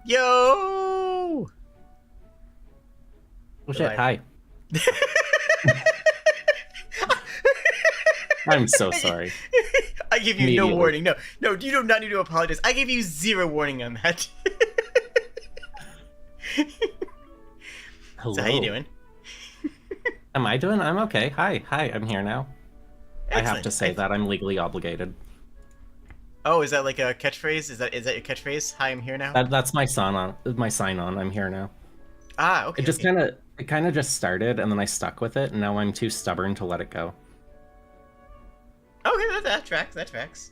Yo! Oh shit, hi. Alive. I'm so sorry. I give you no Immediately. warning. No, you do not need to apologize. I gave you zero warning on that. So how you Hello. doing? Am I doing? I'm okay. Hi, I'm here now. I have to Excellent. say that I'm legally obligated. Oh, is that like a catchphrase? Is that your catchphrase? Hi, I'm here now. That's my sign on. I'm here now. Ah, It okay, just okay. kind of just started, and then I stuck with it, and now I'm too stubborn to let it go. Okay, that tracks. That tracks.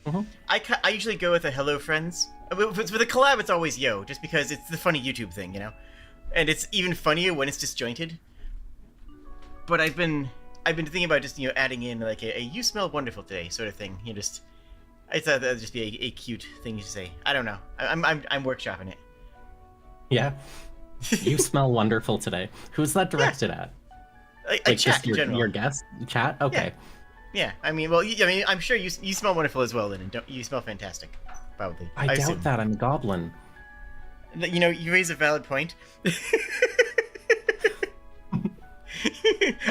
hmm I usually go with a hello friends. With a collab, it's always yo, just because it's the funny YouTube thing, you know. And it's even funnier when it's disjointed. But I've been thinking about just adding in like a "you smell wonderful today" sort of thing. I thought that'd just be a cute thing to say. I don't know. I'm workshopping it. Yeah. You smell wonderful today. Who's that Yeah, directed at? like a Like chat just in general. your guest chat? Yeah, Okay. yeah. I mean, well, I mean, I'm sure you smell wonderful as well, then, and don't you smell fantastic? Probably. I I doubt assume. that. I'm a goblin. You raise a valid point.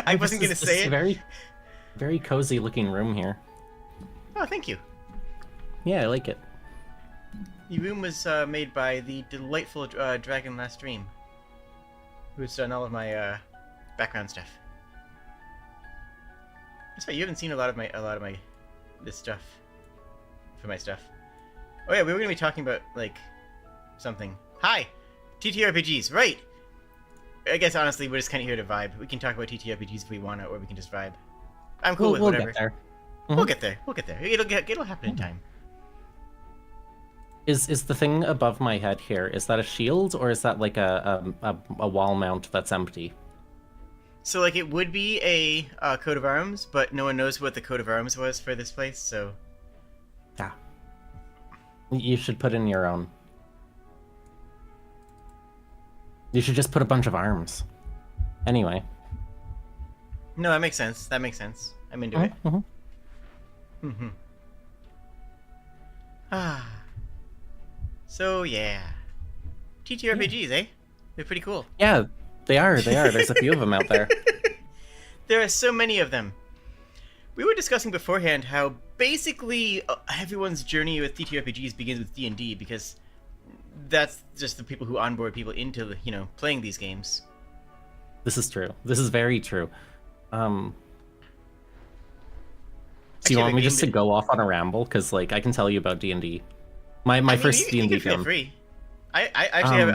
I Oh, wasn't gonna this is say a it. very cozy looking room here. Oh, thank you. Yeah, I like it. The room was made by the delightful Dragon Last Dream, who's done all of my background stuff. That's right. You haven't seen a lot of my this stuff for my stuff. Oh yeah, we were gonna be talking about like something. Hi, TTRPGs, right? I guess honestly, we're just kind of here to vibe. We can talk about TTRPGs if we want to, or we can just vibe. I'm cool with We'll whatever. get there. We'll Mhm. get there. We'll get there. It'll happen in time. Is the thing above my head here? Is that a shield or is that like a wall mount that's empty? So like it would be a coat of arms, but no one knows what the coat of arms was for this place. So Yeah. You should put in your own. You should just put a bunch of arms. Anyway. no, that makes sense. That makes sense. I'm into it. Mhm. Mm-hmm. Ah. So yeah, TTRPGs, eh? They're pretty cool. Yeah, they are. They are. There's a few of them out there. There are so many of them. We were discussing beforehand how basically everyone's journey with TTRPGs begins with D&D because that's just the people who onboard people into playing these games. This is true. This is very true. So you Actually, I have want a me game just to go off on a ramble? Because like I can tell you about D&D. My I mean, first you D&D can feel film. free. I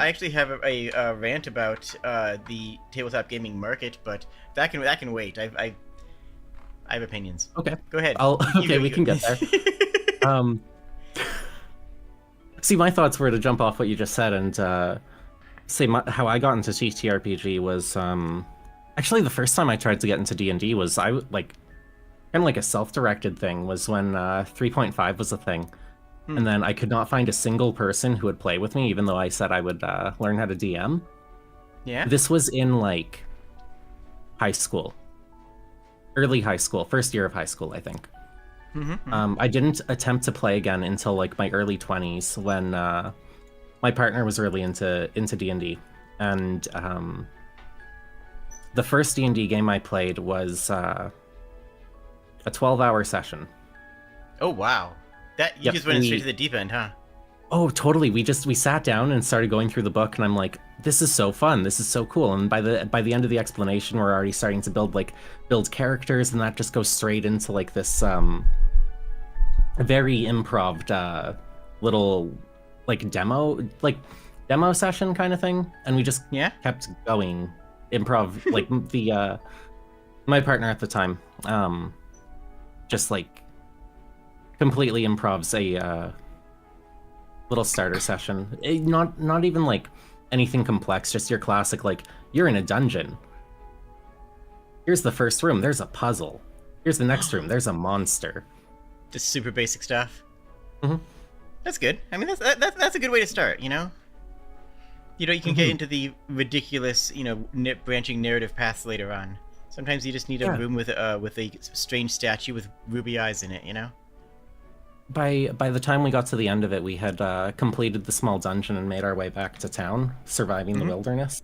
actually have a rant about the tabletop gaming market, but that can wait. I have opinions. Okay. Go ahead. Okay, we can get there. Um, See, my thoughts were to jump off what you just said and say how I got into TTRPG was actually the first time I tried to get into D&D was like kind of like a self-directed thing was when 3.5 was a thing. And then I could not find a single person who would play with me, even though I said I would learn how to DM. Yeah. This was in like high school, early high school, first year of high school, I think. I didn't attempt to play again until like my early 20s when my partner was really into D&D, and the first D&D game I played was a 12-hour session. Oh wow. That you Yep, just went straight to the deep end, huh? Oh, totally. We sat down and started going through the book, and I'm like, this is so fun. This is so cool. And by the end of the explanation, we're already starting to build characters, and that just goes straight into like this very improv little demo session kind of thing. And we just Yeah. kept going improv like the my partner at the time just like completely improvs a little starter session. Not even like anything complex, just your classic like you're in a dungeon. Here's the first room, there's a puzzle. Here's the next room, there's a monster. Just super basic stuff. Mhm. That's good. I mean, that's a good way to start. You can get into the ridiculous, branching narrative paths later on. Sometimes you just need a Yeah. room with a strange statue with ruby eyes in it. by the time we got to the end of it, we had completed the small dungeon and made our way back to town, surviving the wilderness,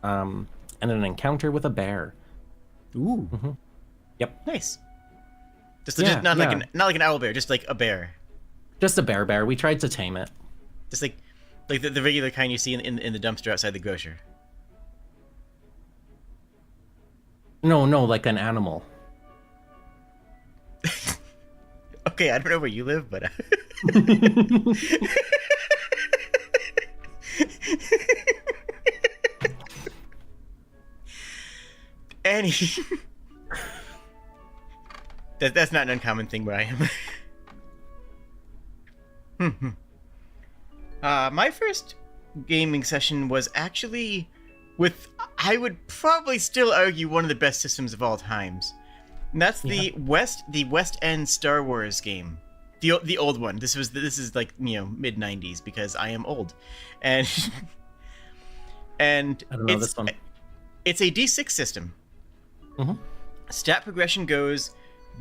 and an encounter with a bear. Ooh. Yep. Nice. Just Yeah, not like an owl bear, just like a bear. Just a bear. We tried to tame it. Just like the regular kind you see in the dumpster outside the grocer. No, like an animal. Okay, I don't know where you live, but Annie. That's not an uncommon thing where I am. My first gaming session was actually with, I would probably still argue, one of the best systems of all times. And that's the West End Star Wars game. The old one. This is like, mid 90s, because I am old. And and I don't know this one. It's a D6 system. Stat progression goes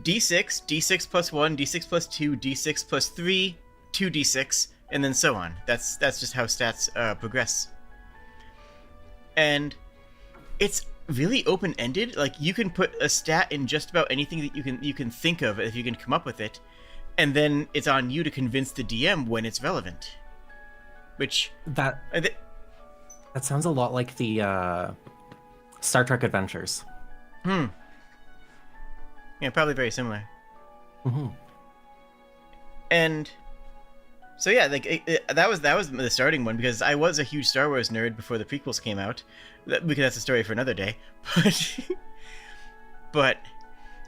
D6, D6 plus 1, D6 plus 2, D6 plus 3, 2d6, and then so on. That's just how stats progress. And it's really open-ended. Like, you can put a stat in just about anything that you can think of if you can come up with it, and then it's on you to convince the DM when it's relevant. Which that sounds a lot like the Star Trek Adventures. Yeah, probably very similar. And so yeah, like that was the starting one, because I was a huge Star Wars nerd before the prequels came out. Because that's a story for another day. But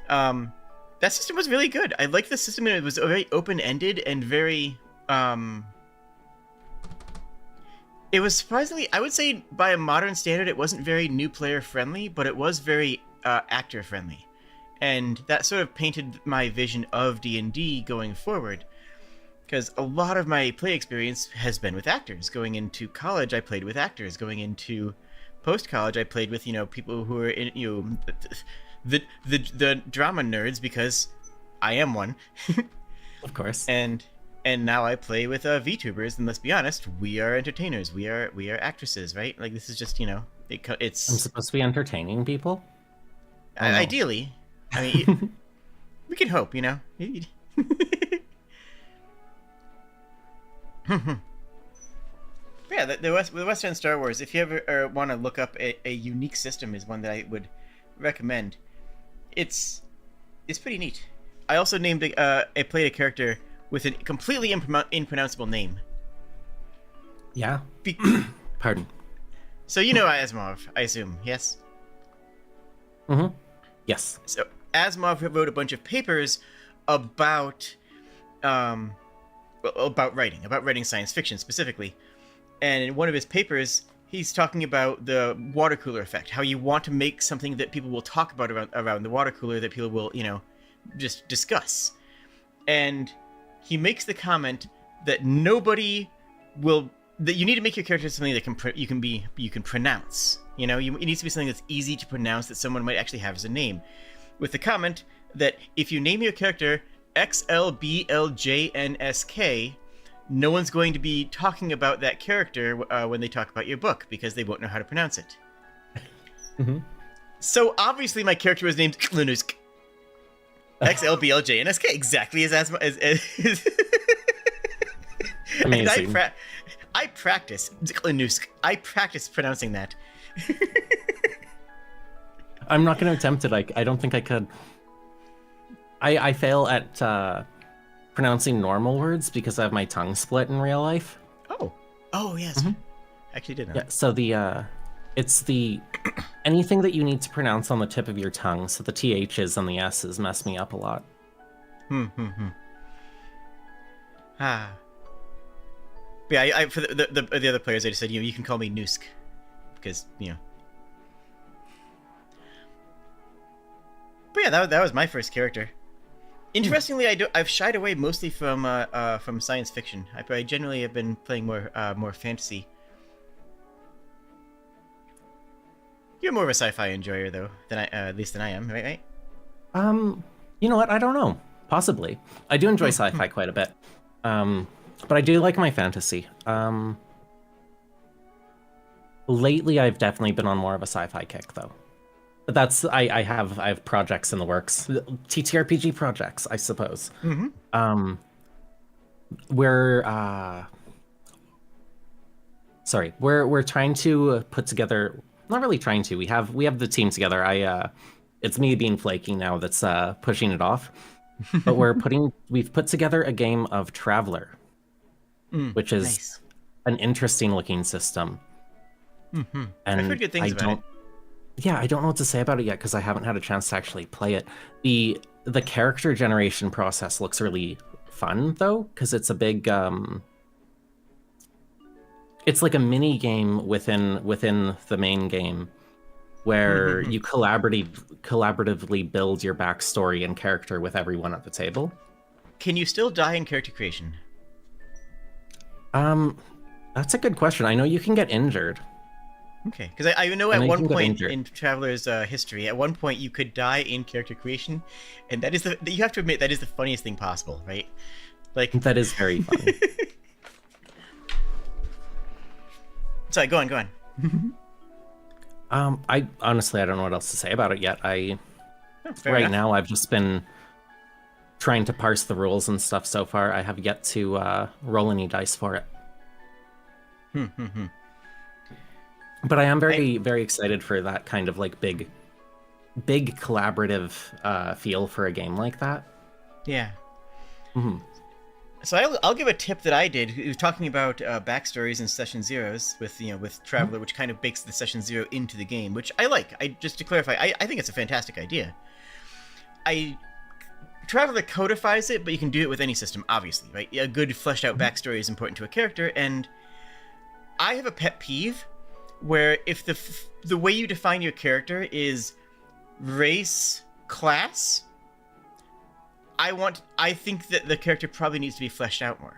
that system was really good. I liked the system, and it was very open-ended and very it was surprisingly, I would say by a modern standard, it wasn't very new player friendly, but it was very actor friendly. And that sort of painted my vision of D&D going forward. Because a lot of my play experience has been with actors. Going into college, I played with actors. Going into post-college, I played with, people who are in, the drama nerds, because I am one. Of course. And now I play with VTubers, and let's be honest, we are entertainers. We are actresses, right? Like, this is just, it's... I'm supposed to be entertaining people? Ideally. I mean, we can hope, Yeah, the West End Star Wars, if you ever want to look up a unique system, is one that I would recommend. It's pretty neat. I also named I played a character with a completely impronounceable name. Yeah? Pardon. So you know Asimov, I assume, yes? Yes. So Asimov wrote a bunch of papers about writing science fiction specifically. And in one of his papers, he's talking about the water cooler effect, how you want to make something that people will talk about around the water cooler, that people will, just discuss. And he makes the comment that that you need to make your character something that you can pronounce. It needs to be something that's easy to pronounce, that someone might actually have as a name. With the comment that if you name your character XLBLJNSK, no one's going to be talking about that character when they talk about your book, because they won't know how to pronounce it. So obviously my character was named Klunusk. XLBLJNSK, exactly as Amazing. And I practice pronouncing that. I'm not going to attempt it. I don't think I could. I fail at pronouncing normal words because I have my tongue split in real life. Oh yes. Actually did know. Yeah, so it's the anything that you need to pronounce on the tip of your tongue, so the THs and the S's mess me up a lot. Yeah, for the other players, I just said, you can call me Noosk, because, But yeah, that was my first character. Interestingly, I've shied away mostly from science fiction. I generally have been playing more fantasy. You're more of a sci-fi enjoyer, though, at least than I am, right? You know what? I don't know. Possibly. I do enjoy sci-fi quite a bit. But I do like my fantasy. Lately, I've definitely been on more of a sci-fi kick, though. But that's I have projects in the works, TTRPG projects, I suppose. We're we're trying to put together. Not really trying to. We have the team together. It's me being flaky now that's pushing it off. But we've put together a game of Traveler, which is nice. an interesting looking system. And And I've heard good things about it. Yeah, I don't know what to say about it yet because I haven't had a chance to actually play it. The character generation process looks really fun though, because it's a big it's like a mini game within the main game where you collaboratively build your backstory and character with everyone at the table. Can you still die in character creation? That's a good question. I know you can get injured. Okay, because I know at you one can get point injured. in Traveler's history, at one point you could die in character creation, and that is you have to admit that is the funniest thing possible, right? Like That is very funny. Sorry, go on. I honestly I don't know what else to say about it yet. Oh, fair Right enough. now I've just been trying to parse the rules and stuff so far. I have yet to roll any dice for it. But I am very excited for that kind of like big collaborative feel for a game like that. Yeah. So I'll give a tip that I did. We were talking about backstories in Session Zeros with Traveler, which kind of bakes the Session Zero into the game, which I like. Just to clarify, I think it's a fantastic idea. Traveler codifies it, but you can do it with any system, obviously, right? A good fleshed out backstory is important to a character, and I have a pet peeve where if the way you define your character is race, class, I think that the character probably needs to be fleshed out more.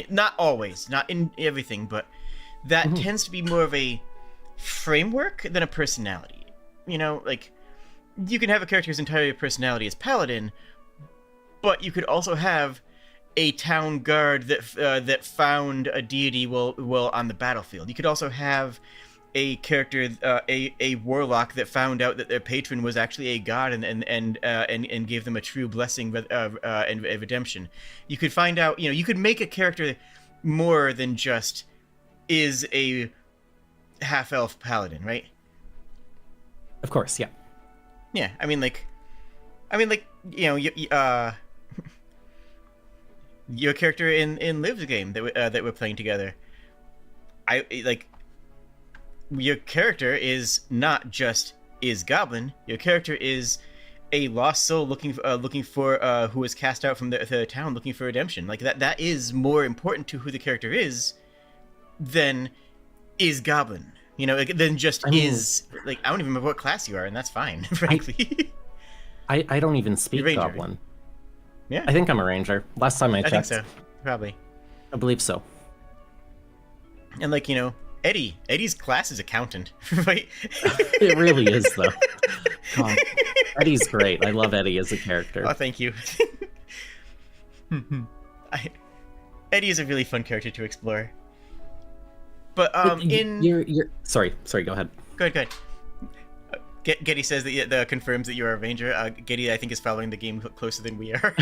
Not always, not in everything, but that tends to be more of a framework than a personality. Like you can have a character whose entire personality is paladin, but you could also have a town guard that found a deity while on the battlefield. You could also have a character, a warlock that found out that their patron was actually a god and gave them a true blessing and redemption. You could find out, you could make a character more than just is a half-elf paladin, right? Of course, yeah. Yeah, I mean, your character in Liv's game that we're playing together. Your character is not just is goblin. Your character is a lost soul looking for who was cast out from the town looking for redemption. Like that is more important to who the character is than is goblin. Than just is. Like I don't even remember what class you are, and that's fine, frankly. I don't even speak Ranger. goblin. Yeah, I think I'm a ranger. Last time I checked. think so. Probably. I believe so. And Eddie's class is accountant, right? It really is, though. God, Eddie's great. I love Eddie as a character. Oh, thank you. Eddie is a really fun character to explore. But you're sorry. Go ahead. Go ahead. Getty says that confirms that you're a ranger. Getty, I think, is following the game closer than we are.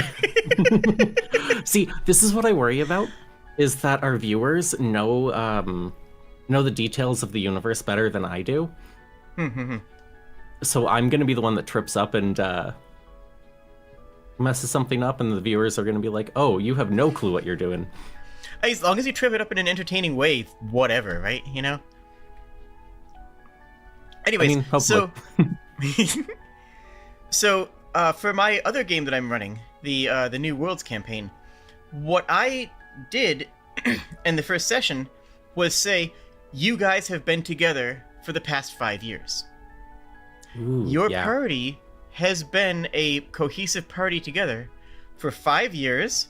See, this is what I worry about: is that our viewers know the details of the universe better than I do. So I'm gonna be the one that trips up and messes something up, and the viewers are gonna be like, "Oh, you have no clue what you're doing." As long as you trip it up in an entertaining way, whatever, right? Anyways, I mean, hopefully. so for my other game that I'm running, the New Worlds campaign, what I did in the first session was say, you guys have been together for the past 5 years. Ooh, Your yeah. party has been a cohesive party together for 5 years.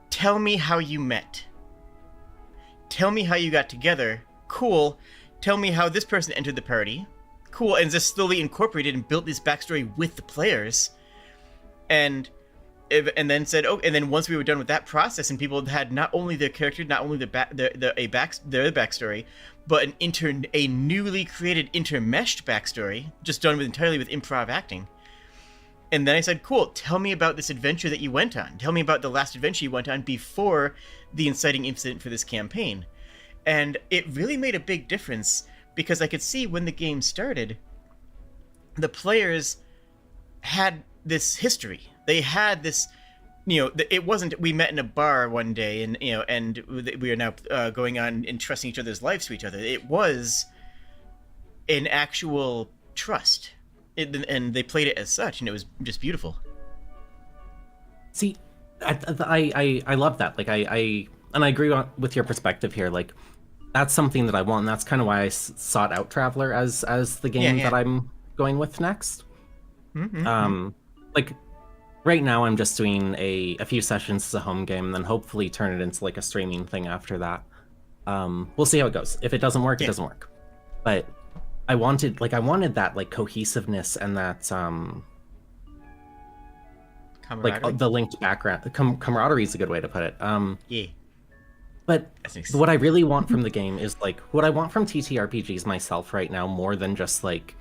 Tell me how you met. Tell me how you got together. Cool. Tell me how this person entered the party. Cool. And just slowly incorporated and built this backstory with the players. And and then said, oh, and then once we were done with that process, and people had not only their character, not only their backstory, but a newly created intermeshed backstory, just done entirely with improv acting. And then I said, cool, tell me about this adventure that you went on. Tell me about the last adventure you went on before the inciting incident for this campaign. And it really made a big difference, because I could see when the game started, the players had this history. They had this, it wasn't, we met in a bar one day and, and we are now going on and trusting each other's lives to each other. It was an actual trust. And they played it as such, and it was just beautiful. See, I love that. Like, I agree with your perspective here. Like, that's something that I want, and that's kind of why I sought out Traveler as the game that I'm going with next. Like, right now I'm just doing a few sessions as a home game, and then hopefully turn it into like a streaming thing after that. We'll see how it goes. If it doesn't work, it doesn't work. But I wanted that like cohesiveness and that like the linked background. Camaraderie is a good way to put it. But what I really want from the game is like what I want from TTRPGs myself right now, more than just like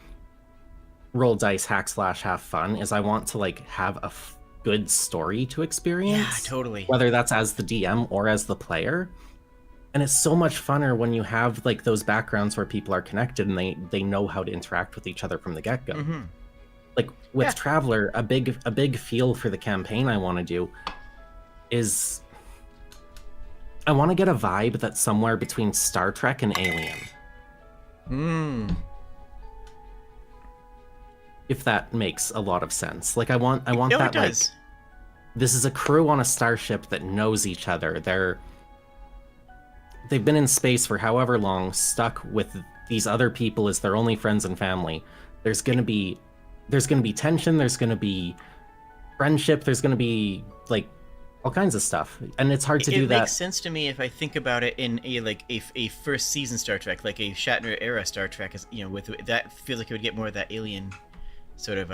roll dice, hack slash, have fun, is I want to like have a good story to experience. Yeah, totally. Whether that's as the DM or as the player. And it's so much funner when you have like those backgrounds where people are connected and they know how to interact with each other from the get-go. Like with Traveler, a big feel for the campaign I want to do is I want to get a vibe that's somewhere between Star Trek and Alien. If that makes a lot of sense. Like I want that it like does. This is a crew on a starship that knows each other. They've been in space for however long, stuck with these other people as their only friends and family. There's gonna be tension, there's gonna be friendship, there's gonna be like all kinds of stuff. And it's hard to do that. It makes sense to me if I think about it in a first season Star Trek, like a Shatner era Star Trek, is with that feels like it would get more of that alien sort of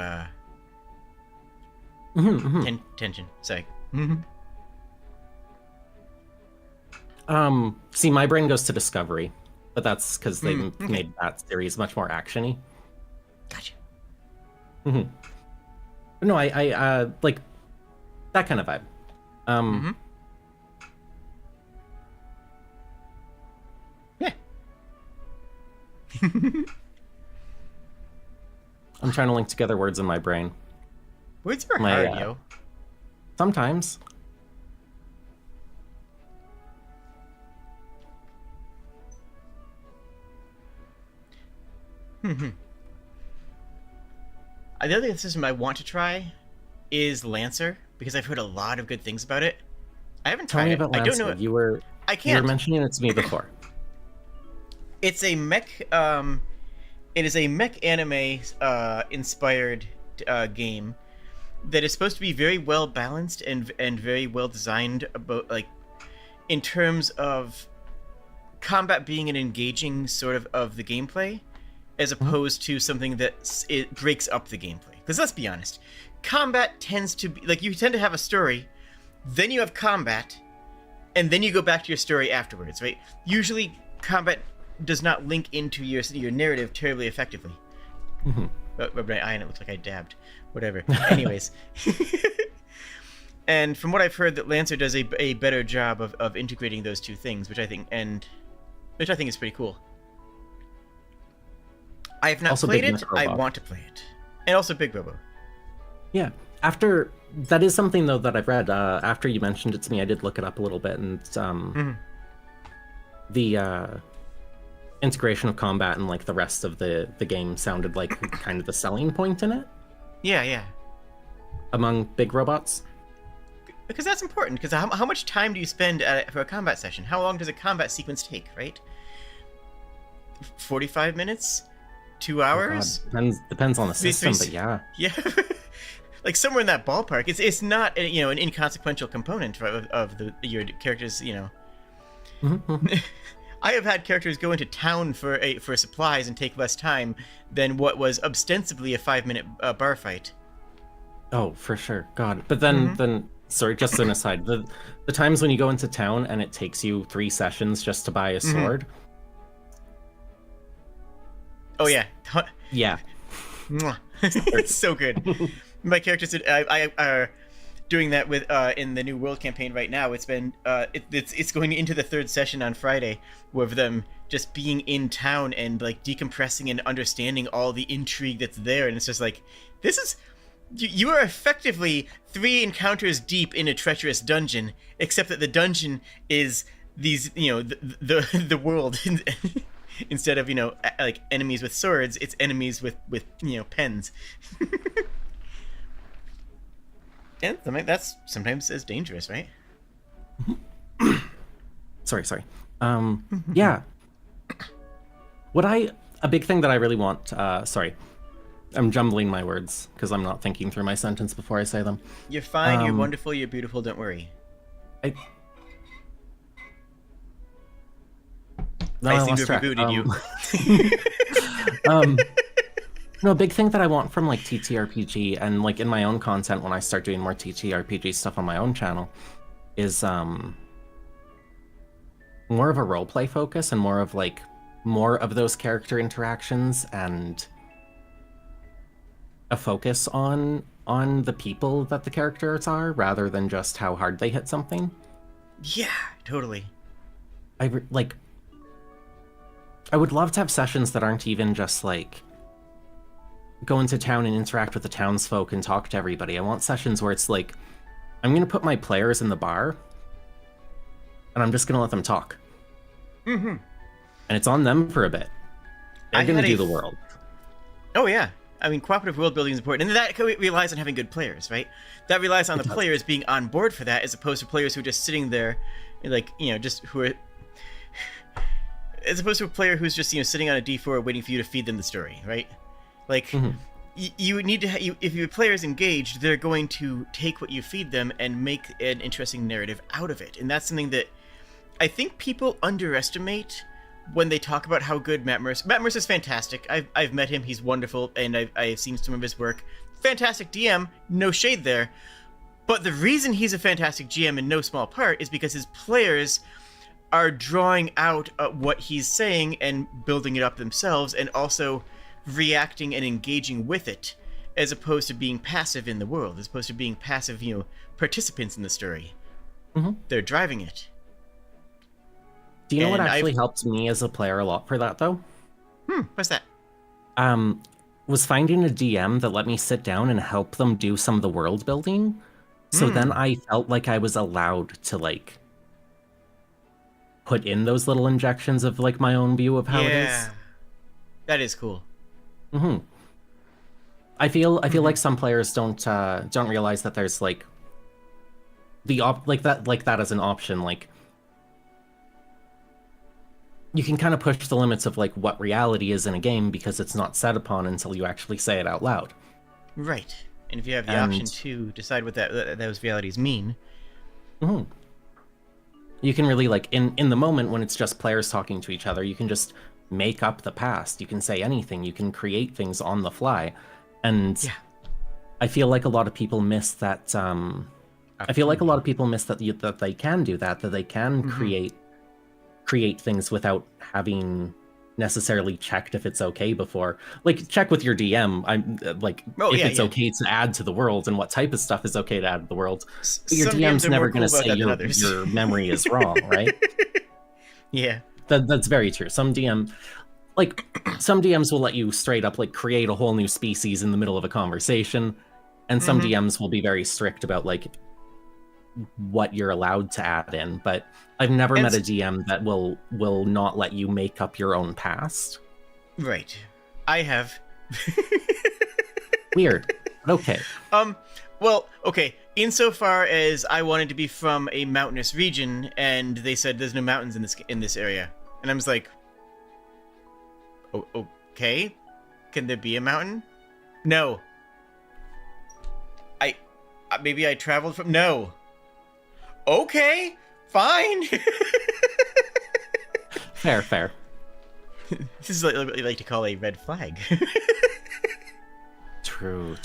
tension. Sorry. See, my brain goes to Discovery, but that's because they made that series much more actiony. Gotcha. No, I like that kind of vibe. Yeah. I'm trying to link together words in my brain. Words are hard, yo. Sometimes. The other system I want to try is Lancer, because I've heard a lot of good things about it. I haven't tried it. Lancer. I don't know. You were mentioning it to me before. It's a mech. It is a mech anime inspired game that is supposed to be very well balanced and very well designed about like in terms of combat being an engaging sort of the gameplay, as opposed to something that it breaks up the gameplay. Because let's be honest, combat tends to be like you tend to have a story, then you have combat, and then you go back to your story afterwards, right? Usually, combat does not link into your narrative terribly effectively. But my eye and it looks like I dabbed. Whatever. Anyways. And from what I've heard, that Lancer does a better job of integrating those two things, which I think is pretty cool. I have not played it. I want to play it. And also Big Robo. Yeah. That is something, though, that I've read. After you mentioned it to me, I did look it up a little bit, and the integration of combat and like the rest of the game sounded like kind of the selling point in it. Yeah. Among big robots. Because that's important, because how much time do you spend for a combat session? How long does a combat sequence take, right? 45 minutes? 2 hours? Oh, depends on the system, but yeah. Yeah. Like somewhere in that ballpark. It's not an inconsequential component of your character's, I have had characters go into town for supplies and take less time than what was ostensibly a 5-minute bar fight. Oh, for sure. God. But then sorry, just an aside. The times when you go into town and it takes you 3 sessions just to buy a sword. Oh yeah. Yeah. It's so good. My characters I doing that with in the new world campaign right now. It's been it's going into the 3rd session on Friday with them just being in town and like decompressing and understanding all the intrigue that's there, and it's just like, this is, you are effectively 3 encounters deep in a treacherous dungeon, except that the dungeon is these, the world. Instead of, like enemies with swords, it's enemies with pens. And that's sometimes as dangerous, right? Sorry. Yeah. A big thing that I really want, sorry, I'm jumbling my words because I'm not thinking through my sentence before I say them. You're fine, you're wonderful, you're beautiful, don't worry. I seem to have rebooted you. No, a big thing that I want from like TTRPG and like in my own content when I start doing more TTRPG stuff on my own channel is more of a roleplay focus and more of those character interactions and a focus on the people that the characters are rather than just how hard they hit something. Yeah, totally. I would love to have sessions that aren't even just like go into town and interact with the townsfolk and talk to everybody. I want sessions where it's like, I'm going to put my players in the bar and I'm just going to let them talk. Mm-hmm. And it's on them for a bit. They're going to do the world. Oh, yeah. I mean, cooperative world building is important. And that relies on having good players, right? That relies on the players being on board for that, as opposed to players who are just sitting there, like, just who are... As opposed to a player who's just, sitting on a D4 waiting for you to feed them the story, right? Like, you need to... if your player's engaged, they're going to take what you feed them and make an interesting narrative out of it. And that's something that I think people underestimate when they talk about how good Matt Mercer is fantastic. I've met him, he's wonderful, and I've seen some of his work. Fantastic DM, no shade there. But the reason he's a fantastic GM in no small part is because his players are drawing out what he's saying and building it up themselves, and also reacting and engaging with it, as opposed to being passive in the world, as opposed to being passive, participants in the story. They're driving it. Do you know what actually helped me as a player a lot for that, though? What's that? Was finding a DM that let me sit down and help them do some of the world building. So then I felt like I was allowed to, like, put in those little injections of, like, my own view of how it is. That is cool. I feel like some players don't realize that there's, like, that as an option, like, you can kind of push the limits of like what reality is in a game because it's not set upon until you actually say it out loud. Right. And if you have the option to decide what those realities mean. You can really, like, in the moment when it's just players talking to each other, you can just make up the past. You can say anything. You can create things on the fly. And I feel like a lot of people miss that. I feel like a lot of people miss that that they can do that they can create things without having necessarily checked if it's okay before. Like, check with your DM. I'm like, if it's okay to add to the world and what type of stuff is okay to add to the world. But your DM's never going to say your memory is wrong, right? Yeah. That's very true. Some DMs will let you straight up like create a whole new species in the middle of a conversation, and some DMs will be very strict about like what you're allowed to add in. But I've never met a DM that will not let you make up your own past. Right. I have. Weird. Okay. Well, okay. Insofar as I wanted to be from a mountainous region, and they said there's no mountains in this area, and I was like, okay, can there be a mountain? No. Maybe I traveled from. No. Okay, fine. Fair. This is what you like to call a red flag. True.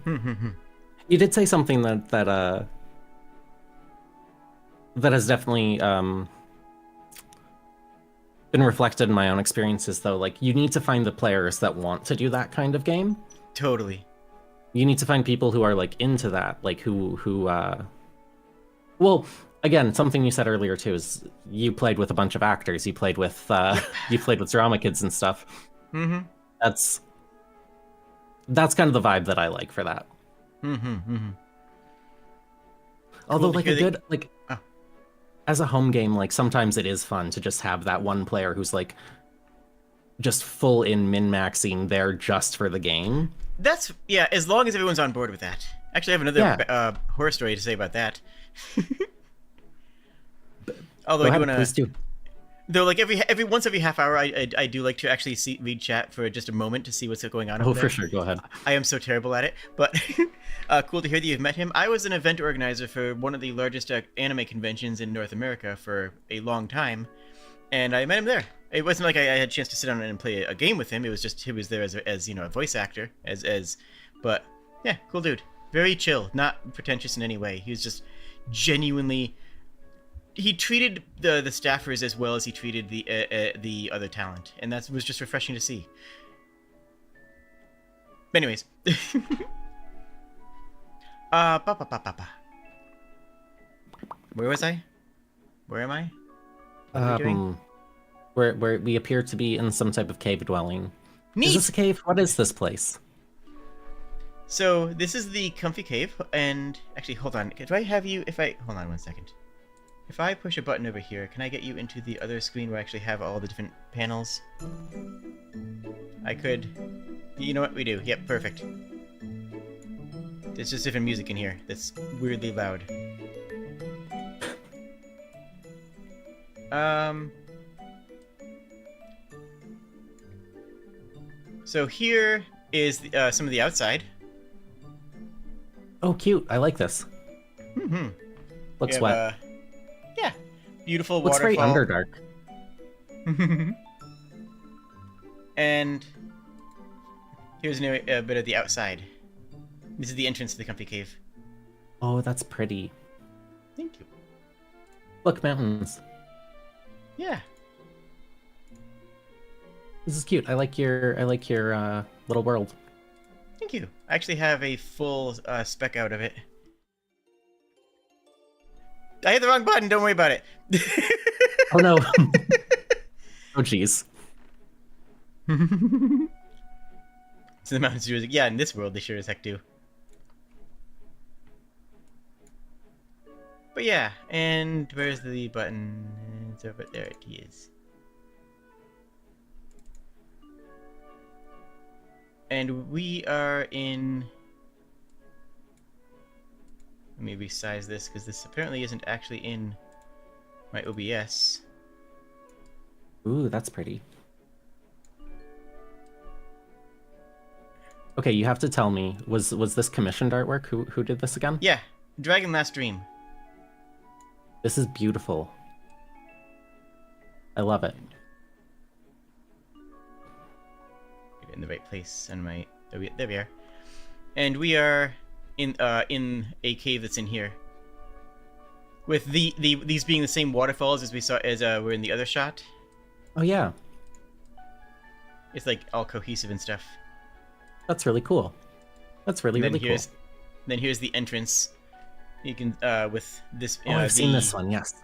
You did say something that has definitely been reflected in my own experiences, though. Like, you need to find the players that want to do that kind of game. Totally. You need to find people who are like into that, like who well, again, something you said earlier too is you played with a bunch of actors. You played with you played with drama kids and stuff. Mm-hmm. That's kind of the vibe that I like for that. Although, Cool like, a good like as a home game, like, sometimes it is fun to just have that one player who's like just full in min-maxing there just for the game. That's, yeah, as long as everyone's on board with that. Actually, I have another horror story to say about that. Although I do want to... Though, like, every once every half hour, I do like to actually read chat for just a moment to see what's going on over there. For sure, go ahead. I am so terrible at it, but cool to hear that you've met him. I was an event organizer for one of the largest anime conventions in North America for a long time, and I met him there. It wasn't like I had a chance to sit down and play a game with him. It was just he was there as you know, a voice actor, but yeah, cool dude. Very chill, not pretentious in any way. He was just genuinely. He treated the staffers as well as he treated the other talent, and that was just refreshing to see. But anyways, where was I? Where am I? What are we doing? Where we appear to be in some type of cave dwelling. Neat! Is this a cave? What is this place? So this is the comfy cave, and actually, hold on. Do I have you? Hold on 1 second. If I push a button over here, can I get you into the other screen where I actually have all the different panels? I could. You know what? We do. Yep, perfect. There's just different music in here that's weirdly loud. So here is some of the outside. Oh, cute. I like this. Mm-hmm. Looks wet. Yeah. Beautiful Looks waterfall. very Underdark. And here's a bit of the outside. This is the entrance to the comfy cave. Oh, that's pretty. Thank you. Look, mountains. Yeah. This is cute. I like your little world. Thank you. I actually have a full spec out of it. I hit the wrong button. Don't worry about it. Oh no. Oh jeez. So the mountains do. Yeah, in this world they sure as heck do. But yeah, and where's the button? It's over there. It is. And we are in. Let me resize this because this apparently isn't actually in my OBS. Ooh, that's pretty. Okay, you have to tell me, was this commissioned artwork? Who did this again? Yeah, Dragon Last Dream. This is beautiful. I love it. Get it in the right place on my. There we are. And we are in a cave that's in here. With these being the same waterfalls as we saw as we're in the other shot. Oh yeah. It's like all cohesive and stuff. That's really cool. That's really cool. Then here's the entrance. You can with this. I've seen this one. Yes.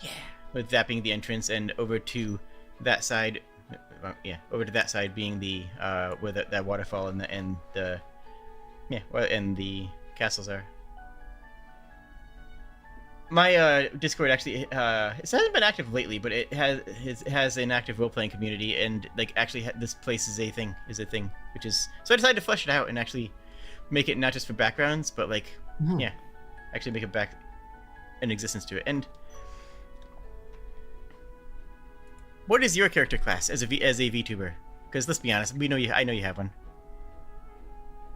Yeah. With that being the entrance, and over to that side. Yeah, over to that side being the where that waterfall and the the castles are. My Discord actually it hasn't been active lately, but it has an active role playing community, and like actually this place is a thing, which is so I decided to flesh it out and actually make it not just for backgrounds, but like yeah, actually make it back an existence to it. And what is your character class as a VTuber? Because let's be honest, I know you have one.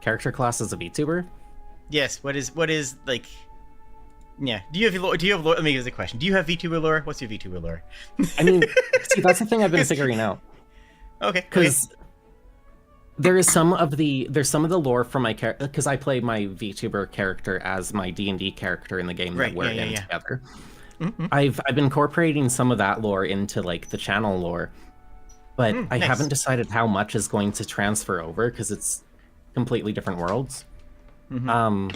Character class as a VTuber? Yes. What is like? Yeah. Do you have lore? Let me give you a question. Do you have VTuber lore? What's your VTuber lore? I mean, see, that's the thing I've been figuring out. Okay. Because There's some of the lore from my character, because I play my VTuber character as my D&D character in the game Right, that we're yeah, in yeah. together. Mm-hmm. I've been incorporating some of that lore into like the channel lore, but I Nice. haven't decided how much is going to transfer over because it's completely different worlds. Mm-hmm.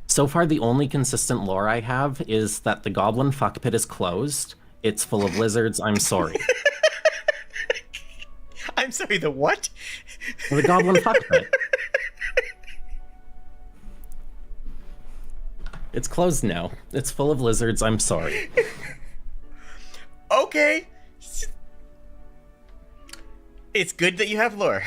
So far, the only consistent lore I have is that the Goblin fuck pit is closed. It's full of lizards. I'm sorry. I'm sorry, the what? The Goblin fuck pit. It's closed now. It's full of lizards. I'm sorry. Okay. It's good that you have lore.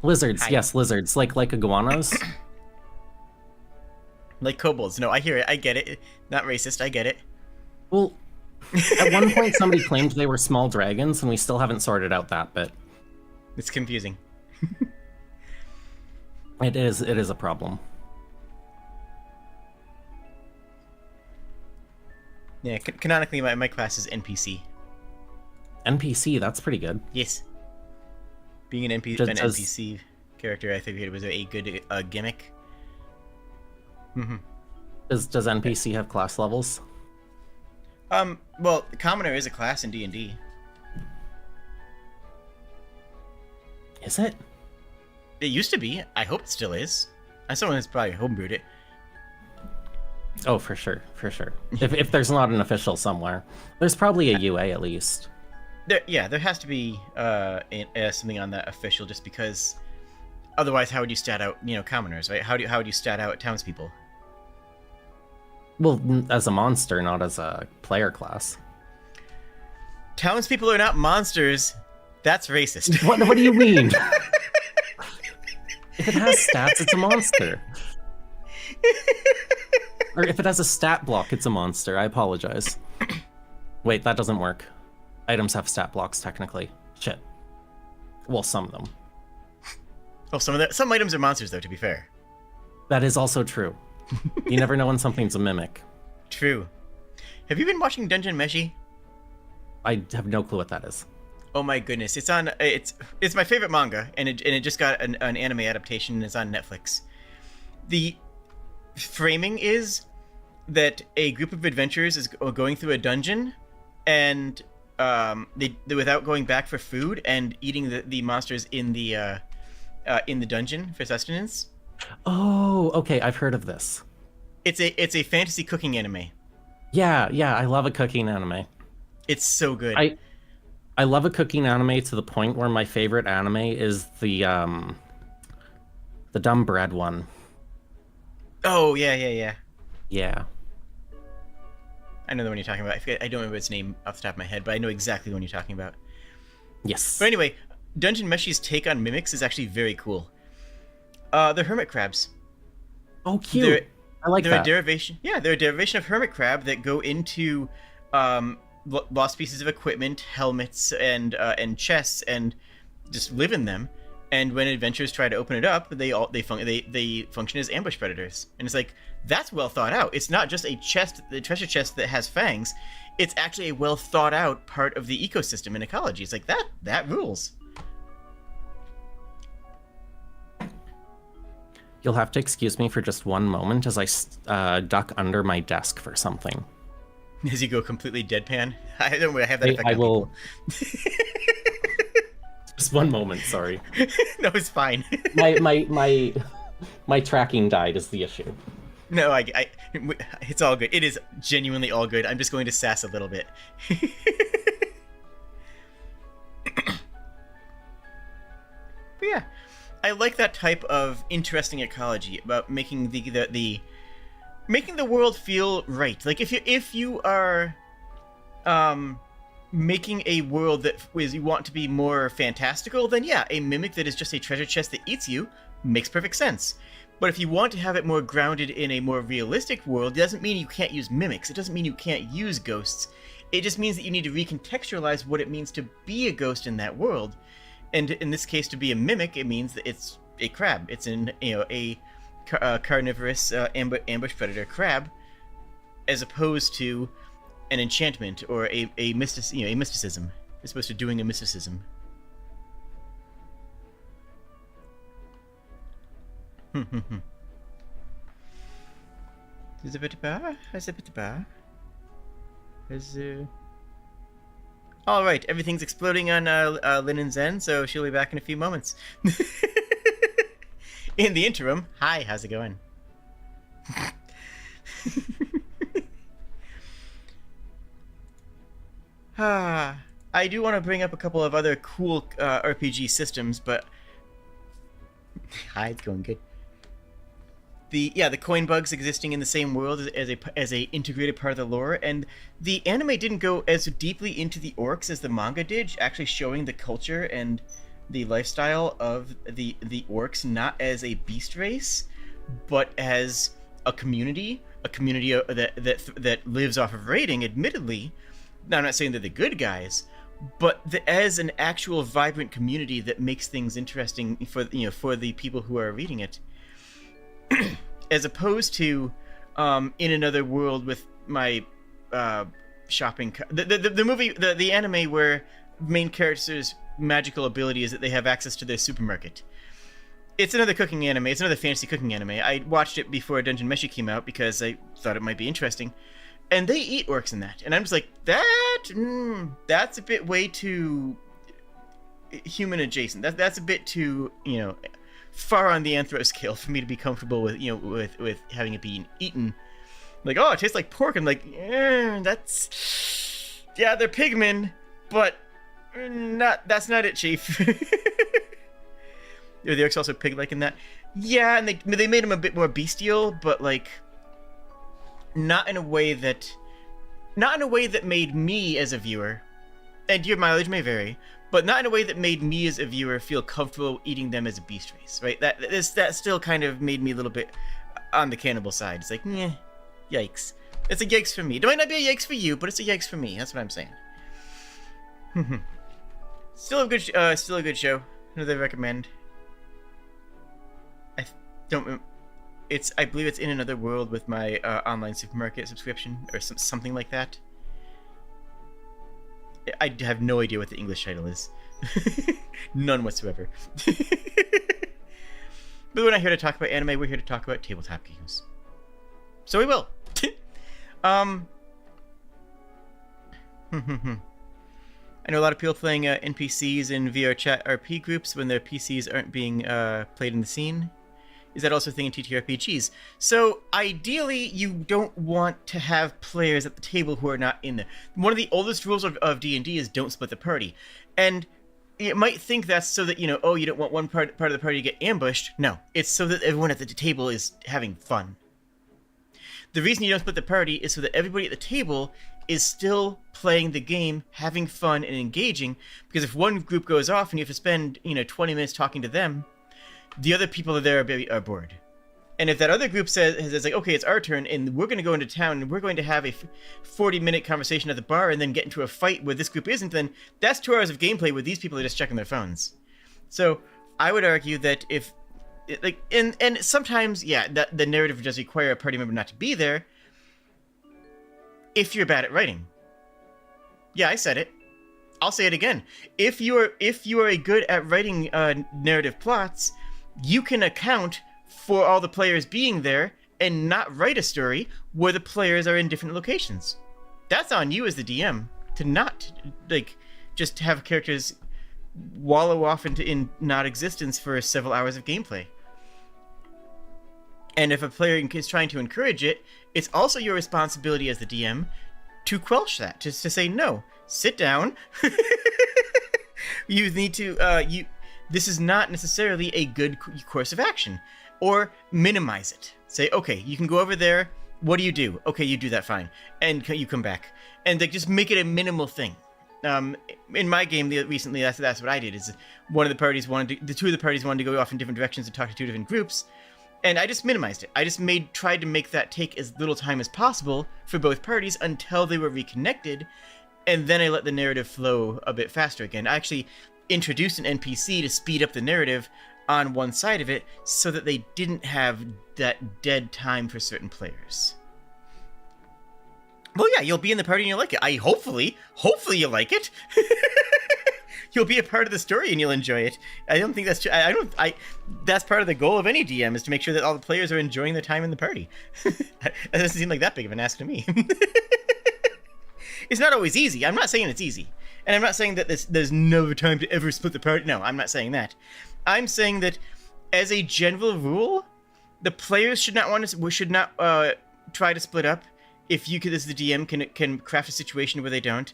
Lizards, Hi. yes, lizards. Like iguanas. Like kobolds. No, I hear it. I get it. Not racist. I get it. Well, at one point somebody claimed they were small dragons, and we still haven't sorted out that bit. It's confusing. It is a problem. Yeah, canonically, my class is NPC. NPC, that's pretty good. Yes. Being an NPC character, I figured it was a good gimmick. Mm-hmm. Does NPC have class levels? Well, Commoner is a class in D&D. Is it? It used to be. I hope it still is. I'm someone who's probably homebrewed it. Oh, for sure, for sure. If there's not an official somewhere, there's probably a UA at least. There has to be something on that official, just because otherwise, how would you stat out, commoners, right? How would you stat out townspeople? Well, as a monster, not as a player class. Townspeople are not monsters. That's racist. What do you mean? If it has stats, it's a monster. Or if it has a stat block, it's a monster. I apologize. Wait, that doesn't work. Items have stat blocks, technically. Shit. Well, some of them. Well, some items are monsters, though, to be fair. That is also true. You never know when something's a mimic. True. Have you been watching Dungeon Meshi? I have no clue what that is. Oh my goodness, it's my favorite manga, and it just got an anime adaptation, and it's on Netflix. The framing is that a group of adventurers is going through a dungeon, and they without going back for food and eating the monsters in the dungeon for sustenance. Oh, okay, I've heard of this. It's a fantasy cooking anime. Yeah, I love a cooking anime. It's so good. I love a cooking anime to the point where my favorite anime is the dumb bread one. Oh, yeah. Yeah. I know the one you're talking about. I don't remember its name off the top of my head, but I know exactly the one you're talking about. Yes. But anyway, Dungeon Meshi's take on mimics is actually very cool. They're hermit crabs. Oh, cute. I like that. They're a derivation of hermit crab that go into lost pieces of equipment, helmets, and chests, and just live in them. And when adventurers try to open it up, they function as ambush predators. And it's like, that's well thought out. It's not just the treasure chest that has fangs. It's actually a well thought out part of the ecosystem and ecology. It's like that rules. You'll have to excuse me for just one moment as I duck under my desk for something. As you go completely deadpan. I don't have that effect I on will. people. Just one moment, sorry. No, it's fine. my tracking died is the issue. No, it's all good. It is genuinely all good. I'm just going to sass a little bit. But yeah, I like that type of interesting ecology about making making the world feel right. Like if you are making a world that you want to be more fantastical, then yeah, a mimic that is just a treasure chest that eats you makes perfect sense. But if you want to have it more grounded in a more realistic world, it doesn't mean you can't use mimics. It doesn't mean you can't use ghosts. It just means that you need to recontextualize what it means to be a ghost in that world. And in this case, to be a mimic, it means that it's a crab. It's a carnivorous ambush predator crab as opposed to an enchantment or a mysticism, as opposed to doing a mysticism. All right, everything's exploding on Linen's end, so she'll be back in a few moments. In the interim, hi, how's it going? I do want to bring up a couple of other cool RPG systems, but hi, it's going good. The coin bugs existing in the same world as a integrated part of the lore, and the anime didn't go as deeply into the orcs as the manga did, actually showing the culture and the lifestyle of the orcs not as a beast race, but as a community that lives off of raiding. Admittedly, now I'm not saying they're the good guys, but as an actual vibrant community that makes things interesting for the people who are reading it. As opposed to in another world with my shopping the anime where main characters' magical ability is that they have access to their supermarket. It's another cooking anime. It's another fantasy cooking anime. I watched it before Dungeon Meshi came out because I thought it might be interesting, and they eat orcs in that, and I'm just like, that's a bit way too human adjacent. That's a bit too far on the anthro scale for me to be comfortable with with having it being eaten. Like, oh, it tastes like pork. I'm like, that's they're pigmen, but that's not it, chief. Are the orcs also pig-like in that? Yeah, and they made him a bit more bestial, but like not in a way that made me as a viewer, and your mileage may vary, but not in a way that made me as a viewer feel comfortable eating them as a beast race, right? That still kind of made me a little bit on the cannibal side. It's like, yikes. It's a yikes for me. It might not be a yikes for you, but it's a yikes for me. That's what I'm saying. Still a good show. Another recommend. I believe it's in another world with my online supermarket subscription or something like that. I have no idea what the English title is. None whatsoever. But we're not here to talk about anime, we're here to talk about tabletop games. So we will. I know a lot of people playing NPCs in VR chat RP groups when their PCs aren't being played in the scene. Is that also a thing in TTRPGs? So ideally, you don't want to have players at the table who are not in there. One of the oldest rules of D&D is don't split the party. And you might think that's so that, you don't want one part of the party to get ambushed. No, it's so that everyone at the table is having fun. The reason you don't split the party is so that everybody at the table is still playing the game, having fun and engaging, because if one group goes off and you have to spend, 20 minutes talking to them, the other people there are bored. And if that other group says like, okay, it's our turn, and we're going to go into town, and we're going to have a 40-minute conversation at the bar, and then get into a fight where this group isn't, then that's 2 hours of gameplay where these people are just checking their phones. So I would argue that if, and sometimes, that the narrative does require a party member not to be there, if you're bad at writing. Yeah, I said it. I'll say it again. If you are good at writing narrative plots, you can account for all the players being there and not write a story where the players are in different locations. That's on you as the DM to not just have characters wallow off in non-existence for several hours of gameplay. And if a player is trying to encourage it, it's also your responsibility as the DM to quelch that, to say no, sit down. You need to this is not necessarily a good course of action, or minimize it. Say, okay, you can go over there. What do you do? Okay, you do that, fine, and you come back, and just make it a minimal thing. In my game recently, that's what I did. Is the two of the parties wanted to go off in different directions and talk to 2 different groups, and I just minimized it. I just tried to make that take as little time as possible for both parties until they were reconnected, and then I let the narrative flow a bit faster again. I actually introduced an NPC to speed up the narrative on one side of it so that they didn't have that dead time for certain players. Well, yeah, you'll be in the party and you'll like it. Hopefully you like it. You'll be a part of the story and you'll enjoy it. I don't think that's true. That's part of the goal of any DM is to make sure that all the players are enjoying their time in the party. That doesn't seem like that big of an ask to me. It's not always easy. I'm not saying it's easy. And I'm not saying that there's no time to ever split the party. No, I'm not saying that. I'm saying that as a general rule, the players should not try to split up. If you could, as the DM, can craft a situation where they don't.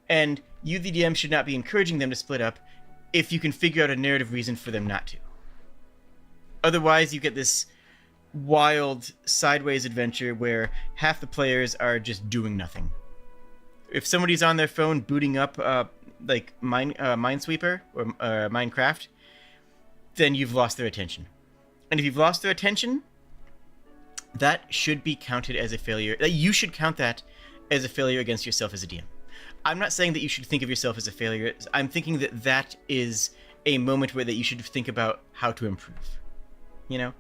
And you, the DM, should not be encouraging them to split up if you can figure out a narrative reason for them not to. Otherwise, you get this wild sideways adventure where half the players are just doing nothing. If somebody's on their phone booting up like Minesweeper or Minecraft, then you've lost their attention. And if you've lost their attention, that should be counted as a failure. You should count that as a failure against yourself as a DM. I'm not saying that you should think of yourself as a failure. I'm thinking that that is a moment where that you should think about how to improve. You know?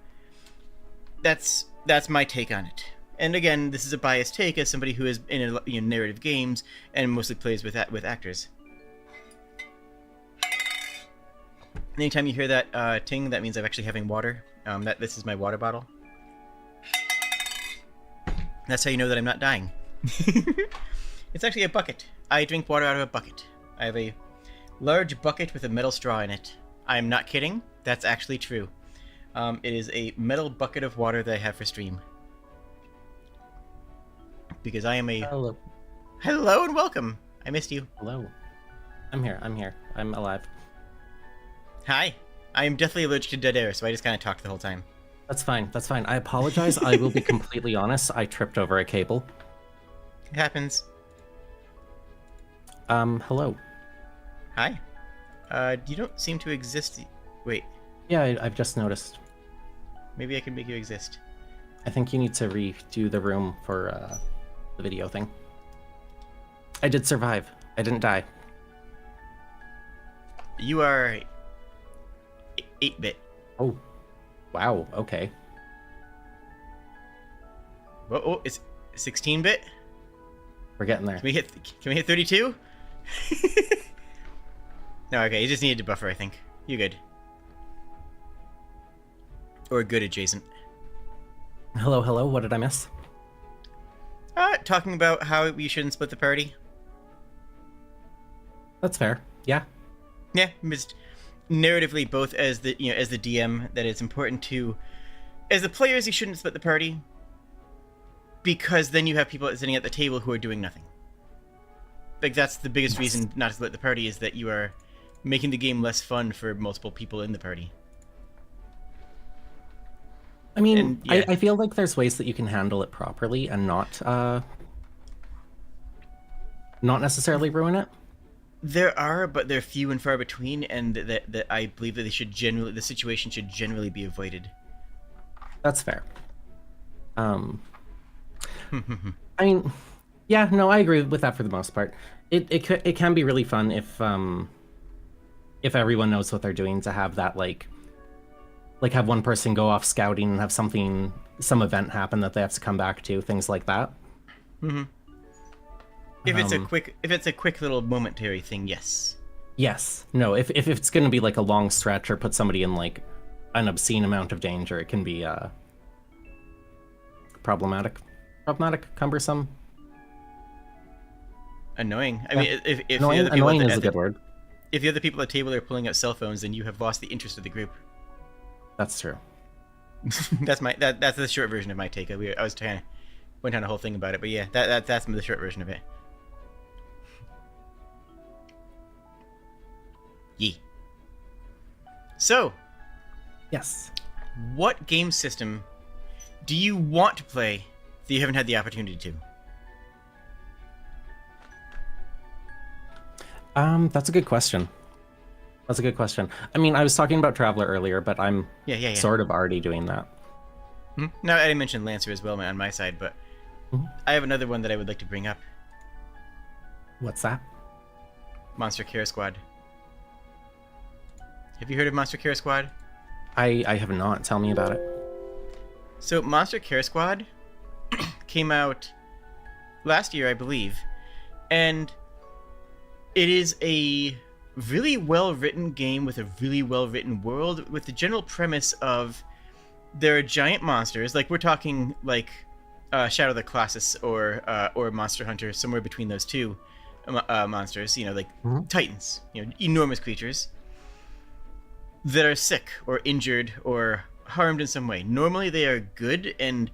That's my take on it. And again, this is a biased take as somebody who is in narrative games and mostly plays with actors. Anytime you hear that ting, that means I'm actually having water. This is my water bottle. That's how you know that I'm not dying. It's actually a bucket. I drink water out of a bucket. I have a large bucket with a metal straw in it. I am not kidding. That's actually true. It is a metal bucket of water that I have for stream. Because I am a... Hello. Hello and welcome. I missed you. Hello. I'm here. I'm alive. Hi. I am deathly allergic to dead air, so I just kind of talked the whole time. That's fine. I apologize. I will be completely honest. I tripped over a cable. It happens. Hello. Hi. You don't seem to exist. Wait. Yeah, I've just noticed. Maybe I can make you exist. I think you need to redo the room for the video thing. I did survive. I didn't die. You are 8-bit. Oh. Wow, okay. Oh, it's 16-bit? We're getting there. Can we hit 32? No, okay, you just needed to buffer, I think. You're good. Or good adjacent. Hello, what did I miss? Talking about how we shouldn't split the party. That's fair. Yeah. Yeah, just narratively, both as the DM, that it's important to, as the players, you shouldn't split the party, because then you have people sitting at the table who are doing nothing. Like, that's the biggest reason not to split the party, is that you are making the game less fun for multiple people in the party. I mean, And, yeah. I feel like there's ways that you can handle it properly and not necessarily ruin it. There are, but they're few and far between, and that I believe that the situation should generally be avoided. That's fair. I mean, yeah, no, I agree with that for the most part. It can be really fun if everyone knows what they're doing, to have that like have one person go off scouting and have some event happen that they have to come back to, things like that. Mm-hmm. If it's a quick little momentary thing, yes. Yes. No, if it's going to be like a long stretch or put somebody in like an obscene amount of danger, it can be problematic, cumbersome. Annoying. I Yeah. mean, if Annoying, the other people annoying is a good word. If the other people at the table are pulling out cell phones, then you have lost the interest of the group. That's true. That's the short version of my take. I was trying to went on a whole thing about it, but yeah, that's the short version of it. Yee. So, Yes. what game system do you want to play that you haven't had the opportunity to? That's a good question. I mean, I was talking about Traveler earlier, but I'm Yeah. sort of already doing that. No, I didn't mention Lancer as well on my side, but I have another one that I would like to bring up. What's that? Monster Care Squad. Have you heard of Monster Care Squad? I have not. Tell me about it. So Monster Care Squad came out last year, I believe, and it is a really well-written game with a really well-written world, with the general premise of there are giant monsters, like we're talking like Shadow of the Colossus or Monster Hunter, somewhere between those two monsters, like titans, enormous creatures that are sick or injured or harmed in some way. Normally they are good, and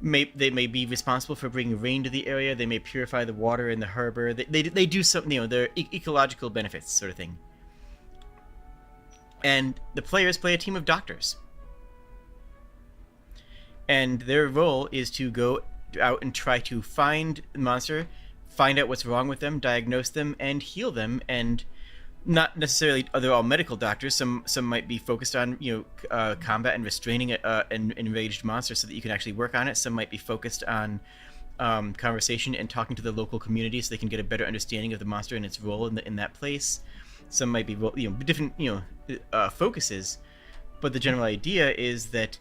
they may be responsible for bringing rain to the area. They may purify the water in the harbor. They do something, they're ecological benefits sort of thing. And the players play a team of doctors. And their role is to go out and try to find the monster, find out what's wrong with them, diagnose them, and heal them. And not necessarily they're all medical doctors. Some might be focused on combat and restraining an enraged monster so that you can actually work on it. Some might be focused on conversation and talking to the local community so they can get a better understanding of the monster and its role in that place. Some might be different focuses, but the general idea is that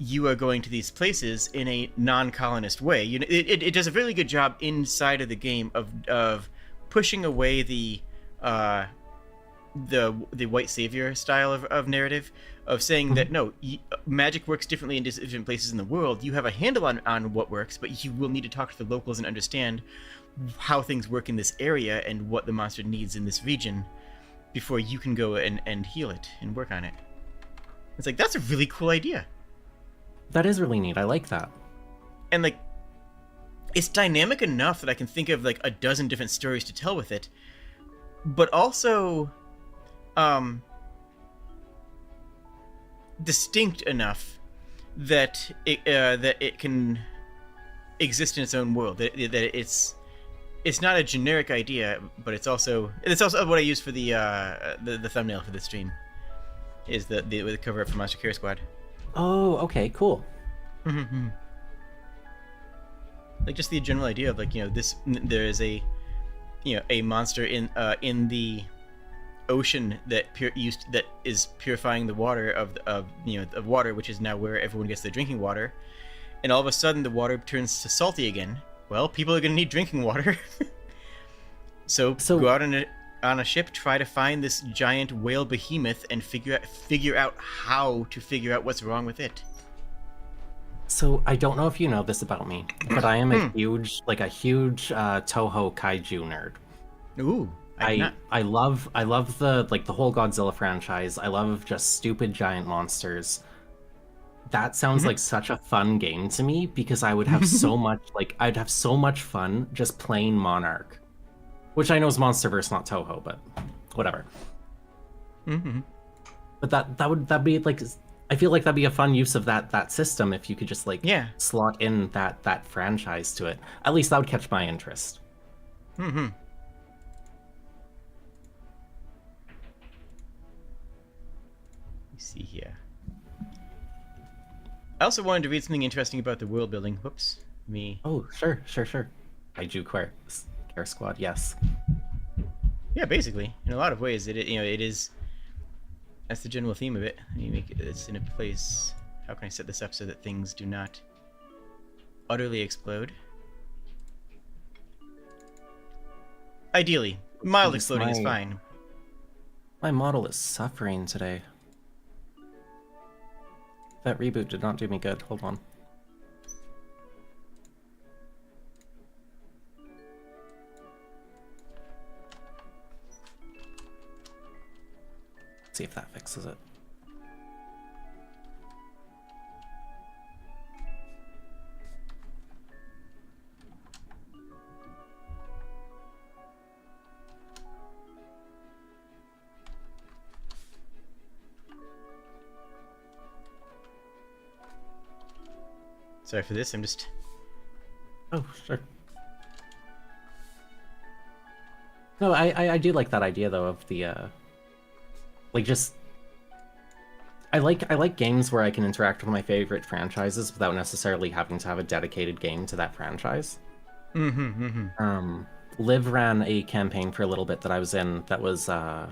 you are going to these places in a non-colonist way. It does a really good job inside of the game of pushing away the white savior style of narrative, of saying that no, magic works differently in different places in the world. You have a handle on what works, but you will need to talk to the locals and understand how things work in this area and what the monster needs in this region before you can go and heal it and work on it. It's like, that's a really cool idea. That is really neat. I like that. And like, it's dynamic enough that I can think of like a dozen different stories to tell with it, but also distinct enough that it can exist in its own world. That it's not a generic idea, but it's also what I use for the thumbnail for the stream. Is the cover up for Monster Care Squad. Oh, okay, cool. Mm-hmm. Like just the general idea of like there is a monster in the ocean that is purifying the water of water, which is now where everyone gets their drinking water, and all of a sudden the water turns to salty again. Well, people are going to need drinking water. so go out on a ship, try to find this giant whale behemoth, and figure out how to figure out what's wrong with it. So I don't know if you know this about me, but I am a huge Toho kaiju nerd. Ooh, I love the whole Godzilla franchise. I love just stupid giant monsters. That sounds like such a fun game to me, because I would have I'd have so much fun just playing Monarch, which I know is MonsterVerse, not Toho, but whatever. Mm-hmm. But that'd be like, I feel like that'd be a fun use of that system if you could just slot in that franchise to it. At least that would catch my interest. Mm-hmm. Let's see here. I also wanted to read something interesting about the world building. Whoops, me. Oh, sure. Kaiju Care Squad, yes. Yeah, basically, in a lot of ways, it is. That's the general theme of it. You make it's in a place. How can I set this up so that things do not utterly explode? Ideally, mild exploding is fine. My model is suffering today. That reboot did not do me good. Hold on. See if that fixes it. Sorry for this, I'm just... Oh, sure. No, I do like that idea, though, of the, I like games where I can interact with my favorite franchises without necessarily having to have a dedicated game to that franchise. Liv ran a campaign for a little bit that I was in that was, it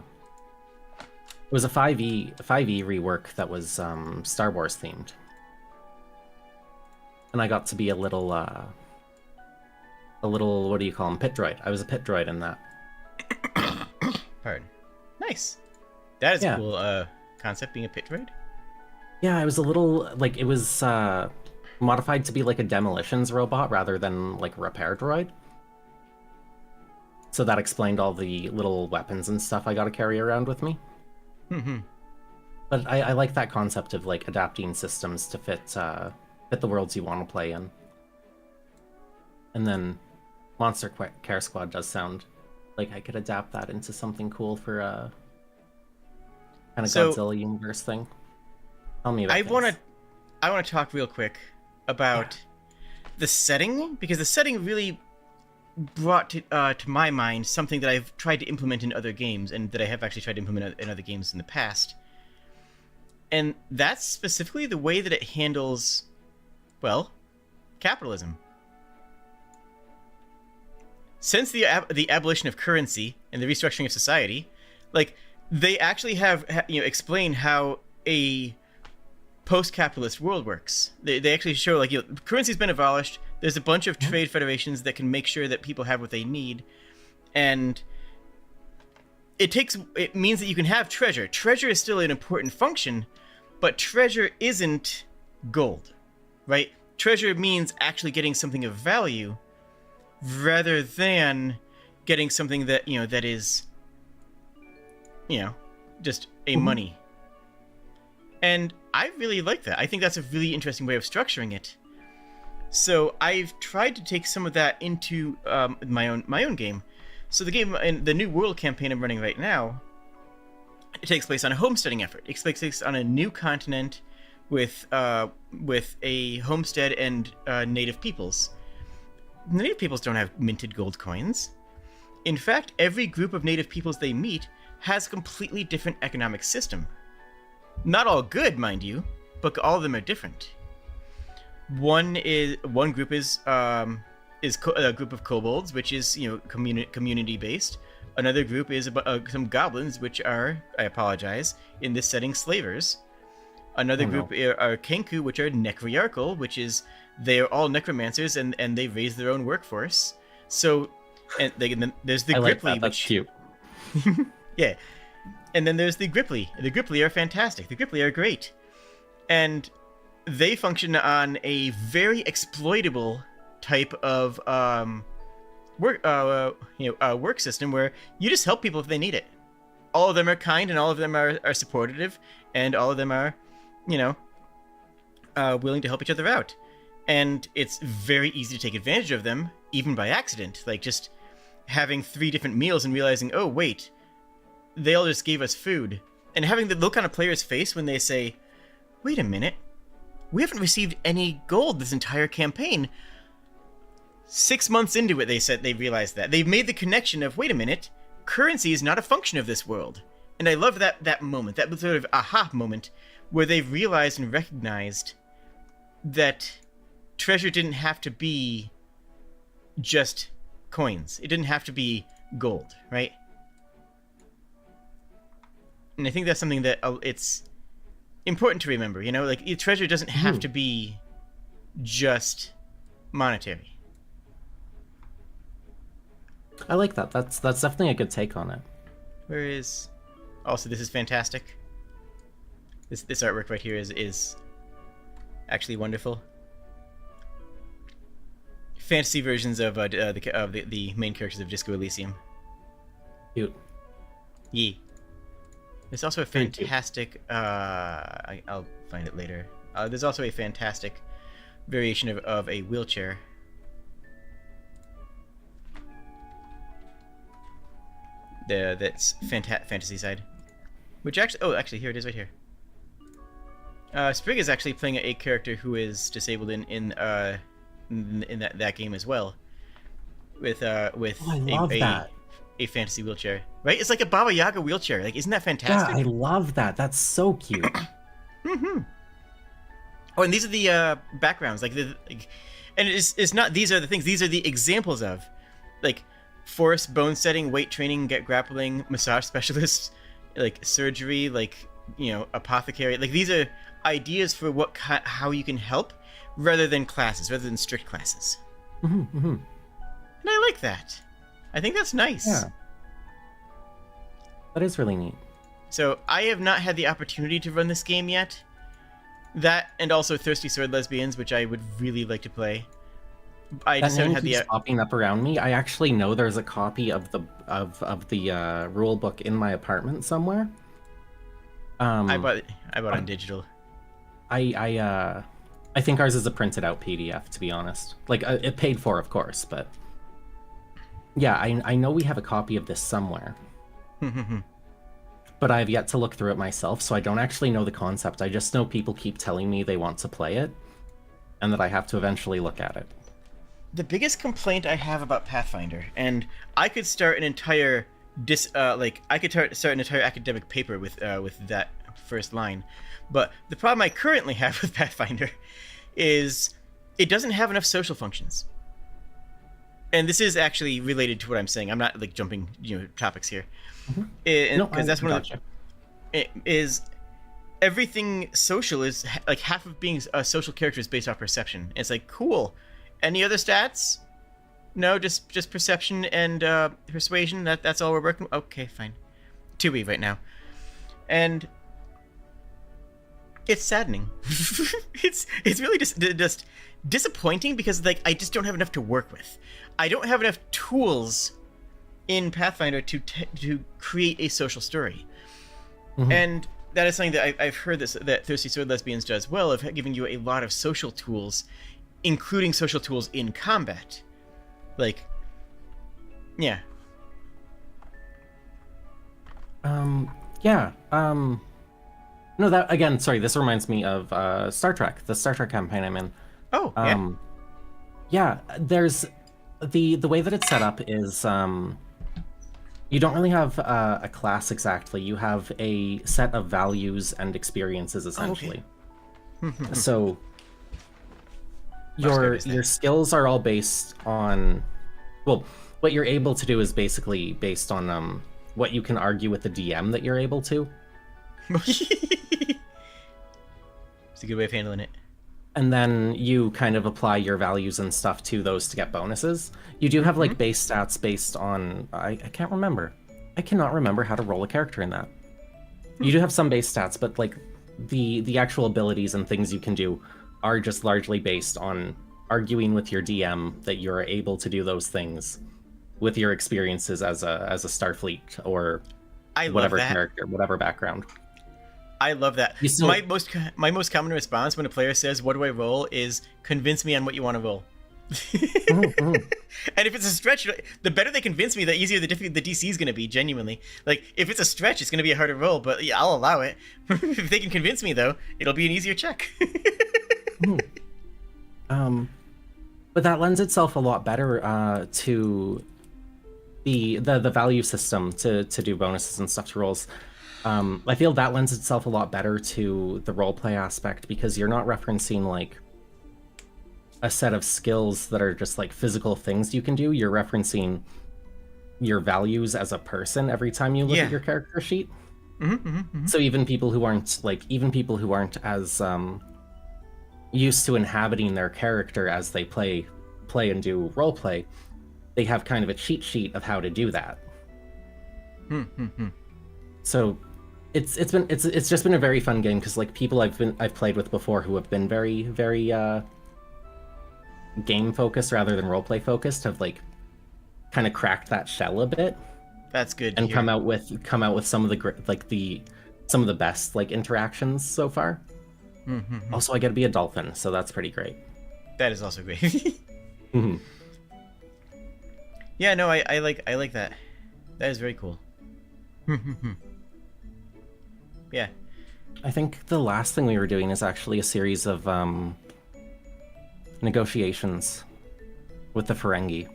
was a 5e rework that was, Star Wars themed. And I got to be a little a little, what do you call him, pit droid. I was a pit droid in that. Pardon. Nice. That is a Yeah. cool concept, being a pit droid. Yeah, I was a little, like, it was modified to be like a demolitions robot rather than like a repair droid. So that explained all the little weapons and stuff I got to carry around with me. Mm-hmm. But I like that concept of like adapting systems to fit the worlds you want to play in. And then Monster Care Squad does sound like I could adapt that into something cool for a kind of Godzilla universe thing. Tell me about I want to talk real quick about the setting, because the setting really brought to my mind something that I've tried to implement in other games, and that I have actually tried to implement in other games in the past. And that's specifically the way that it handles, well, capitalism. Since the abolition of currency and the restructuring of society, like, they actually have explain how a post-capitalist world works. They actually show, like, currency's been abolished. There's a bunch of trade federations that can make sure that people have what they need, and it means that you can have treasure. Treasure is still an important function, but treasure isn't gold, right? Treasure means actually getting something of value, rather than getting something that that is just a money. And I really like that. I think that's a really interesting way of structuring it. So I've tried to take some of that into my own game. So the game, in the New World campaign I'm running right now, it takes place on a homesteading effort. It takes place on a new continent with a homestead and native peoples. The native peoples don't have minted gold coins. In fact, every group of native peoples they meet has a completely different economic system. Not all good, mind you, but all of them are different. One group is a group of kobolds, which is community based. Another group is some goblins, which are, I apologize, in this setting, slavers. Another group are kenku, which are necroiarchal, which is they're all necromancers and they raise their own workforce. So, and then there's the Gripply, that's cute. Yeah. And then there's the Gripply. The Gripply are fantastic. The Gripply are great. And they function on a very exploitable type of work system where you just help people if they need it. All of them are kind, and all of them are supportive, and all of them are, willing to help each other out. And it's very easy to take advantage of them, even by accident. Like, just having 3 different meals and realizing, oh, wait, they all just gave us food. And having the look on a player's face when they say, wait a minute, we haven't received any gold this entire campaign. 6 months into it, they realized that. They've made the connection of, wait a minute, currency is not a function of this world. And I love that moment, that sort of aha moment, where they've realized and recognized that treasure didn't have to be just coins. It didn't have to be gold, right? And I think that's something that it's important to remember, like, treasure doesn't have to be just monetary. I like that. That's definitely a good take on it. Where is... Also, this is fantastic. This artwork right here is actually wonderful. Fantasy versions of the main characters of Disco Elysium. Cute. Yee. There's also a fantastic... I'll find it later. There's also a fantastic variation of a wheelchair. That's fantasy side. Which actually... Oh, actually, here it is right here. Sprig is actually playing a character who is disabled in that game as well. With I love that. A fantasy wheelchair, right? It's like a Baba Yaga wheelchair. Like, isn't that fantastic? Yeah, I love that. That's so cute. Mm-hmm. Oh, and these are the backgrounds, and it's not. These are the things. These are the examples of, like, forest bone setting, weight training, grappling, massage specialists, like surgery, like apothecary. Like, these are ideas for how you can help, rather than classes, rather than strict classes. Mm-hmm, mm-hmm. And I like that. I think that's nice. Yeah. That is really neat. So I have not had the opportunity to run this game yet. That and also Thirsty Sword Lesbians, which I would really like to play. I That just haven't name had keeps the. popping up around me. I actually know there's a copy of the rule book in my apartment somewhere. I bought it on digital. I think ours is a printed out PDF, to be honest. Like it paid for, of course, but yeah, I know we have a copy of this somewhere. But I've yet to look through it myself, so I don't actually know the concept. I just know people keep telling me they want to play it, and that I have to eventually look at it. The biggest complaint I have about Pathfinder, and I could start an entire start an entire academic paper with that first line, but the problem I currently have with Pathfinder is it doesn't have enough social functions. And this is actually related to what I'm saying. I'm not like jumping, topics here. Because that's one of the is everything social is like half of being a social character is based off perception. It's like cool. Any other stats? No, just perception and persuasion. That's all we're working. Okay, fine. 2E right now, and it's saddening. it's really just disappointing because like I just don't have enough to work with. I don't have enough tools in Pathfinder to create a social story, and that is something that I've heard that Thirsty Sword Lesbians does well, of giving you a lot of social tools, including social tools in combat. Like, yeah. Yeah. No, that again. Sorry, this reminds me of Star Trek, the Star Trek campaign I'm in. Oh, yeah. Yeah. There's the way that it's set up is you don't really have a class exactly. You have a set of values and experiences essentially. Okay. So your skills are all based on, well, what you're able to do is basically based on what you can argue with the DM that you're able to. It's a good way of handling it. And then you kind of apply your values and stuff to those to get bonuses. You do have like base stats based on, I can't remember. I cannot remember how to roll a character in that. You do have some base stats, but like the actual abilities and things you can do are just largely based on arguing with your DM that you're able to do those things with your experiences as a Starfleet or whatever character, whatever background. I love that. My most common response when a player says, "What do I roll?" is convince me on what you want to roll. And if it's a stretch, the better they convince me, the easier the DC is going to be. Genuinely, like if it's a stretch, it's going to be a harder roll, but yeah, I'll allow it. If they can convince me, though, it'll be an easier check. But that lends itself a lot better to the value system to do bonuses and stuff to rolls. I feel that lends itself a lot better to the roleplay aspect because you're not referencing like a set of skills that are just like physical things you can do. You're referencing your values as a person every time you look at your character sheet. So even people who aren't as used to inhabiting their character as they play and do roleplay, they have kind of a cheat sheet of how to do that. So it's just been a very fun game because like people I've played with before who have been very game focused rather than roleplay focused have like kind of cracked that shell a bit. That's good. And come out with some of the best like interactions so far. Also, I get to be a dolphin, so that's pretty great. That is also great. Yeah, no, I like that. That is very cool. Yeah. I think the last thing we were doing is actually a series of negotiations with the Ferengi.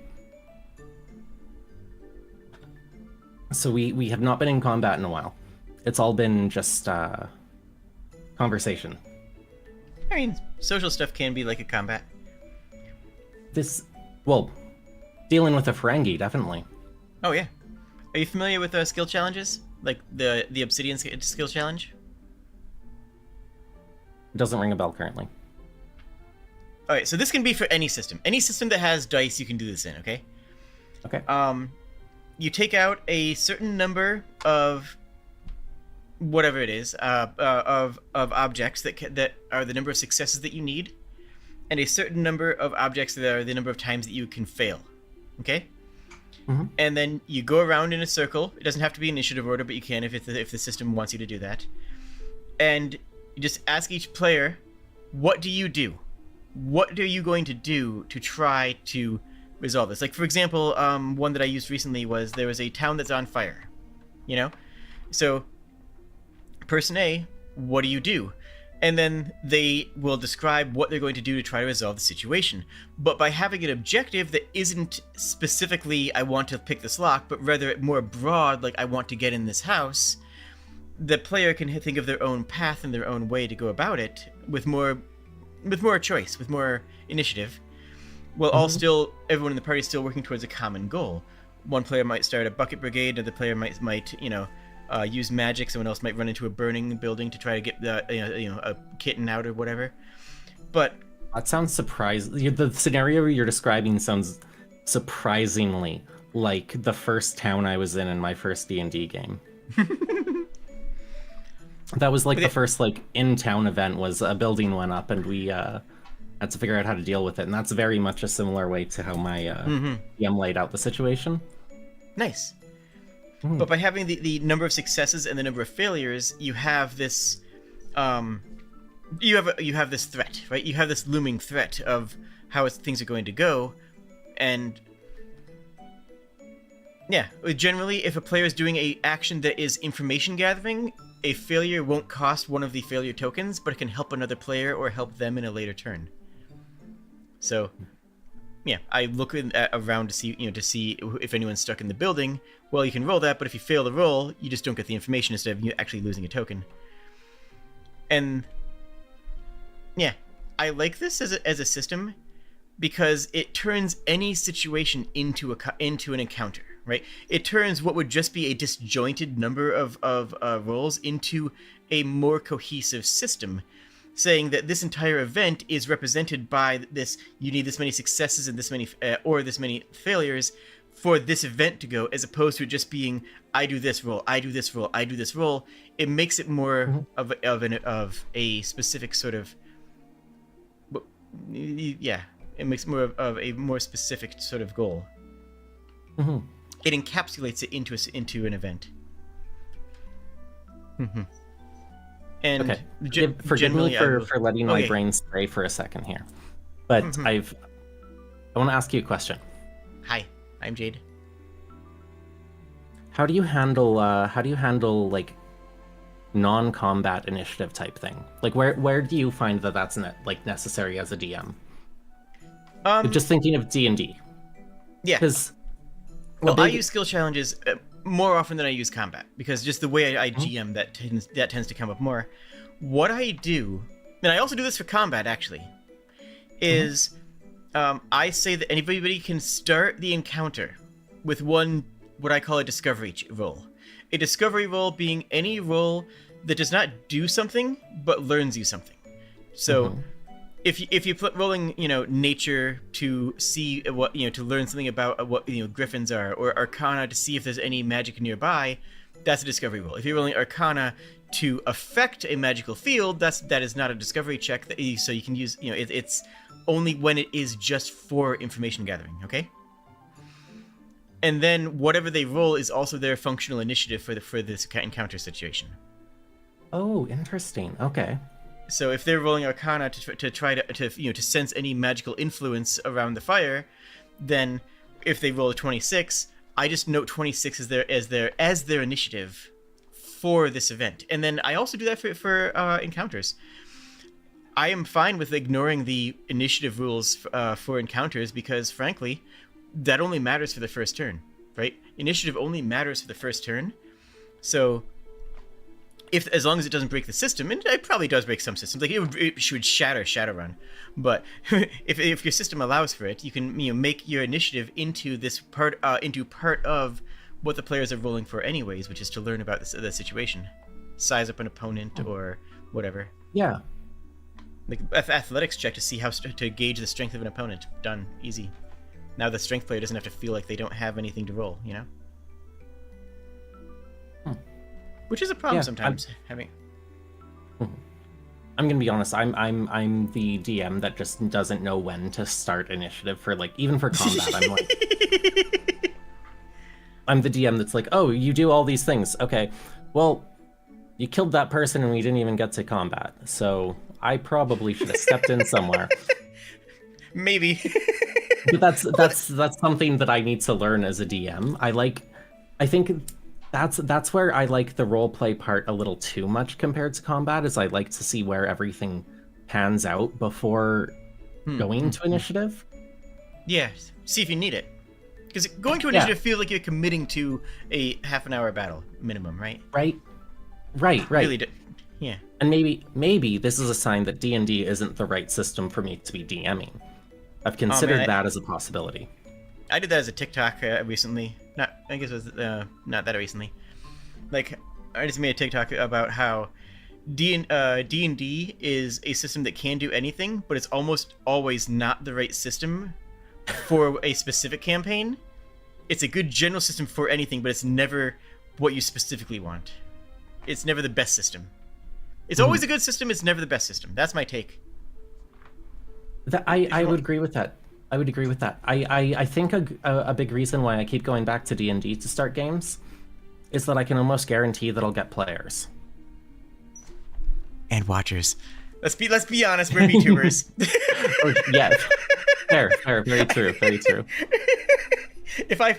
So we have not been in combat in a while. It's all been just conversation. I mean, social stuff can be like a combat. Dealing with a Ferengi, definitely. Oh yeah. Are you familiar with skill challenges? Like the Obsidian skill challenge? It doesn't ring a bell currently. Alright, so this can be for any system. Any system that has dice, you can do this in, okay? Okay. You take out a certain number of whatever it is of objects that are the number of successes that you need, and a certain number of objects that are the number of times that you can fail. Okay. Mm-hmm. And then you go around in a circle. It doesn't have to be initiative order, but you can if the system wants you to do that. And you just ask each player, what do you do? What are you going to do to try to resolve this? Like, for example, one that I used recently was there was a town that's on fire. You know? So, person A, what do you do? And then they will describe what they're going to do to try to resolve the situation. But by having an objective that isn't specifically, I want to pick this lock, but rather more broad, like I want to get in this house, the player can think of their own path and their own way to go about it with more choice, with more initiative, while all still, everyone in the party is still working towards a common goal. One player might start a bucket brigade, another player might use magic. Someone else might run into a burning building to try to get a kitten out or whatever. But that sounds surprising. The scenario you're describing sounds surprisingly like the first town I was in my first D&D game. That was like the first like in-town event. Was a building went up and we had to figure out how to deal with it, and that's very much a similar way to how my DM laid out the situation. Nice. But by having the number of successes and the number of failures, you have this, you have this threat, right? You have this looming threat of how things are going to go, and yeah, generally, if a player is doing a action that is information gathering, a failure won't cost one of the failure tokens, but it can help another player or help them in a later turn. So, yeah, I look around to see if anyone's stuck in the building. Well, you can roll that, but if you fail the roll, you just don't get the information instead of you actually losing a token. And yeah, I like this as a system because it turns any situation into an encounter, right? It turns what would just be a disjointed number of rolls into a more cohesive system, saying that this entire event is represented by this. You need this many successes and this many or this many failures for this event to go, as opposed to it just being I do this roll, I do this roll, I do this roll. It makes it more of a specific sort of It makes more of a more specific sort of goal. It encapsulates it into an event. And okay. Forgive me for letting my brain stray for a second here, but I want to ask you a question. Hi, I'm Jade. How do you handle like non-combat initiative type thing? Like where do you find that that's necessary as a DM? Just thinking of D&D. Yeah. Because I use skill challenges more often than I use combat, because just the way I GM that tends to come up more. What I do, and I also do this for combat actually, is I say that anybody can start the encounter with what I call a discovery roll. A discovery roll being any roll that does not do something but learns you something. So if you put rolling, nature to see what, to learn something about what, griffins are, or arcana to see if there's any magic nearby, that's a discovery roll. If you're rolling arcana to affect a magical field, that is not a discovery check. So you can use, it's only when it is just for information gathering, okay? And then whatever they roll is also their functional initiative for this encounter situation. Oh, interesting. Okay. So if they're rolling Arcana to try to sense any magical influence around the fire, then if they roll a 26, I just note 26 as their initiative for this event. And then I also do that for encounters. I am fine with ignoring the initiative rules for encounters because, frankly, that only matters for the first turn, right? Initiative only matters for the first turn. So as long as it doesn't break the system, and it probably does break some systems, like it should shatter Shadowrun, but if your system allows for it, you can make your initiative into part of what the players are rolling for anyways, which is to learn about the situation, size up an opponent or whatever. Yeah. Like athletics check to see to gauge the strength of an opponent. Done. Easy. Now the strength player doesn't have to feel like they don't have anything to roll, you know? Which is a problem sometimes, having... I'm gonna be honest. I'm the DM that just doesn't know when to start initiative for like even for combat. I'm like, I'm the DM that's like, oh, you do all these things. Okay, well, you killed that person and we didn't even get to combat. So I probably should have stepped in somewhere. Maybe. But that's something that I need to learn as a DM. I think that's where I like the roleplay part a little too much compared to combat, is I like to see where everything pans out before going to initiative. Yeah, see if you need it. Because going to initiative feels like you're committing to a half-an-hour battle minimum, right? Right. Really yeah. And maybe this is a sign that D&D isn't the right system for me to be DMing. I've considered that as a possibility. I did that as a TikTok recently. I guess it was not that recently. Like, I just made a TikTok about how D&D is a system that can do anything, but it's almost always not the right system for a specific campaign. It's a good general system for anything, but it's never what you specifically want. It's never the best system. It's always a good system, it's never the best system. That's my take. I would agree with that. I would agree with that. I think a big reason why I keep going back to D&D to start games is that I can almost guarantee that I'll get players. And watchers. Let's be honest, we're VTubers. Yeah. Fair, very true. If I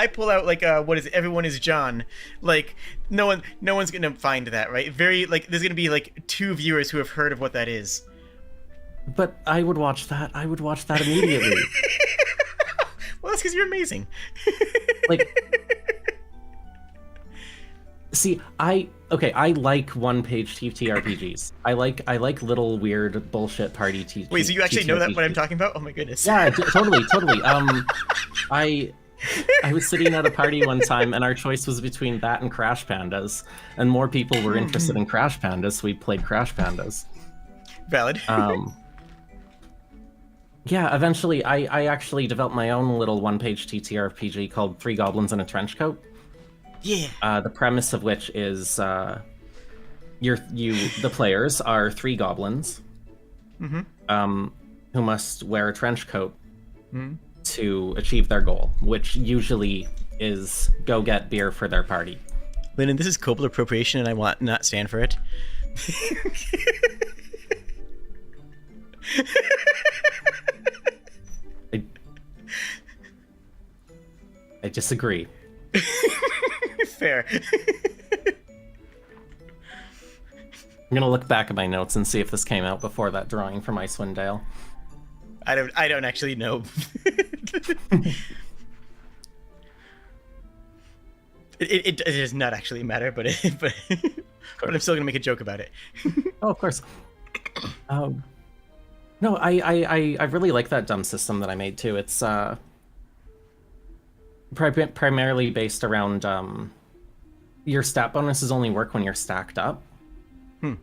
pull out like what is it? Everyone is John, like no one's gonna find that, right? There's gonna be like 2 viewers who have heard of what that is. But I would watch that. I would watch that immediately. Well, that's because you're amazing. Like, see, I like one-page TTRPGs. I like little weird bullshit party TTRPGs. Wait, so you actually know that what I'm talking about? Oh my goodness. Yeah, totally. I was sitting at a party one time, and our choice was between that and Crash Pandas, and more people were interested in Crash Pandas, so we played Crash Pandas. Valid. Yeah, eventually I actually developed my own little one-page TTRPG called 3 Goblins in a Trench Coat. Yeah. The premise of which is the players are 3 goblins who must wear a trench coat to achieve their goal, which usually is go get beer for their party. Lyndon, this is Kobold appropriation, and I will not stand for it. I disagree. Fair. I'm gonna look back at my notes and see if this came out before that drawing from Icewind Dale. I don't actually know. It does not actually matter, but I'm still gonna make a joke about it. Oh, of course. No, I really like that dumb system that I made too. It's primarily based around your stat bonuses only work when you're stacked up. And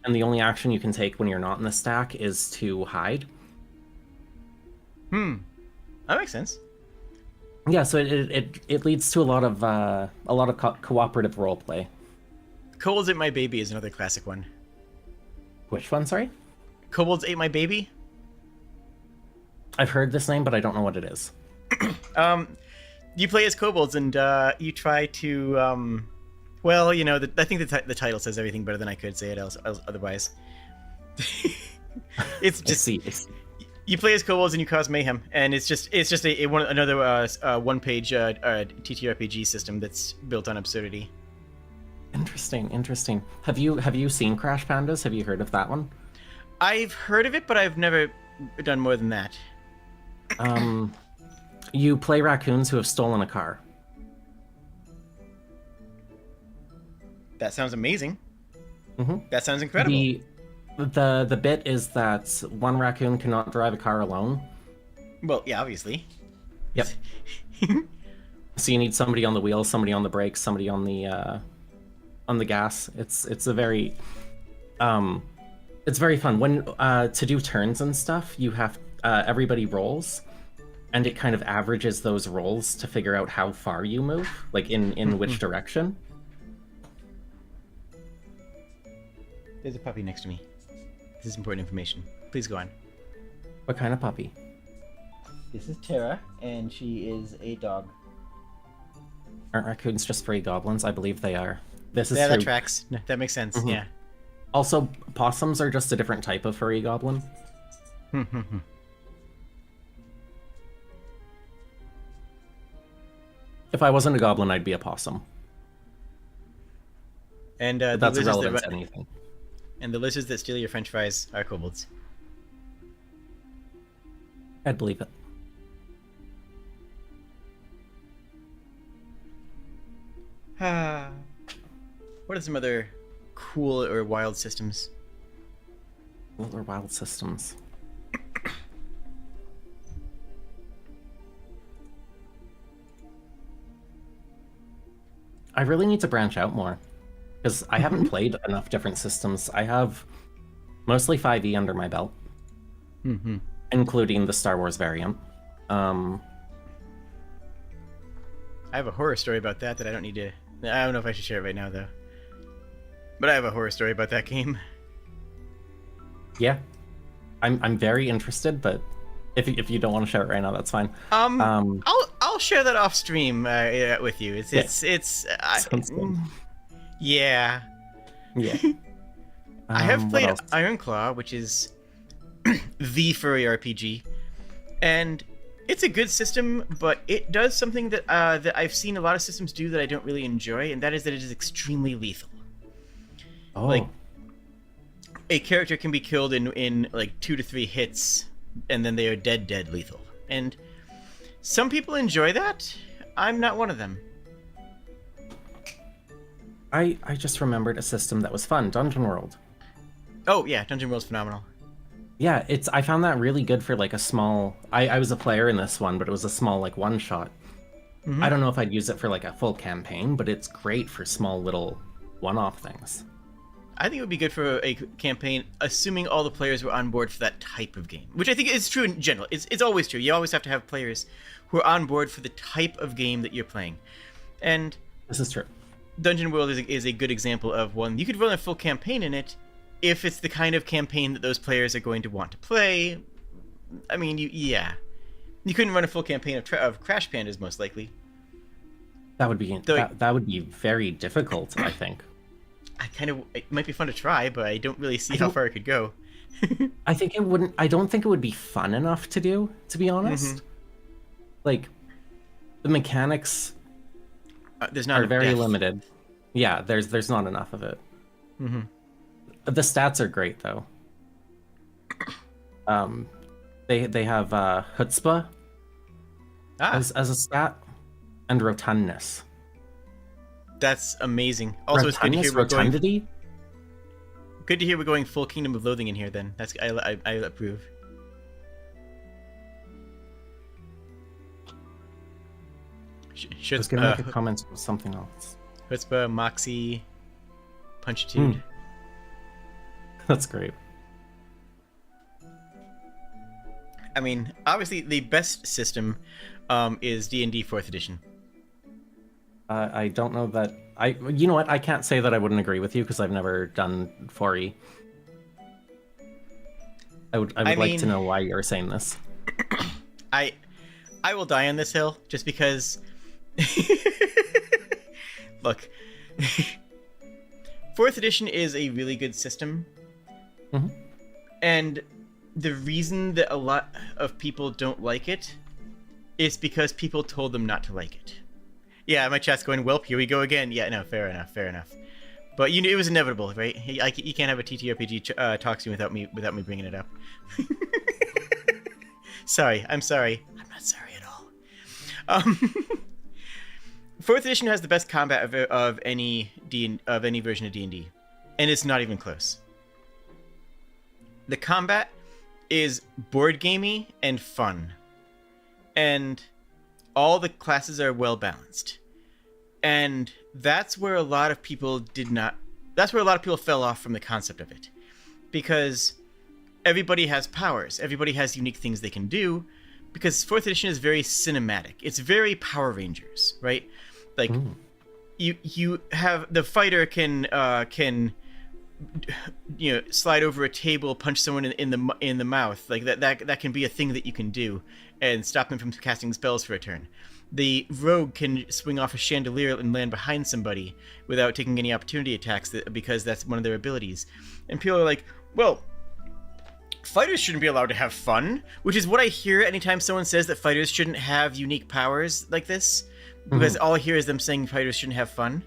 the only action you can take when you're not in the stack is to hide. That makes sense. Yeah, so it leads to a lot of cooperative roleplay. Kobolds Ate My Baby is another classic one. Which one, sorry? Kobolds Ate My Baby? I've heard this name, but I don't know what it is. You play as kobolds, and you try to, well, you know, I think the title says everything better than I could say it otherwise. It's just... I see. You play as kobolds and you cause mayhem, and it's just another one-page TTRPG system that's built on absurdity. Interesting. Have you seen Crash Pandas? Have you heard of that one? I've heard of it, but I've never done more than that. You play raccoons who have stolen a car. That sounds amazing. That sounds incredible. The bit is that one raccoon cannot drive a car alone. Well, yeah, obviously. Yep. So you need somebody on the wheel, somebody on the brakes, somebody on the gas. It's a very it's very fun. When to do turns and stuff, you have everybody rolls, and it kind of averages those rolls to figure out how far you move, like in which direction. There's a puppy next to me. This is important information. Please go on. What kind of puppy? This is Tara, and she is a dog. Aren't raccoons just furry goblins? I believe they are. This is Yeah, true. that tracks. No, that makes sense. Mhm. Yeah. Also, possums are just a different type of furry goblin. If I wasn't a goblin, I'd be a possum. And But that's irrelevant to anything. And the lizards that steal your French fries are kobolds. I'd believe it. What are some other cool or wild systems? What are wild systems? I really need to branch out more, because I haven't played enough different systems. I have mostly 5e under my belt, including the Star Wars variant. I have a horror story about that I don't need to... I don't know if I should share it right now, though. But I have a horror story about that game. Yeah, I'm very interested, but if you don't want to share it right now, that's fine. I'll share that off stream with you. Sounds good. Yeah. Yeah. I have What played else? Ironclaw, which is the furry RPG, and it's a good system, but it does something that that I've seen a lot of systems do that I don't really enjoy, and that is that it is extremely lethal. Oh, Like, a character can be killed in like 2 to 3 hits, and then they are dead lethal. And some people enjoy that. I'm not one of them. I just remembered a system that was fun, Dungeon World. Oh yeah, Dungeon World's phenomenal. Yeah, I found that really good for like a small... I was a player in this one, but it was a small like one-shot. I don't know if I'd use it for like a full campaign, but it's great for small little one-off things. I think it would be good for a campaign, assuming all the players were on board for that type of game. Which I think is true in general. It's always true. You always have to have players who are on board for the type of game that you're playing. And This is true. Dungeon World is a good example of one. You could run a full campaign in it if it's the kind of campaign that those players are going to want to play. I mean, you couldn't run a full campaign of Crash Pandas, most likely. That would be that would be very difficult, I think. It might be fun to try, but I don't really see how far it could go. I don't think it would be fun enough to do, to be honest. Like, the mechanics There's not are enough very depth. limited. Yeah, there's not enough of it. The stats are great though. They have chutzpah as a stat, and rotundness. That's amazing. Also, it's good to hear Rotundity? we're going full Kingdom of Loathing in here. Then I approve. I was gonna make a comment about something else. Chutzpah, Moxie, Punchitude. That's great. I mean, obviously, the best system is D&D 4th edition. I don't know that you know what? I can't say that I wouldn't agree with you because I've never done 4E. I would like to know why you're saying this. I will die on this hill just because. Look, 4th edition is a really good system, and the reason that a lot of people don't like it is because people told them not to like it. Yeah, my chat's going, "Welp, here we go again." Yeah, no, fair enough. But you knew it was inevitable, right? You can't have a TTRPG talk to you without me bringing it up. Sorry, I'm sorry. I'm not sorry at all. 4th edition has the best combat of any version of D&D, and it's not even close. The combat is board gamey and fun, and all the classes are well balanced, and that's where a lot of people fell off from the concept of it, because everybody has powers, everybody has unique things they can do, because fourth edition is very cinematic. It's very Power Rangers, right? Like you have the fighter can slide over a table, punch someone in the mouth, like that can be a thing that you can do and stop them from casting spells for a turn. The rogue can swing off a chandelier and land behind somebody without taking any opportunity attacks because that's one of their abilities. And people are like, well, fighters shouldn't be allowed to have fun, which is what I hear anytime someone says that fighters shouldn't have unique powers like this, because all I hear is them saying fighters shouldn't have fun.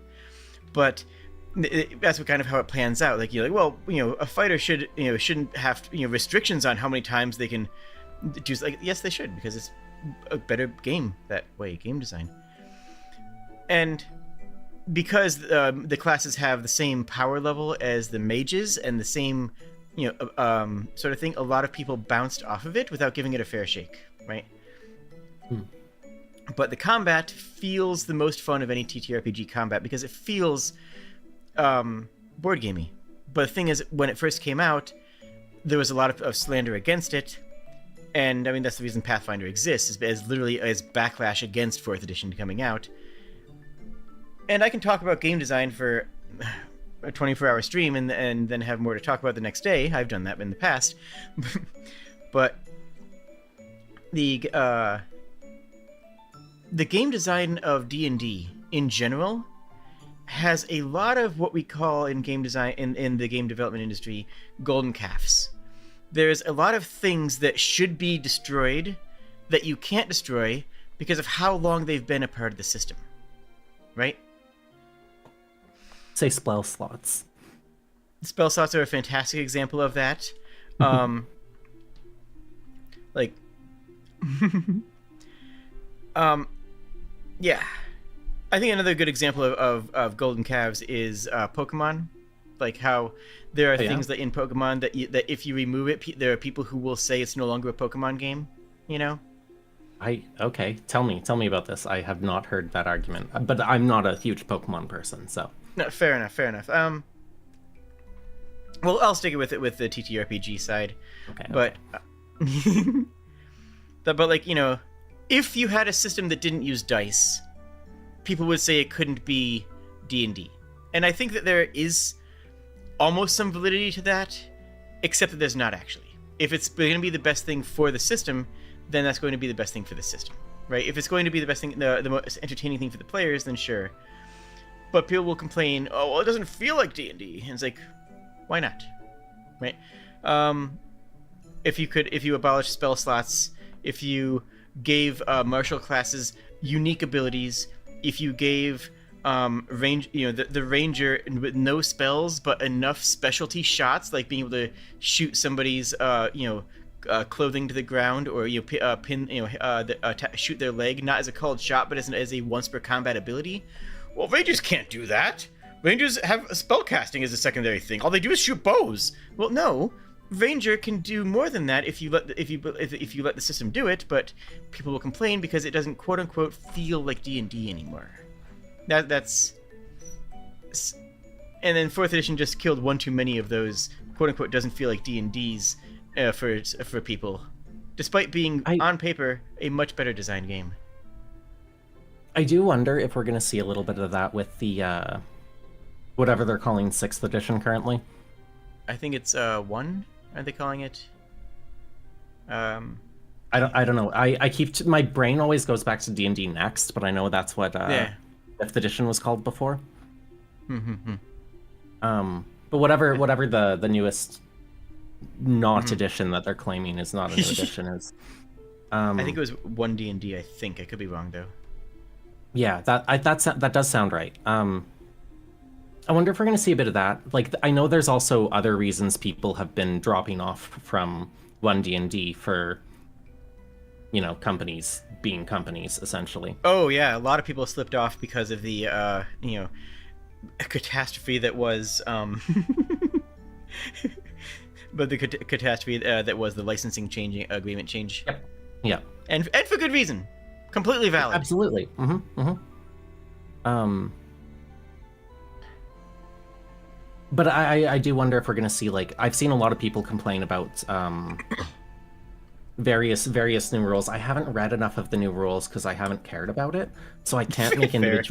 But that's what kind of how it plans out. Like, you're like, well, a fighter shouldn't have restrictions on how many times they can do. Like, yes, they should, because it's a better game that way, game design. And because the classes have the same power level as the mages and the same sort of thing, a lot of people bounced off of it without giving it a fair shake, right? But the combat feels the most fun of any TTRPG combat because it feels board gamey. But the thing is, when it first came out, there was a lot of slander against it, and I mean that's the reason Pathfinder exists, is literally as backlash against 4th edition coming out. And I can talk about game design for a 24-hour stream and then have more to talk about the next day. I've done that in the past. But the game design of D&D in general has a lot of what we call in game design in the game development industry golden calves. There's a lot of things that should be destroyed that you can't destroy because of how long they've been a part of the system, right? Say spell slots. Spell slots are a fantastic example of that. Like, yeah. I think another good example of golden calves is Pokemon. Like how there are things that in Pokemon that if you remove it, there are people who will say it's no longer a Pokemon game. Okay. Tell me about this. I have not heard that argument, but I'm not a huge Pokemon person, so. No, fair enough. Well, I'll stick with the TTRPG side. Okay. But but like, if you had a system that didn't use dice, people would say it couldn't be D&D. And I think that there is almost some validity to that, except that there's not actually. If it's going to be the best thing for the system, then that's going to be the best thing for the system, right? If it's going to be the best thing, the most entertaining thing for the players, then sure. But people will complain, oh, well, it doesn't feel like D&D. And it's like, why not? Right? If you abolish spell slots, if you gave martial classes unique abilities, if you gave the ranger with no spells but enough specialty shots, like being able to shoot somebody's clothing to the ground, or shoot their leg, not as a called shot but as a once per combat ability. Well, Rangers can't do that. Rangers have spellcasting as a secondary thing. All they do is shoot bows. Well, no, Ranger can do more than that if you let the system do it. But people will complain because it doesn't quote unquote feel like D&D anymore. That's. And then 4th edition just killed one too many of those quote unquote doesn't feel like D&Ds for people, despite being on paper a much better designed game. I do wonder if we're going to see a little bit of that with the, whatever they're calling 6th edition currently. I think it's 1. Are they calling it? I don't know. I keep my brain always goes back to D&D Next, but I know that's what 5th edition was called before. But whatever the newest not edition that they're claiming is not a new edition is. I think it was 1 D&D. I think I could be wrong though. Yeah, that does sound right. I wonder if we're going to see a bit of that. Like, I know there's also other reasons people have been dropping off from 1D&D for, companies being companies, essentially. Oh, yeah. A lot of people slipped off because of the, catastrophe that was, but the catastrophe that was the licensing agreement change. Yep. Yeah. And for good reason. Completely valid. Absolutely. But I do wonder if we're going to see, like, I've seen a lot of people complain about various new rules. I haven't read enough of the new rules because I haven't cared about it, so I can't make Fair.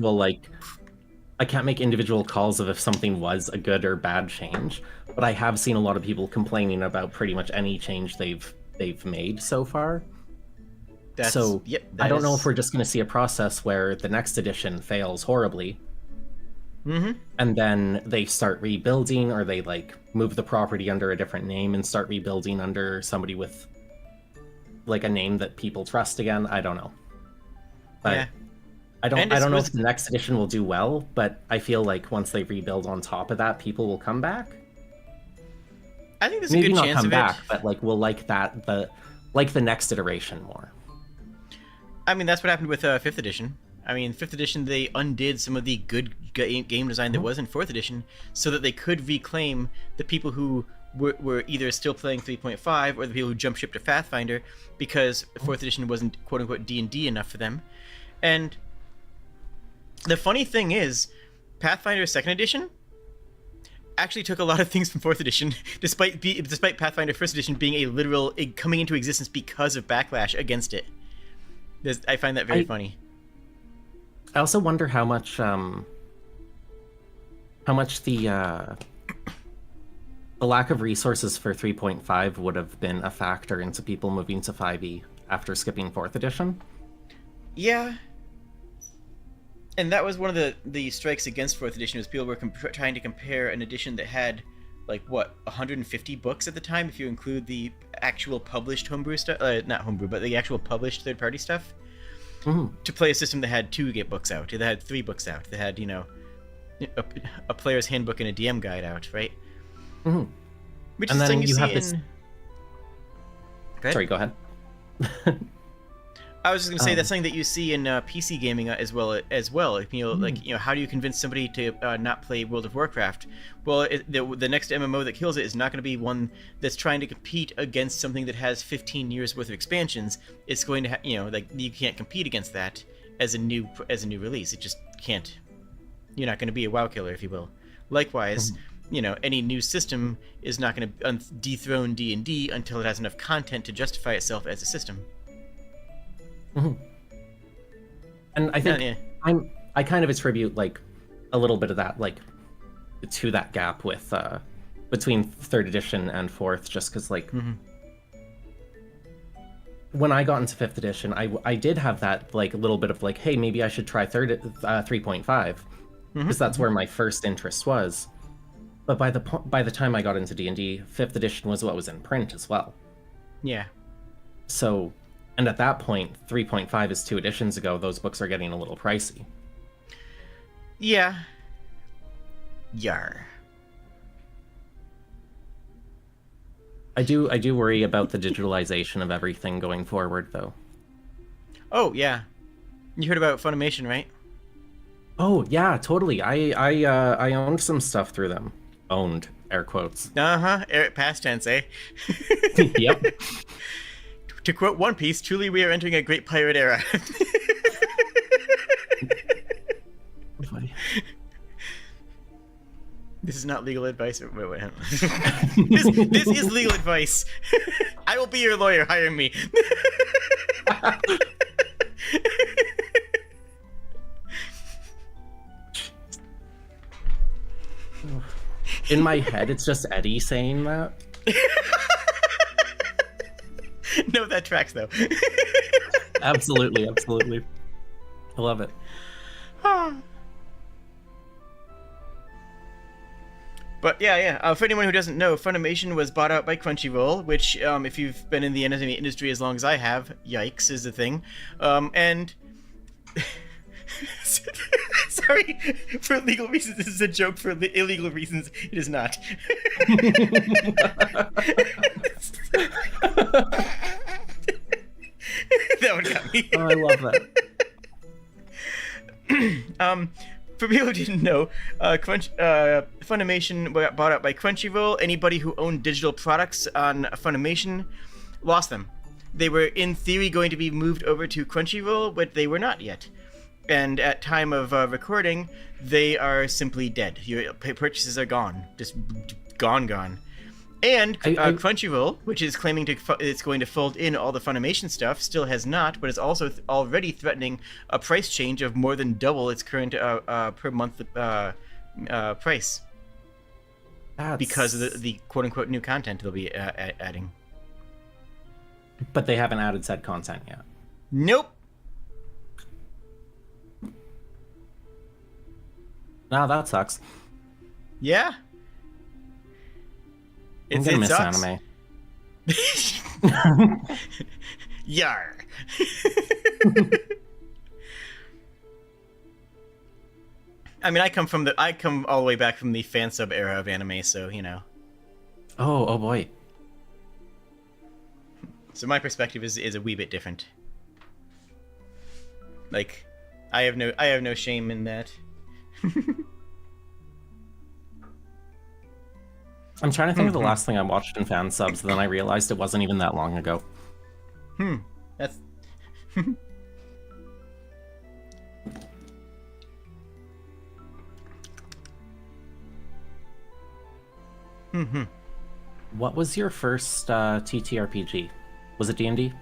I can't make individual calls of if something was a good or bad change. But I have seen a lot of people complaining about pretty much any change they've made so far. So Yep, I don't know if is... we're just going to see a process where the next edition fails horribly, and then they start rebuilding, or they like move the property under a different name and start rebuilding under somebody with like a name that people trust again. I don't know, but Yeah. I And don't know if the next edition will do well. But I feel like once they rebuild on top of that, people will come back. I think there's Maybe a good not chance come of back, it. but like we'll like the next iteration more. I mean, that's what happened with 5th edition. I mean, 5th edition, they undid some of the good game design that was in 4th edition so that they could reclaim the people who were either still playing 3.5 or the people who jumped ship to Pathfinder because 4th edition wasn't quote-unquote D&D enough for them. And the funny thing is, Pathfinder 2nd edition actually took a lot of things from 4th edition, despite Pathfinder 1st edition being coming into existence because of backlash against it. I find that very funny. I also wonder how much the lack of resources for 3.5 would have been a factor into people moving to 5e after skipping 4th edition. Yeah. And that was one of the strikes against 4th edition, was people were trying to compare an edition that had, like, what, 150 books at the time, if you include the actual published homebrew stuff, not homebrew, but the actual published third-party stuff, to play a system that had 2 books out, that had 3 books out, that had, you know, a player's handbook and a DM guide out, right? Which and is then something you have see this... Sorry, go ahead. I was just gonna say that's something that you see in PC gaming as well. You know, like, you know, how do you convince somebody to not play World of Warcraft? Well, the next MMO that kills it is not going to be one that's trying to compete against something that has 15 years worth of expansions. It's going to, you know, like, you can't compete against that as a new release. It just can't. You're not going to be a WoW killer, if you will. Likewise, you know, any new system is not going to dethrone D&D until it has enough content to justify itself as a system. And I think I kind of attribute like a little bit of that like to that gap with between 3rd edition and 4th, just because like when I got into 5th edition, I did have that like a little bit of like, hey, maybe I should try 3.5 because that's where my first interest was. But by the time I got into D&D, 5th edition was what was in print as well. Yeah. So. And at that point, 3.5 is 2 editions ago. Those books are getting a little pricey. Yeah. Yar. I do worry about the digitalization of everything going forward, though. Oh yeah, you heard about Funimation, right? Oh yeah, totally. I owned some stuff through them. Owned, air quotes. Past tense, eh? Yep. To quote One Piece, truly we are entering a great pirate era. Funny. This is not legal advice. Wait. This is legal advice. I will be your lawyer. Hire me. In my head, it's just Eddie saying that. No, that tracks though. Absolutely. I love it. But yeah. For anyone who doesn't know, Funimation was bought out by Crunchyroll, which, if you've been in the anime industry as long as I have, yikes is the thing. And sorry, for legal reasons, this is a joke. For illegal reasons, it is not. That one got me. Oh, I love that. For people who didn't know, Funimation got bought out by Crunchyroll. Anybody who owned digital products on Funimation lost them. They were, in theory, going to be moved over to Crunchyroll, but they were not yet. And at time of recording, they are simply dead. Your purchases are gone. Just gone. And I Crunchyroll, which is claiming it's going to fold in all the Funimation stuff, still has not, but is also already threatening a price change of more than double its current per month price because of the quote-unquote new content they'll be adding. But they haven't added said content yet. Nope. No, that sucks. Yeah. I'm gonna miss sucks. anime. Yar. I mean, I come all the way back from the fan sub era of anime, so you know. Oh boy. So my perspective is a wee bit different. Like, I have no shame in that. I'm trying to think of the last thing I watched in fan subs, and then I realized it wasn't even that long ago. That's. What was your first TTRPG? Was it D&D?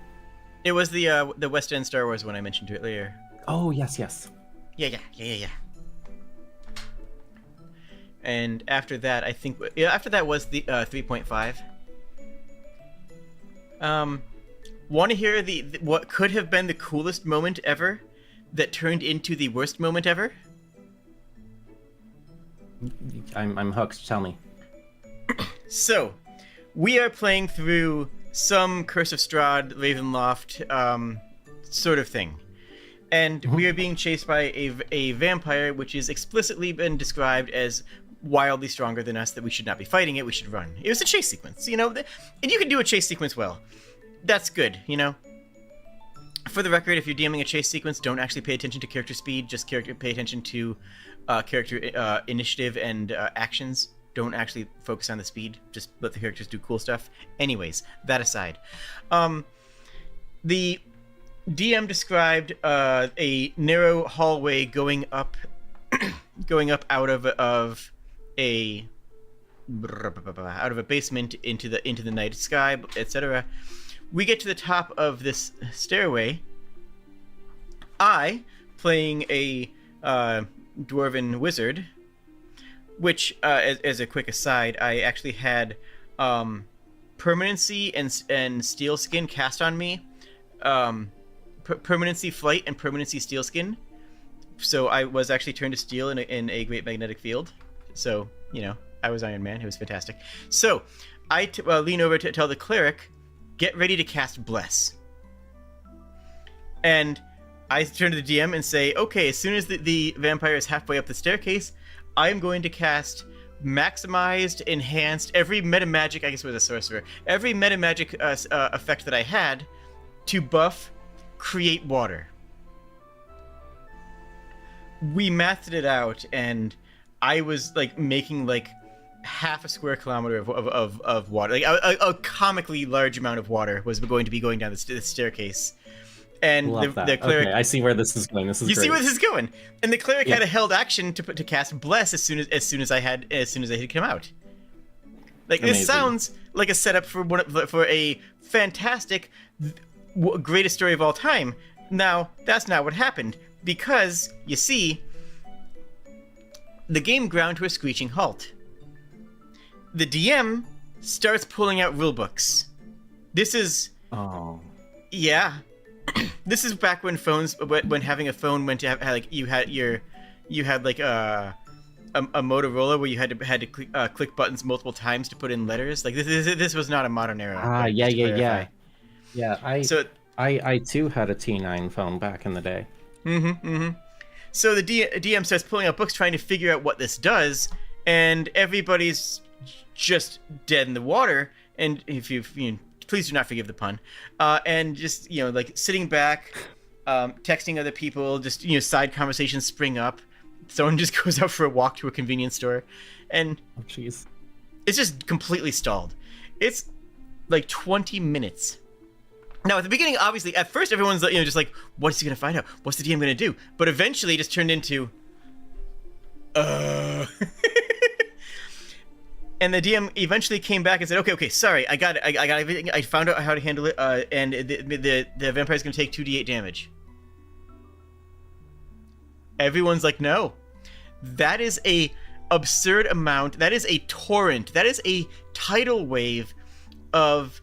It was the West End Star Wars one I mentioned to it earlier. Oh, yes. Yeah. And after that, I think after that was the 3.5. Want to hear the what could have been the coolest moment ever that turned into the worst moment ever? I'm hooked. Tell me. So, we are playing through some Curse of Strahd, Ravenloft, sort of thing. And we are being chased by a vampire, which is explicitly been described as wildly stronger than us, that we should not be fighting it, we should run. It was a chase sequence, you know? And you can do a chase sequence well. That's good, you know? For the record, if you're DMing a chase sequence, don't actually pay attention to character speed, just pay attention to character initiative and actions. Don't actually focus on the speed, just let the characters do cool stuff. Anyways, that aside. The DM described a narrow hallway going up out of a basement into the night sky, etc. We get to the top of this stairway. I, playing a dwarven wizard, which, as a quick aside, I actually had permanency and steel skin cast on me. Permanency flight and permanency steel skin. So I was actually turned to steel in a great magnetic field. So, you know, I was Iron Man. It was fantastic. So I lean over to tell the cleric, get ready to cast Bless. And I turn to the DM and say, okay, as soon as the vampire is halfway up the staircase, I am going to cast maximized, enhanced, every meta magic, I guess it was a sorcerer, every meta magic effect that I had to buff create water. We mathed it out, and I was like making like half a square kilometer of water, like a comically large amount of water was going to be going down the staircase. And the cleric, okay, I see where this is going. This is great. See where this is going. And the cleric had a held action to cast Bless as soon as I had come out. Like, amazing. This sounds like a setup for a fantastic, greatest story of all time. Now, that's not what happened, because you see, the game ground to a screeching halt. The DM starts pulling out rulebooks. This is yeah. This is back when when having a phone meant to have like you had like a Motorola where you had to click buttons multiple times to put in letters. Like this was not a modern era. Yeah. I too had a T9 phone back in the day. So the DM starts pulling out books trying to figure out what this does, and everybody's just dead in the water. And if please do not forgive the pun. And just, like sitting back, texting other people, just, side conversations spring up. Someone just goes out for a walk to a convenience store. And it's just completely stalled. It's like 20 minutes. Now, at the beginning, obviously, at first, everyone's, just like, what's he going to find out? What's the DM going to do? But eventually, it just turned into, And the DM eventually came back and said, "Okay, sorry, I got it. I got everything. I found out how to handle it. And the vampire's gonna take 2d8 damage." Everyone's like, "No, that is a absurd amount. That is a torrent. That is a tidal wave of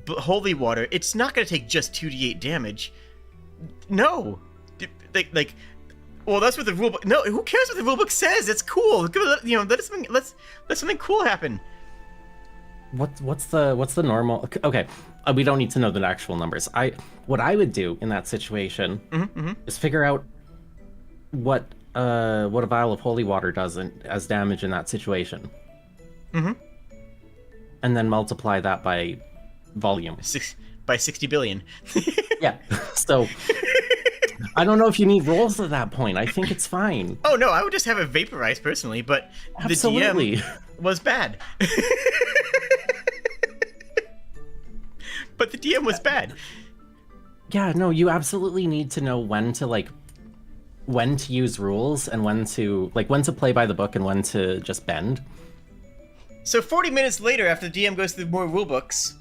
holy water. It's not gonna take just 2d8 damage. No, like." Well, that's what the rulebook. No, who cares what the rulebook says? It's cool. Let something cool happen. What's the normal? Okay, we don't need to know the actual numbers. What I would do in that situation is figure out what a vial of holy water does as damage in that situation, and then multiply that by volume. By 60 billion. Yeah. So. I don't know if you need rolls at that point. I think it's fine. Oh no, I would just have it vaporized personally, but Absolutely. the DM was bad. But the DM was bad. Yeah, no, you absolutely need to know when to use rules and when to play by the book and when to just bend. So 40 minutes later, after the DM goes through more rulebooks,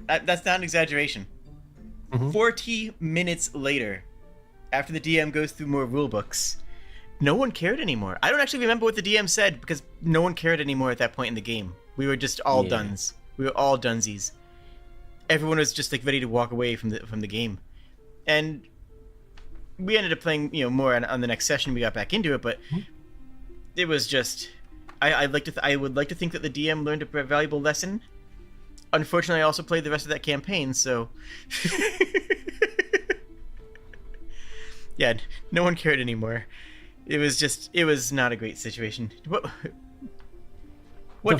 that's not an exaggeration. 40 minutes later, after the DM goes through more rulebooks, no one cared anymore. I don't actually remember what the DM said because no one cared anymore at that point in the game. We were just all duns. We were all dunsies. Everyone was just like ready to walk away from the game, and we ended up playing more on the next session. We got back into it, but it was just I would like to think that the DM learned a valuable lesson. Unfortunately, I also played the rest of that campaign, so... Yeah, no one cared anymore. It was not a great situation. What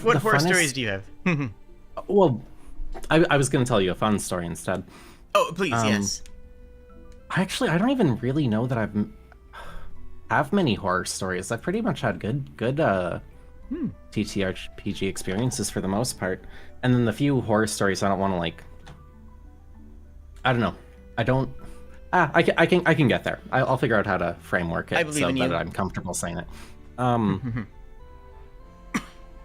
horror stories do you have? Well, I was going to tell you a fun story instead. Oh, please, yes. I don't even really know that have many horror stories. I've pretty much had good TTRPG experiences for the most part. And then the few horror stories I don't want to I don't know. I can get there. I'll figure out how to framework it so that I'm comfortable saying it.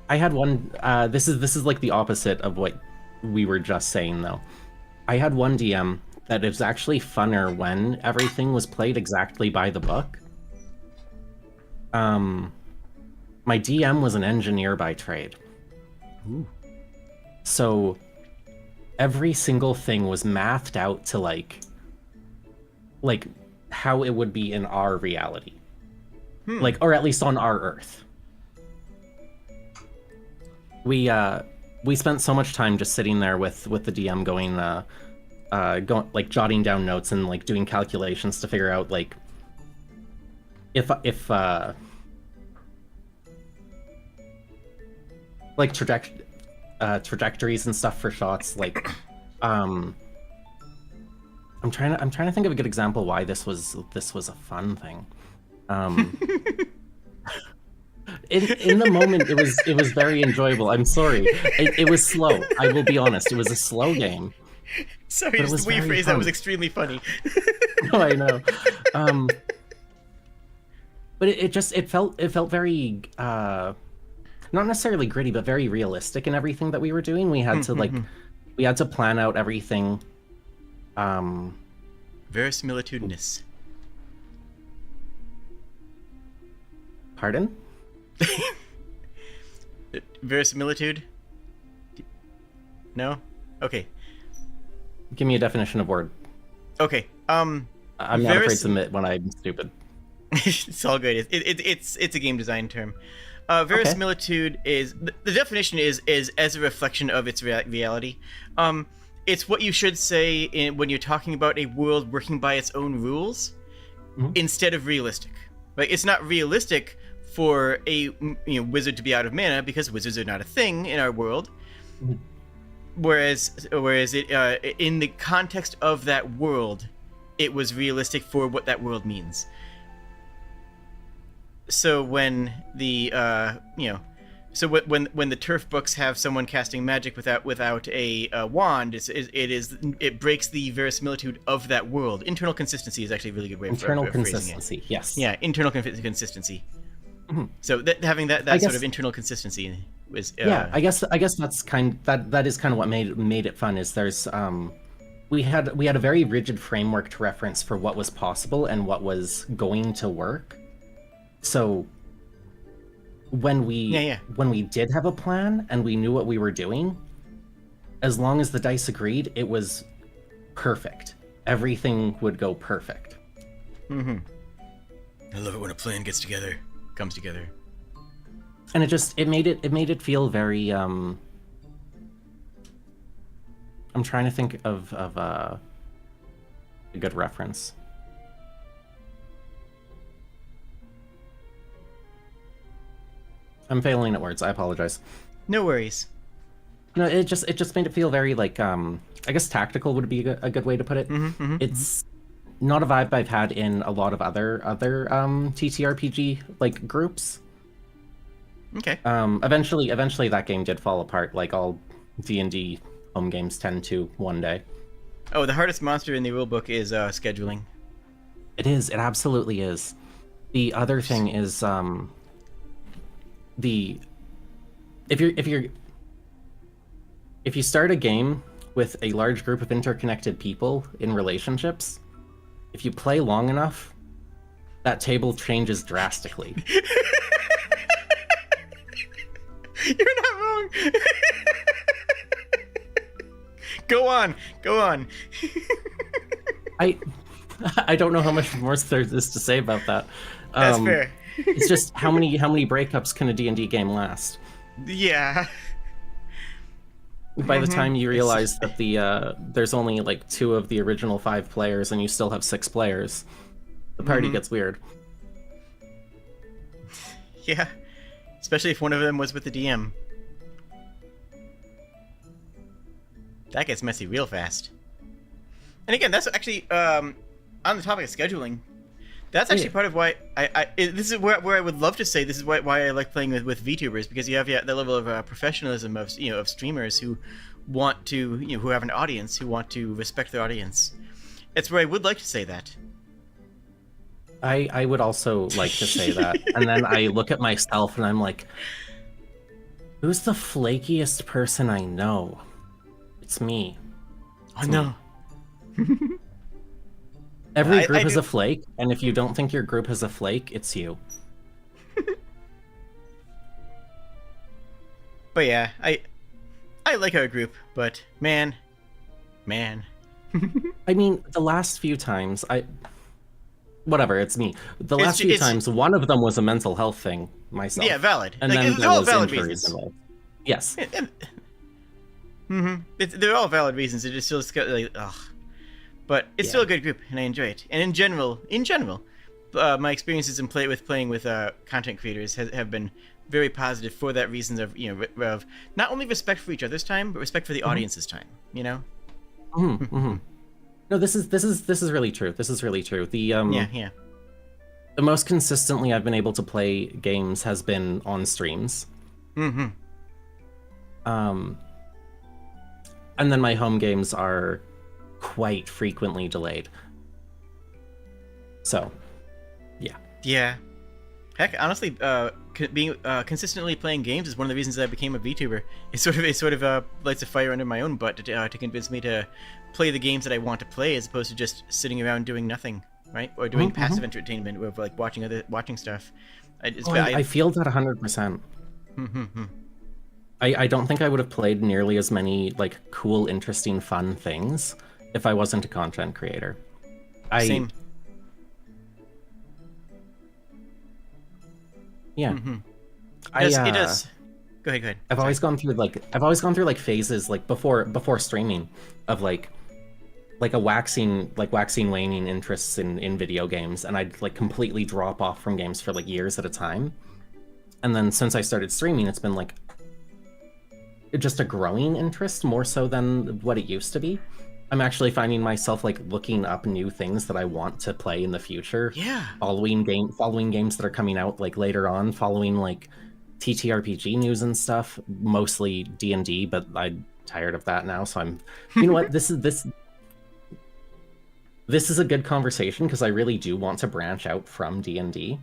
I had one. This is like the opposite of what we were just saying, though. I had one DM that is actually funner when everything was played exactly by the book. My DM was an engineer by trade. Ooh. So every single thing was mathed out to like how it would be in our reality. Or at least on our Earth. We spent so much time just sitting there with the DM going jotting down notes and doing calculations to figure out if trajectories and stuff for shots. I'm trying to think of a good example why this was a fun thing. In the moment, it was very enjoyable. I'm sorry, it was slow. I will be honest, it was a slow game. Sorry, just the way you phrased that was extremely funny. No, I know. But it felt very not necessarily gritty, but very realistic in everything that we were doing. We had to we had to plan out everything. Verisimilitudinous. Pardon? Verisimilitude? No? Okay. Give me a definition of word. Okay. I'm not afraid to admit when I'm stupid. It's all good. It's a game design term. Verisimilitude is the definition is as a reflection of its reality. It's what you should say when you're talking about a world working by its own rules, instead of realistic. Like, it's not realistic for a wizard to be out of mana because wizards are not a thing in our world. Whereas it in the context of that world, it was realistic for what that world means. So when the when the turf books have someone casting magic without a wand, it breaks the verisimilitude of that world. Internal consistency is actually a really good way of phrasing it. Internal consistency, yes. Yeah, internal consistency. Mhm. So having that I sort guess, of internal consistency was yeah, I guess that's that is kind of what made it fun. Is there's we had a very rigid framework to reference for what was possible and what was going to work. So when yeah, we yeah. when we did have a plan and we knew what we were doing, as long as the dice agreed, it was perfect. Everything would go perfect. Mm-hmm. I love it when a plan comes together. And it made it feel very I'm trying to think of a good reference. I'm failing at words. I apologize. No worries. No, it just made it feel very like I guess tactical would be a good way to put it. Mm-hmm, mm-hmm, It's not a vibe I've had in a lot of other TTRPG like groups. okay. Eventually that game did fall apart, like all D&D home games tend to one day. Oh, the hardest monster in the rulebook is scheduling. It is. It absolutely is. The other thing is the if you start a game with a large group of interconnected people in relationships, if you play long enough, that table changes drastically. You're not wrong. Go on. I don't know how much more there is to say about that. That's fair. It's just how many breakups can a D&D game last? Yeah. By the time you realize that there's only like 2 of the original 5 players and you still have 6 players, the party gets weird. Yeah. Especially if one of them was with the DM. That gets messy real fast. And again, that's actually on the topic of scheduling. That's actually part of why this is where I would love to say this is why I like playing with VTubers, because you have that level of professionalism of streamers who want to who have an audience, who want to respect their audience. It's where I would like to say that. I would also like to say that, and then I look at myself and I'm like, who's the flakiest person I know? It's me. Oh no. Every group is a flake, and if you don't think your group is a flake, it's you. But yeah, I like our group, but man. I mean, the last few times, whatever, it's me. The last few times, one of them was a mental health thing, myself. Yeah, valid. And like, then they're there all was valid injuries reasons. involved. Yes. They're all valid reasons. It just feels like, ugh. But it's still a good group, and I enjoy it. And in general, my experiences in playing with content creators have been very positive for that reason of of not only respect for each other's time, but respect for the audience's time. No, this is really true. This is really true. The yeah. The most consistently I've been able to play games has been on streams. And then my home games are quite frequently delayed. So, yeah. Yeah. Heck, honestly, being consistently playing games is one of the reasons that I became a VTuber. It sort of lights a fire under my own butt to convince me to play the games that I want to play, as opposed to just sitting around doing nothing, right? Or doing passive entertainment with like watching stuff. I feel that 100%. I don't think I would have played nearly as many like cool, interesting, fun things if I wasn't a content creator. Same. Yeah. It does. Go ahead. I've always gone through like phases like before streaming of like a waxing waning interests in video games, and I'd like completely drop off from games for like years at a time. And then since I started streaming, it's been like just a growing interest more so than what it used to be. I'm actually finding myself like looking up new things that I want to play in the future. Yeah. Following games that are coming out like later on, following like TTRPG news and stuff, mostly D&D, but I'm tired of that now, so I'm you know what, this is a good conversation because I really do want to branch out from D&D.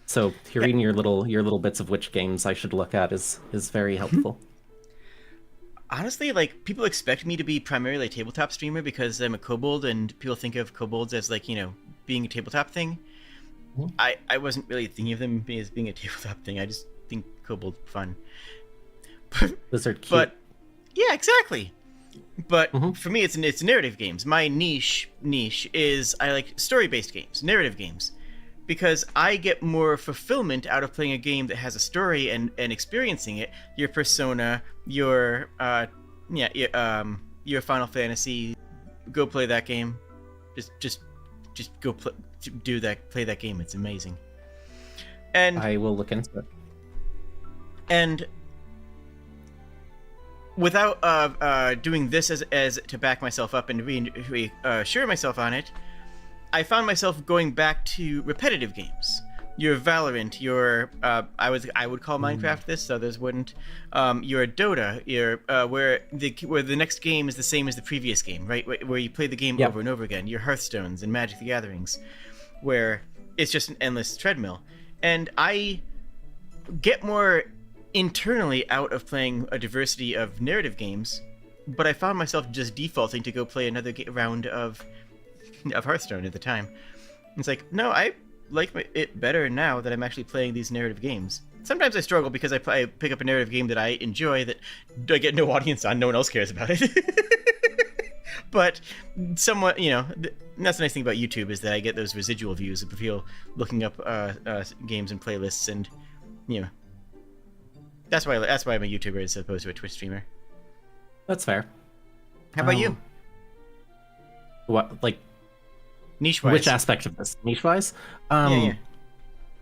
So hearing your little bits of which games I should look at is very helpful. Honestly, like, people expect me to be primarily a tabletop streamer because I'm a kobold, and people think of kobolds as, like, being a tabletop thing. Mhm. I wasn't really thinking of them as being a tabletop thing. I just think kobold fun. Those are cute. But yeah, exactly. But Mhm. for me, it's narrative games. My niche is I like story-based games, narrative games, because I get more fulfillment out of playing a game that has a story and experiencing it. Your Persona, your your Final Fantasy, go play that game. Just go play that game. It's amazing. And I will look into it. and without doing this as to back myself up and reassure myself on it, I found myself going back to repetitive games. Your Valorant, your I would call Minecraft this, others wouldn't. Your Dota, your where the next game is the same as the previous game, right? Where you play the game Yep. over and over again. Your Hearthstones and Magic the Gatherings, where it's just an endless treadmill. And I get more internally out of playing a diversity of narrative games, but I found myself just defaulting to go play another round of Hearthstone at the time. It's like, no, I like it better now that I'm actually playing these narrative games. Sometimes I struggle because I pick up a narrative game that I enjoy that I get no audience on, no one else cares about it. But somewhat, that's the nice thing about YouTube is that I get those residual views of people looking up games and playlists, and that's why I'm a YouTuber as opposed to a Twitch streamer. That's fair. How about you? What, like, Niche-wise. which aspect of this? Niche-wise? Yeah.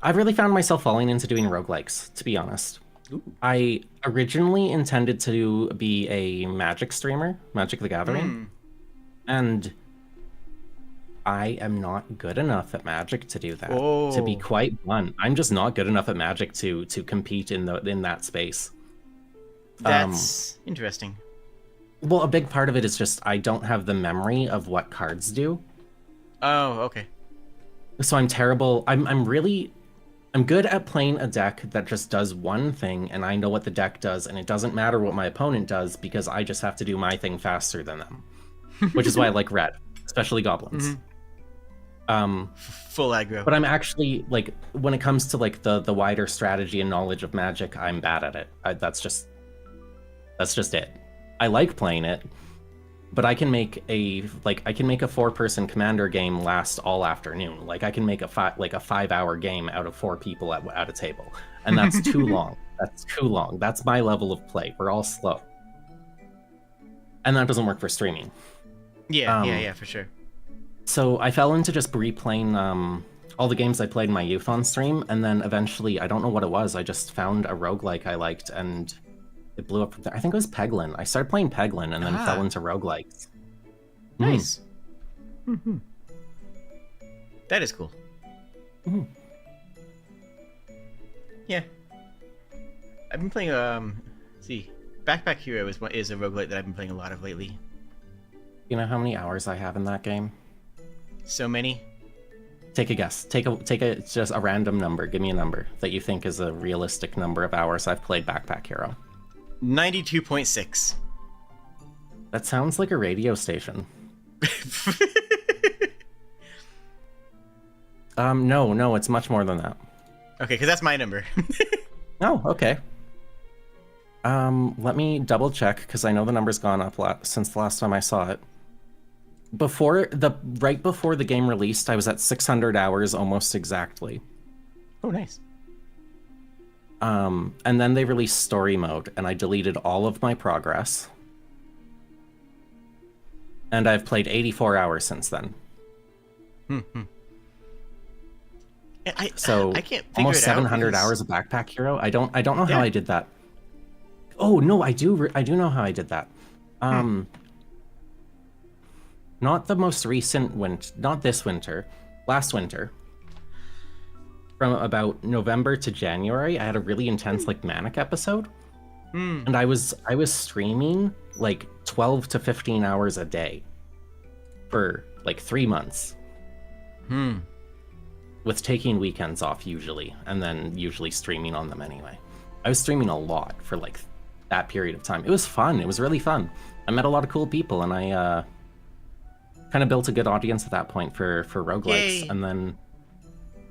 I've really found myself falling into doing roguelikes, to be honest. Ooh. I originally intended to be a Magic streamer, Magic the Gathering, and I am not good enough at Magic to do that. To be quite blunt, I'm just not good enough at Magic to compete in that space. That's interesting. Well, a big part of it is just I don't have the memory of what cards do. Oh, okay. So I'm terrible. I'm good at playing a deck that just does one thing, and I know what the deck does, and it doesn't matter what my opponent does because I just have to do my thing faster than them. Which is why I like red, especially goblins. Full aggro. But I'm actually, like, when it comes to like the wider strategy and knowledge of Magic, I'm bad at it. That's just it. I like playing it, but I can make a 4-person commander game last all afternoon. Like I can make a 5-hour game out of 4 people at a table, and that's too long. That's too long. That's my level of play. We're all slow, and that doesn't work for streaming. Yeah, for sure. So I fell into just replaying all the games I played in my youth on stream, and then eventually, I don't know what it was, I just found a roguelike I liked, and it blew up from there. I think it was Peglin. I started playing Peglin and then fell into roguelikes. Nice. Mm-hmm. That is cool. Mm-hmm. Yeah. I've been playing, Backpack Hero is a roguelike that I've been playing a lot of lately. You know how many hours I have in that game? So many. Take a guess. Take a just a random number. Give me a number that you think is a realistic number of hours I've played Backpack Hero. 92.6. That sounds like a radio station. No, it's much more than that. Okay, because that's my number. Oh, okay. Let me double check because I know the number's gone up since the last time I saw it. Right before the game released, I was at 600 hours almost exactly. Oh, nice. And then they released story mode, and I deleted all of my progress. And I've played 84 hours since then. I can't figure almost it out 700 because... hours of Backpack Hero. I don't know how I did that. Oh no, I do know how I did that. Not the most recent winter, not this winter, last winter. From about November to January, I had a really intense manic episode. And I was streaming 12 to 15 hours a day for 3 months. with taking weekends off usually, and then usually streaming on them anyway. I was streaming a lot for like that period of time. It was fun. It was really fun. I met a lot of cool people, and I kind of built a good audience at that point for roguelikes. Yay. And then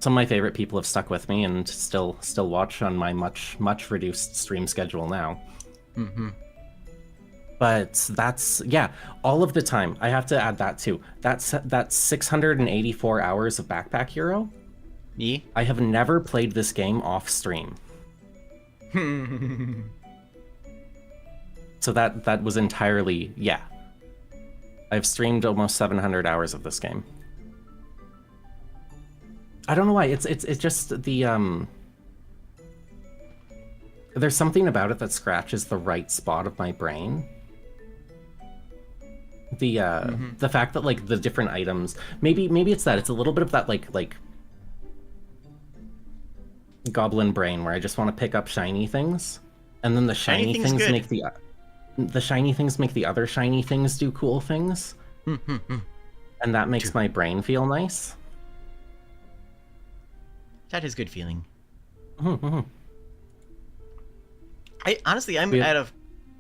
some of my favorite people have stuck with me and still watch on my much reduced stream schedule now. Mm-hmm. But that's, yeah, all of the time. I have to add that too. That's 684 hours of Backpack Hero. Yeah. I have never played this game off stream. So that was entirely, yeah. I've streamed almost 700 hours of this game. I don't know why. It's just the there's something about it that scratches the right spot of my brain. The fact that like the different items, maybe it's that it's a little bit of that like goblin brain where I just want to pick up shiny things, and then the shiny things make the shiny things make the other shiny things do cool things, and that makes my brain feel nice. That is good feeling. Mm-hmm.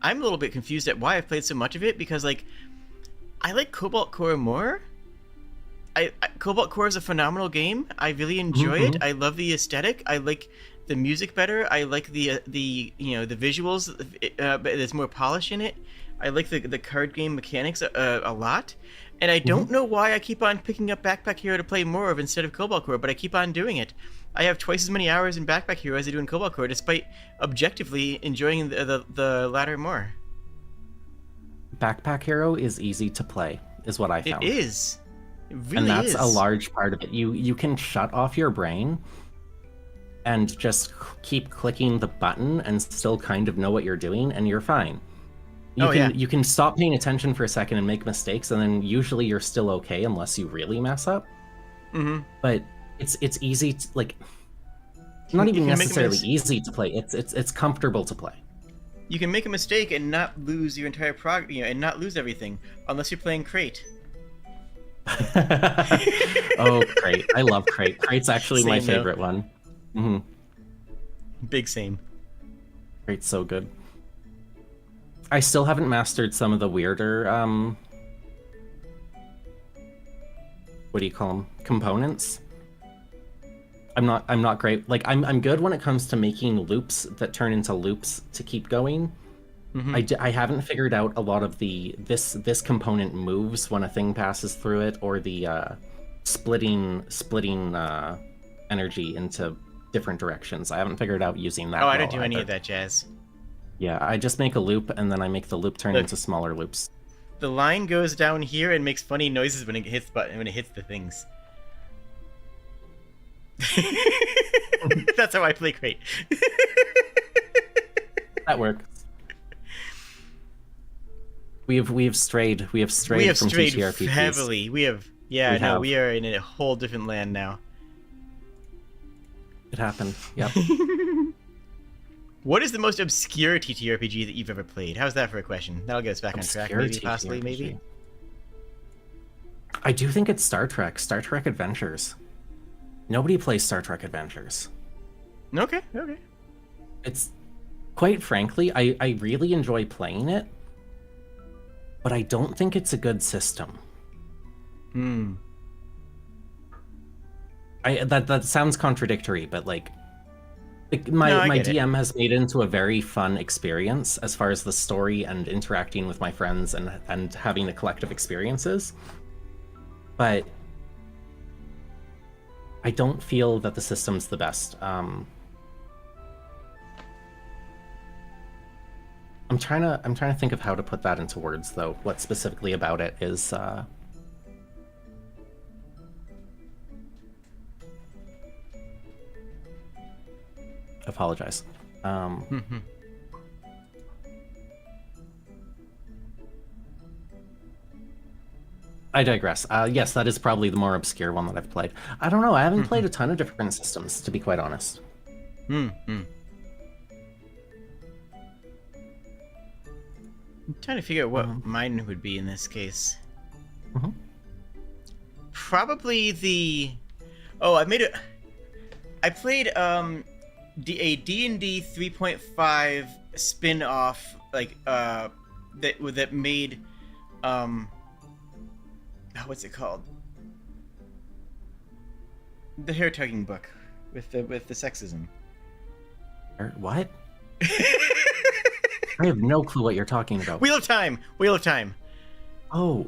I'm a little bit confused at why I've played so much of it, because like I like Cobalt Core more. Cobalt Core is a phenomenal game. I really enjoy it. I love the aesthetic. I like the music better. I like the visuals. But there's more polish in it. I like the card game mechanics a lot. And I don't know why I keep on picking up Backpack Hero to play more of instead of Cobalt Core, but I keep on doing it. I have twice as many hours in Backpack Hero as I do in Cobalt Core, despite objectively enjoying the latter more. Backpack Hero is easy to play, is what I found. It is. It really and that's is. a large part of it. You can shut off your brain and just keep clicking the button and still kind of know what you're doing, and you're fine. You can stop paying attention for a second and make mistakes, and then usually you're still okay unless you really mess up. But it's easy to, like, not even necessarily easy to play. It's comfortable to play. You can make a mistake and not lose your entire and not lose everything, unless you're playing Crate. Oh, Crate! I love Crate. Crate's actually my favorite one. Big same. Crate's so good. I still haven't mastered some of the weirder what do you call them? Components. I'm not great. Like I'm good when it comes to making loops that turn into loops to keep going. I haven't figured out a lot of this component moves when a thing passes through it, or the splitting energy into different directions. I haven't figured out using that. Oh, I don't do any of that jazz. Yeah, I just make a loop and then I make the loop turn into smaller loops. The line goes down here and makes funny noises when it hits the things. That's how I play Crate. That works. We have strayed from TTRPGs. Heavily. We are in a whole different land now. It happened. Yep. What is the most obscure TTRPG that you've ever played? How's that for a question? That'll get us back on track, maybe, possibly, maybe. I do think it's Star Trek Adventures. Nobody plays Star Trek Adventures. Okay. It's, quite frankly, I really enjoy playing it, but I don't think it's a good system. That sounds contradictory, but like, my DM has made it into a very fun experience as far as the story and interacting with my friends and having the collective experiences. But I don't feel that the system's the best. I'm trying to think of how to put that into words, though. What specifically about it is apologize. I digress. Yes, that is probably the more obscure one that I've played. I don't know. I haven't played a ton of different systems, to be quite honest. I'm trying to figure out what mine would be in this case. Probably the... Oh, I played a D&D 3.5 spin-off that made what's it called? The hair tugging book with the sexism. What? I have no clue what you're talking about. Wheel of Time. Wheel of Time. Oh.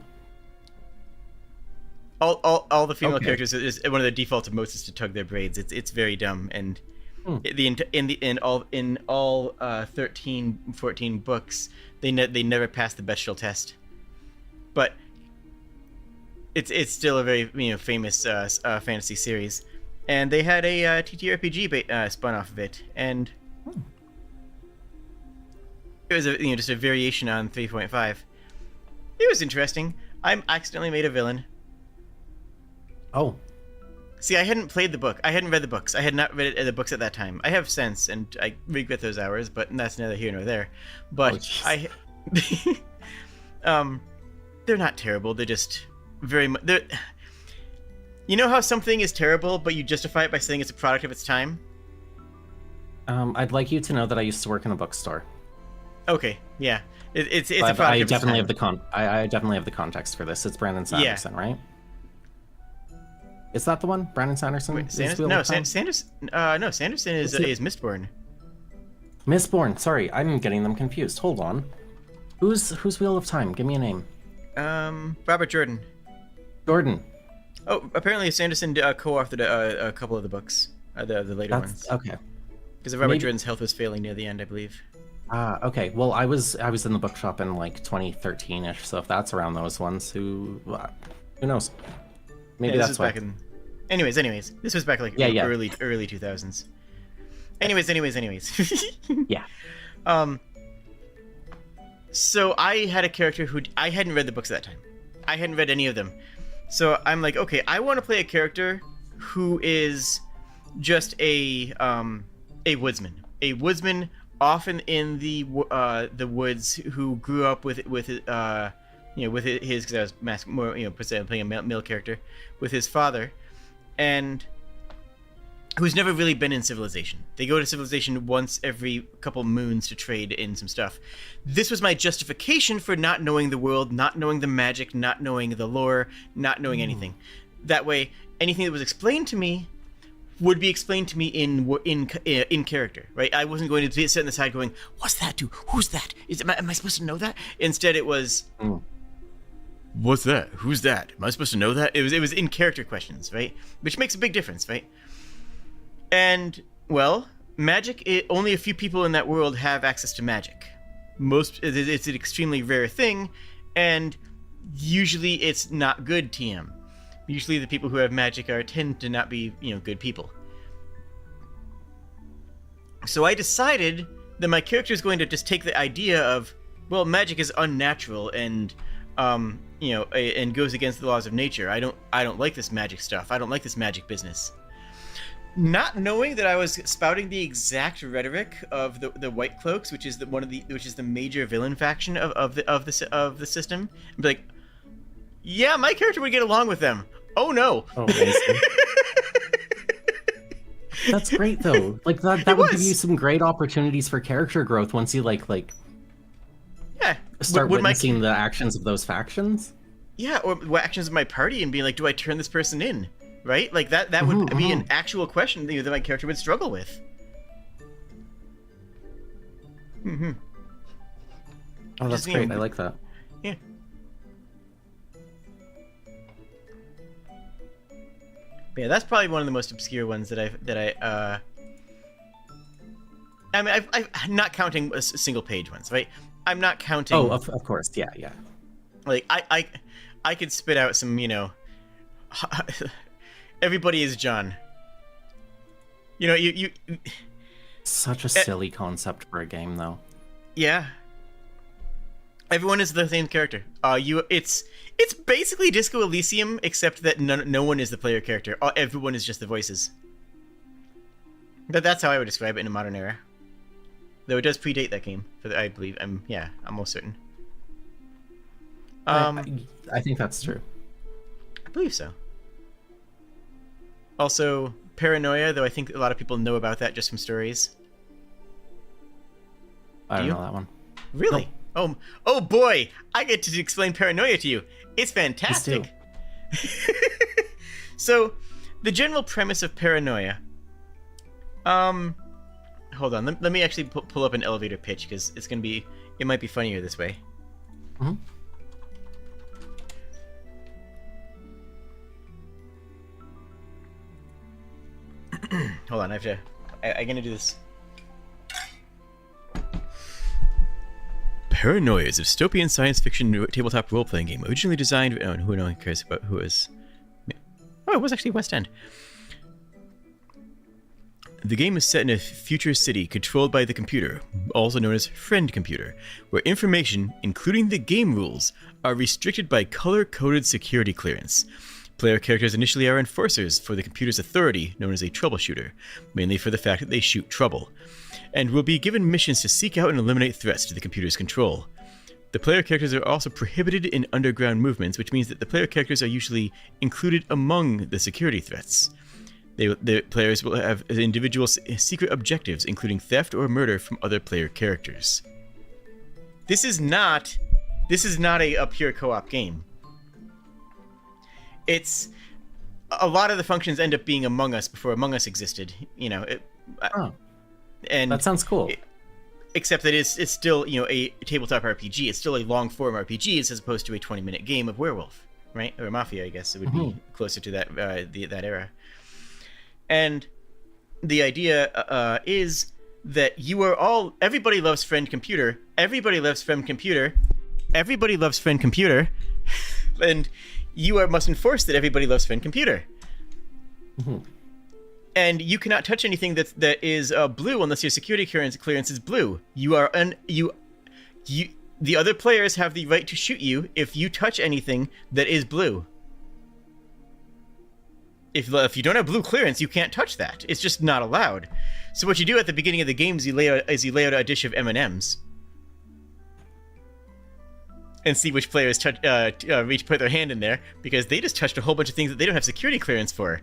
All the female characters is one of the default emotes is to tug their braids. It's very dumb, and in all 13, 14 books they never passed the Bechdel test, but it's still a very famous fantasy series, and they had a TTRPG spun off of it, and it was just a variation on 3.5. It was interesting. I accidentally made a villain. Oh. See, I hadn't played the book. I hadn't read the books. I had not read the books at that time. I have since, and I regret those hours, but that's neither here nor there. But they're not terrible. They're just very much... You know how something is terrible, but you justify it by saying it's a product of its time? I'd like you to know that I used to work in a bookstore. Okay, yeah. It's a product of its time. I definitely have the context for this. It's Brandon Sanderson, right? Is that the one? Brandon Sanderson? Wait, Sanderson is Mistborn. Mistborn, sorry, I'm getting them confused. Hold on. Who's Wheel of Time? Give me a name. Robert Jordan. Jordan. Oh, apparently Sanderson co-authored a couple of the books, the later ones. Okay. Because Robert Jordan's health was failing near the end, I believe. Okay. Well, I was in the bookshop in like 2013ish, so if that's around those ones, who knows? Maybe that's why. Anyways, this was back like early 2000s. Anyways. Yeah. So I had a character who I hadn't read the books at that time. I hadn't read any of them. So I'm like, okay, I want to play a character who is just a woodsman. A woodsman often in the woods who grew up with his because I was playing a male character with his father, and who's never really been in civilization. They go to civilization once every couple moons to trade in some stuff. This was my justification for not knowing the world, not knowing the magic, not knowing the lore, not knowing anything. That way, anything that was explained to me would be explained to me in character, right? I wasn't going to sit on the side going, "What's that do? Who's that? Am I supposed to know that?" Instead, it was, "What's that? Who's that? Am I supposed to know that?" It was in character questions, right? Which makes a big difference, right? And well, magic. Only a few people in that world have access to magic. It's an extremely rare thing, and usually it's not good TM. Usually the people who have magic tend to not be, good people. So I decided that my character is going to just take the idea of, well, magic is unnatural and, and goes against the laws of nature. I don't like this magic stuff. I don't like this magic business. Not knowing that I was spouting the exact rhetoric of the White Cloaks, which is the major villain faction of the system. I'd be like, yeah, my character would get along with them. Oh no! Oh, amazing. That's great though. Like that would give you some great opportunities for character growth once you start witnessing the actions of those factions. Yeah, or the actions of my party and being like, do I turn this person in? Right? Like that would be an actual question that my character would struggle with. Oh, that's great. I like that. Yeah. But yeah, that's probably one of the most obscure ones that I'm not counting single page ones, right? I'm not counting. Oh, of course, yeah. Like I could spit out some, everybody is John. You. Such a silly concept for a game, though. Yeah. Everyone is the same character. It's basically Disco Elysium, except that no one is the player character. Everyone is just the voices. But that's how I would describe it in a modern era. Though it does predate that game, I believe. I'm almost certain. I think that's true. I believe so. Also, Paranoia, though I think a lot of people know about that just from stories. I don't you? know that one. Really? Nope. Oh boy! I get to explain Paranoia to you. It's fantastic. So, the general premise of Paranoia. Hold on. Let me actually pull up an elevator pitch because it's gonna be. It might be funnier this way. Mm-hmm. Hold on. I'm gonna do this. Paranoia is a dystopian science fiction tabletop role-playing game originally designed. Oh, and who no one cares about who is. Oh, it was actually West End. The game is set in a future city controlled by the computer, also known as Friend Computer, where information, including the game rules, are restricted by color-coded security clearance. Player characters initially are enforcers for the computer's authority, known as a troubleshooter, mainly for the fact that they shoot trouble, and will be given missions to seek out and eliminate threats to the computer's control. The player characters are also prohibited in underground movements, which means that the player characters are usually included among the security threats. The players will have individual secret objectives, including theft or murder from other player characters. This is not a pure co-op game. It's a lot of the functions end up being Among Us before Among Us existed. And that sounds cool. Except that it's still a tabletop RPG. It's still a long form RPG as opposed to a 20-minute game of Werewolf, right? Or Mafia, I guess it would be closer to that that era. And the idea is that you are all. Everybody loves Friend Computer. Everybody loves Friend Computer. Everybody loves Friend Computer. And you must enforce that everybody loves Friend Computer. Mm-hmm. And you cannot touch anything that is blue unless your security clearance is blue. The other players have the right to shoot you if you touch anything that is blue. If you don't have blue clearance, you can't touch that. It's just not allowed. So what you do at the beginning of the game is you lay out a dish of M&Ms. And see which players put their hand in there, because they just touched a whole bunch of things that they don't have security clearance for.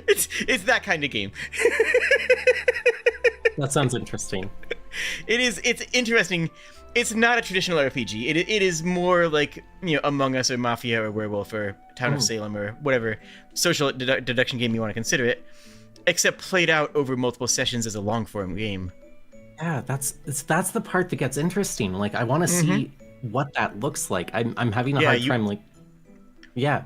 It's that kind of game. That sounds interesting. It's interesting. It's not a traditional RPG. It is more like Among Us or Mafia or Werewolf or Town of Salem or whatever social deduction game you want to consider it, except played out over multiple sessions as a long form game. Yeah, that's the part that gets interesting. Like, I want to see what that looks like. I'm having a hard time. Like, yeah,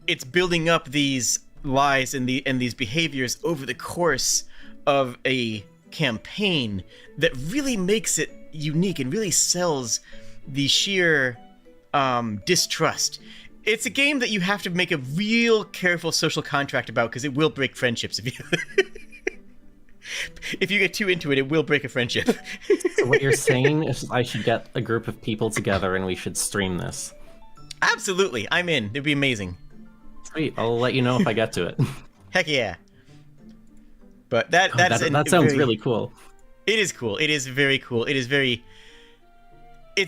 it's building up these lies and these behaviors over the course of a campaign that really makes it unique and really sells the sheer distrust. It's a game that you have to make a real careful social contract about, because it will break friendships if you get too into it. It will break a friendship. So what you're saying is I should get a group of people together and we should stream this. Absolutely, I'm in. It'd be amazing. Sweet, I'll let you know if I get to it. Heck yeah. But that sounds really cool. It is cool. It is very cool. It's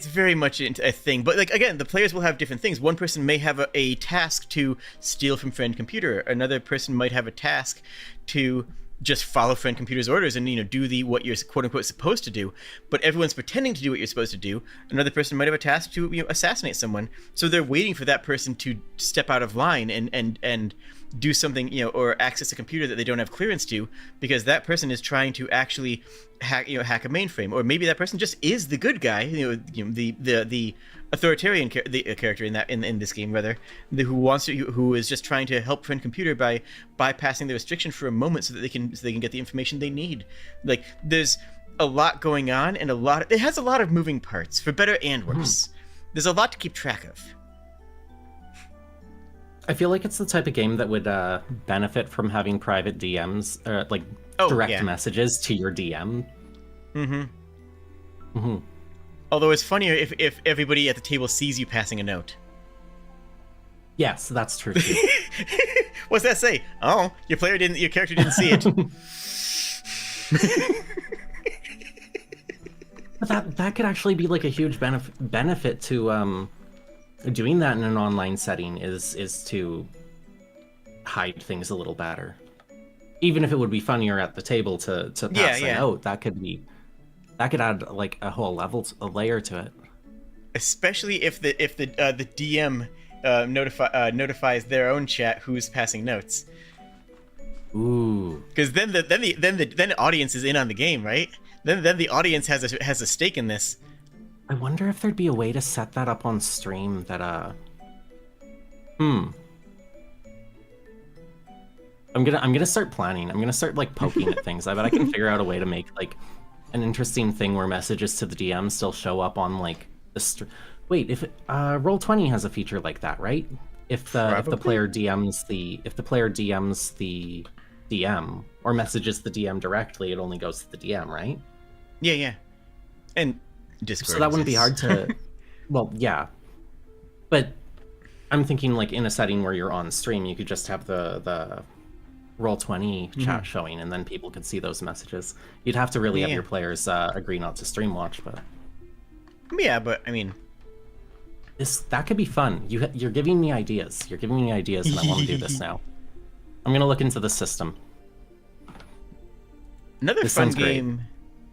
very much a thing. But, like, again, the players will have different things. One person may have a task to steal from Friend Computer. Another person might have a task to just follow Friend Computer's orders and do what you're quote unquote supposed to do. But everyone's pretending to do what you're supposed to do. Another person might have a task to assassinate someone. So they're waiting for that person to step out of line and do something, or access a computer that they don't have clearance to, because that person is trying to actually hack a mainframe. Or maybe that person just is the good guy, the authoritarian character in this game, rather, who is just trying to help Friend Computer by bypassing the restriction for a moment so that they can get the information they need. Like, there's a lot going on, and it has a lot of moving parts, for better and worse. There's a lot to keep track of. I feel like it's the type of game that would benefit from having private DMs, or direct messages to your DM. Although it's funnier if everybody at the table sees you passing a note. Yes, that's true too. What's that say? Oh, your character didn't see it. But that could actually be like a huge benefit to doing that in an online setting is to hide things a little better. Even if it would be funnier at the table to pass a note, that could add like a whole a layer to it. Especially if the DM notifies their own chat who's passing notes. Ooh. Because then the audience is in on the game, right? Then the audience has a stake in this. I wonder if there'd be a way to set that up on stream that I'm gonna start planning. I'm gonna start like poking at things. I bet I can figure out a way to make like an interesting thing where messages to the DM still show up on like the Wait, if Roll20 has a feature like that, right? If the player DMs the DM or messages the DM directly, it only goes to the DM, right? Yeah. And Discord. So that wouldn't be hard to. Well, yeah, but I'm thinking like in a setting where you're on stream, you could just have the Roll20 chat showing, and then people could see those messages. You'd have to really have your players agree not to stream watch, but yeah, but I mean, that could be fun. You're giving me ideas. You're giving me ideas, and I want to do this now. I'm gonna look into the system. Another fun game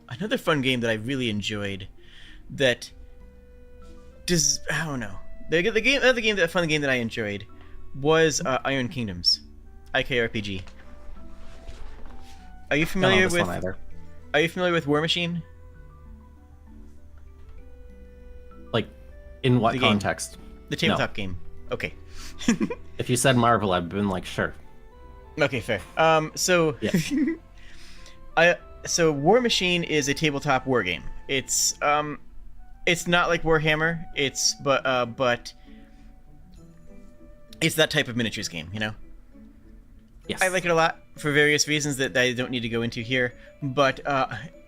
that I really enjoyed. That does I don't know. The fun game that I enjoyed was Iron Kingdoms, IKRPG. Are you familiar with? Are you familiar with War Machine? Like, in what context? The tabletop game. Okay. If you said Marvel, I've been like, sure. Okay, fair. So, yeah. So War Machine is a tabletop war game. It's not like Warhammer. But it's that type of miniatures game, you know. Yes. I like it a lot for various reasons that I don't need to go into here. But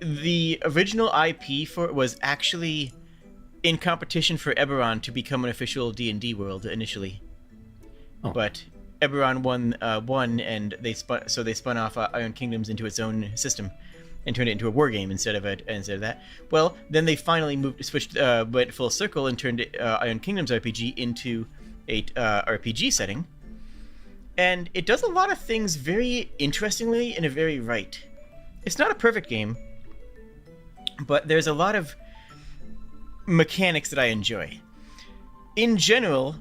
the original IP for it was actually in competition for Eberron to become an official D&D world initially. Oh. But Eberron won, and they spun off Iron Kingdoms into its own system, and turned it into a war game instead of that. Well, then they finally went full circle and turned Iron Kingdoms RPG into a RPG setting, and it does a lot of things very interestingly and very right. It's not a perfect game, but there's a lot of mechanics that I enjoy. In general,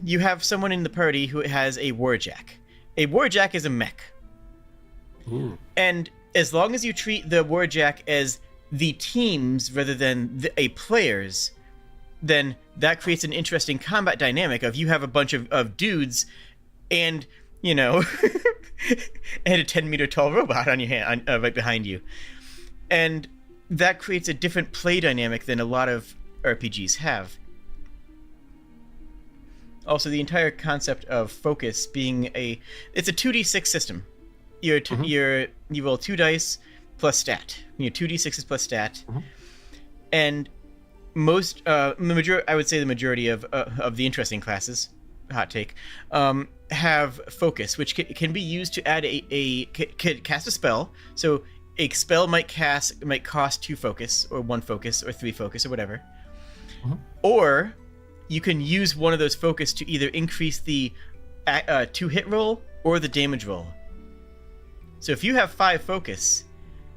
you have someone in the party who has a warjack. A warjack is a mech. Ooh. And as long as you treat the warjack as the teams rather than a players, then that creates an interesting combat dynamic of you have a bunch of dudes and, you know, and a 10-meter tall robot on your hand, right behind you. And that creates a different play dynamic than a lot of RPGs have. Also, the entire concept of focus being it's a 2d6 system. You roll 2 dice plus stat. 2d6s plus stat. And I would say the majority of the interesting classes, hot take, have focus, which can be used to add cast a spell. So a spell might cost 2 focus, or 1 focus, or 3 focus, or whatever. Or you can use one of those focus to either increase the 2 hit roll or the damage roll. So if you have 5 focus,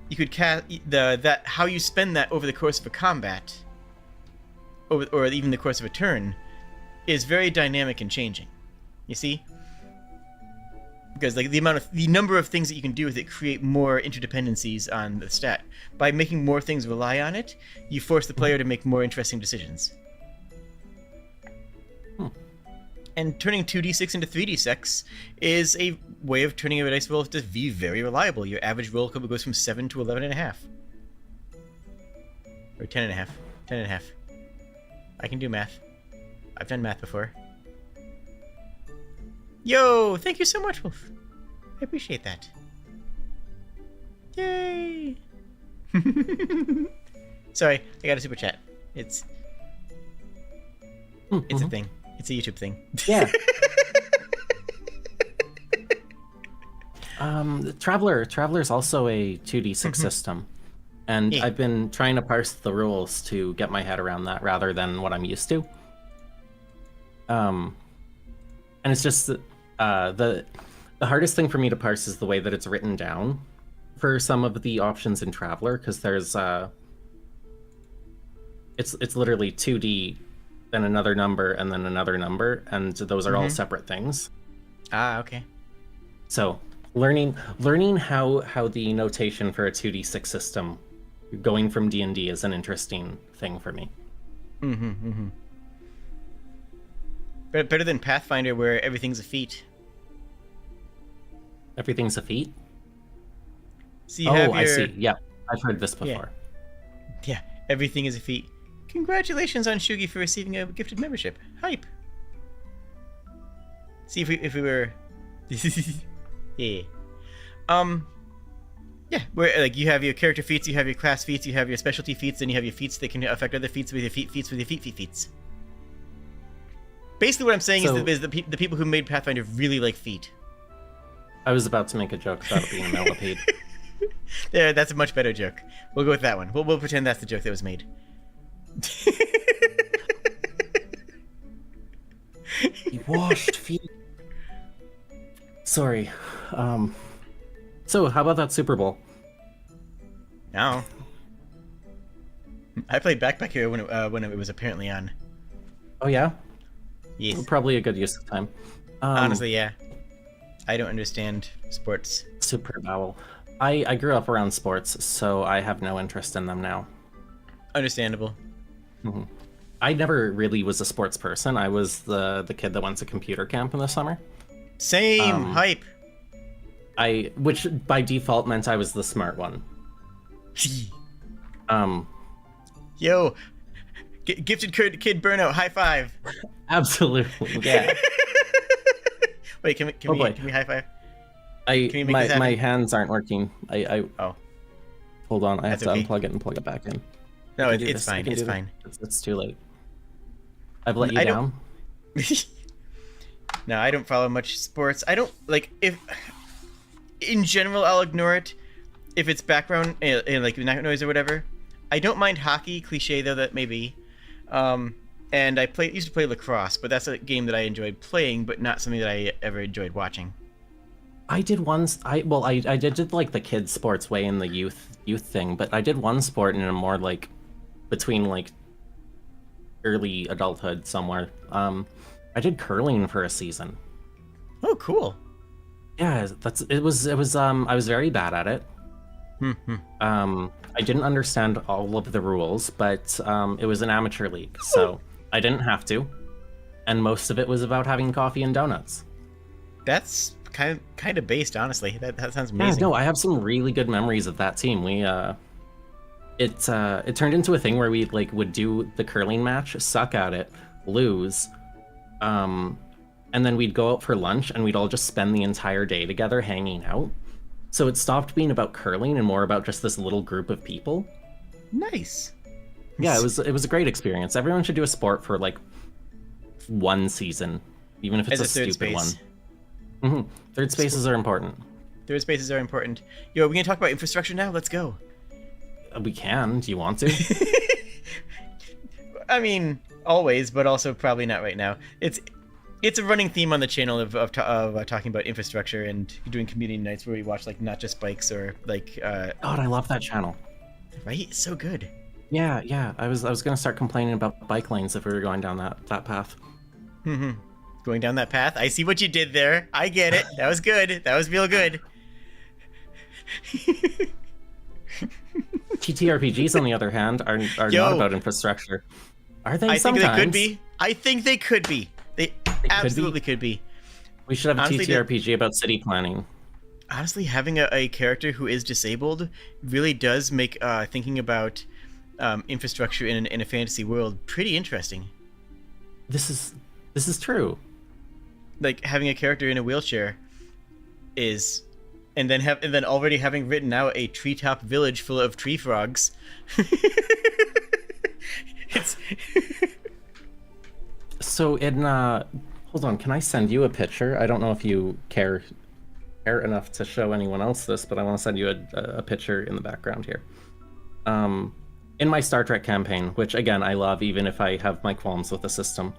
you could cast how you spend that over the course of a combat, or even the course of a turn, is very dynamic and changing. You see? Because like the number of things that you can do with it create more interdependencies on the stat. By making more things rely on it, you force the player to make more interesting decisions. And turning 2d6 into 3d6 is a way of turning a dice roll to be very reliable. Your average roll goes from 7 to 11.5. Or 10.5. 10.5. I can do math. I've done math before. Yo, thank you so much, Wolf. I appreciate that. Yay! Sorry, I got a super chat. It's a thing. It's a YouTube thing. Yeah. Traveler's also a 2d6 system. And I've been trying to parse the rules to get my head around that rather than what I'm used to. And it's just the hardest thing for me to parse is the way that it's written down for some of the options in Traveler, because there's it's literally 2D, then another number, and then another number, and those are all separate things. Ah, okay. So learning how the notation for a 2d6 system going from D&D is an interesting thing for me. But better than Pathfinder, where everything's a feat. Everything's a feat? So you have your... I see. Yeah, I've heard this before. Yeah, everything is a feat. Congratulations on Shugi for receiving a gifted membership. Hype. See if we were... yeah. Yeah, where like you have your character feats, you have your class feats, you have your specialty feats, then you have your feats that can affect other feats with your feats with your feats. Basically, what I'm saying is the people who made Pathfinder really like feat. I was about to make a joke about it being a millipede. There, that's a much better joke. We'll go with that one. We'll pretend that's the joke that was made. He washed feet. Sorry. So how about that Super Bowl? No. I played back here when it was apparently on. Oh yeah? Yes. Probably a good use of time. Honestly, yeah. I don't understand sports. Super Bowl. I grew up around sports, so I have no interest in them now. Understandable. I never really was a sports person. I was the kid that went to computer camp in the summer. Same hype. Which by default meant I was the smart one. Yo, gifted kid burnout, high five. Absolutely, yeah. Wait, can we high five? My hands aren't working. Oh. Hold on, I have That's to okay. unplug it and plug it back in. No, it's fine. It's fine. It's too late. I've let you down. No, I don't follow much sports. I don't like if. In general, I'll ignore it if it's background like noise or whatever. I don't mind hockey, cliche though that may be. And I used to play lacrosse, but that's a game that I enjoyed playing, but not something that I ever enjoyed watching. I did once. I did like the kids sports way in the youth thing, but I did one sport in a more like between like early adulthood somewhere. I did curling for a season. Oh, cool. Yeah, it was I was very bad at it. I didn't understand all of the rules, but it was an amateur league, so I didn't have to. And most of it was about having coffee and donuts. That's kind of based, honestly. That sounds amazing. Yeah, no, I have some really good memories of that team. We it turned into a thing where we like would do the curling match, suck at it, lose, and then we'd go out for lunch and we'd all just spend the entire day together hanging out. So it stopped being about curling and more about just this little group of people. Nice. Yeah, it was a great experience. Everyone should do a sport for like one season, even if it's a stupid one. Third spaces are important. Third spaces are important. Yo, are we gonna talk about infrastructure now? Let's go. We can. Do you want to? I mean, always, but also probably not right now. It's a running theme on the channel of talking about infrastructure and doing community nights where we watch like not just bikes or like. God, I love that channel. Right, it's so good. Yeah. I was gonna start complaining about bike lanes if we were going down that path. Going down that path. I see what you did there. I get it. That was good. That was real good. TTRPGs, on the other hand, are not about infrastructure. Are they? I Sometimes? think they could be. I think they could be. They absolutely could be. We should have a Honestly, TTRPG about city planning. Honestly, having a character who is disabled really does make thinking about infrastructure in a fantasy world pretty interesting. This is true. Like having a character in a wheelchair is, and then already having written out a treetop village full of tree frogs. It's so in hold on, can I send you a picture? I don't know if you care enough to show anyone else this, but I want to send you a picture in the background here. In my Star Trek campaign, which again I love even if I have my qualms with the system,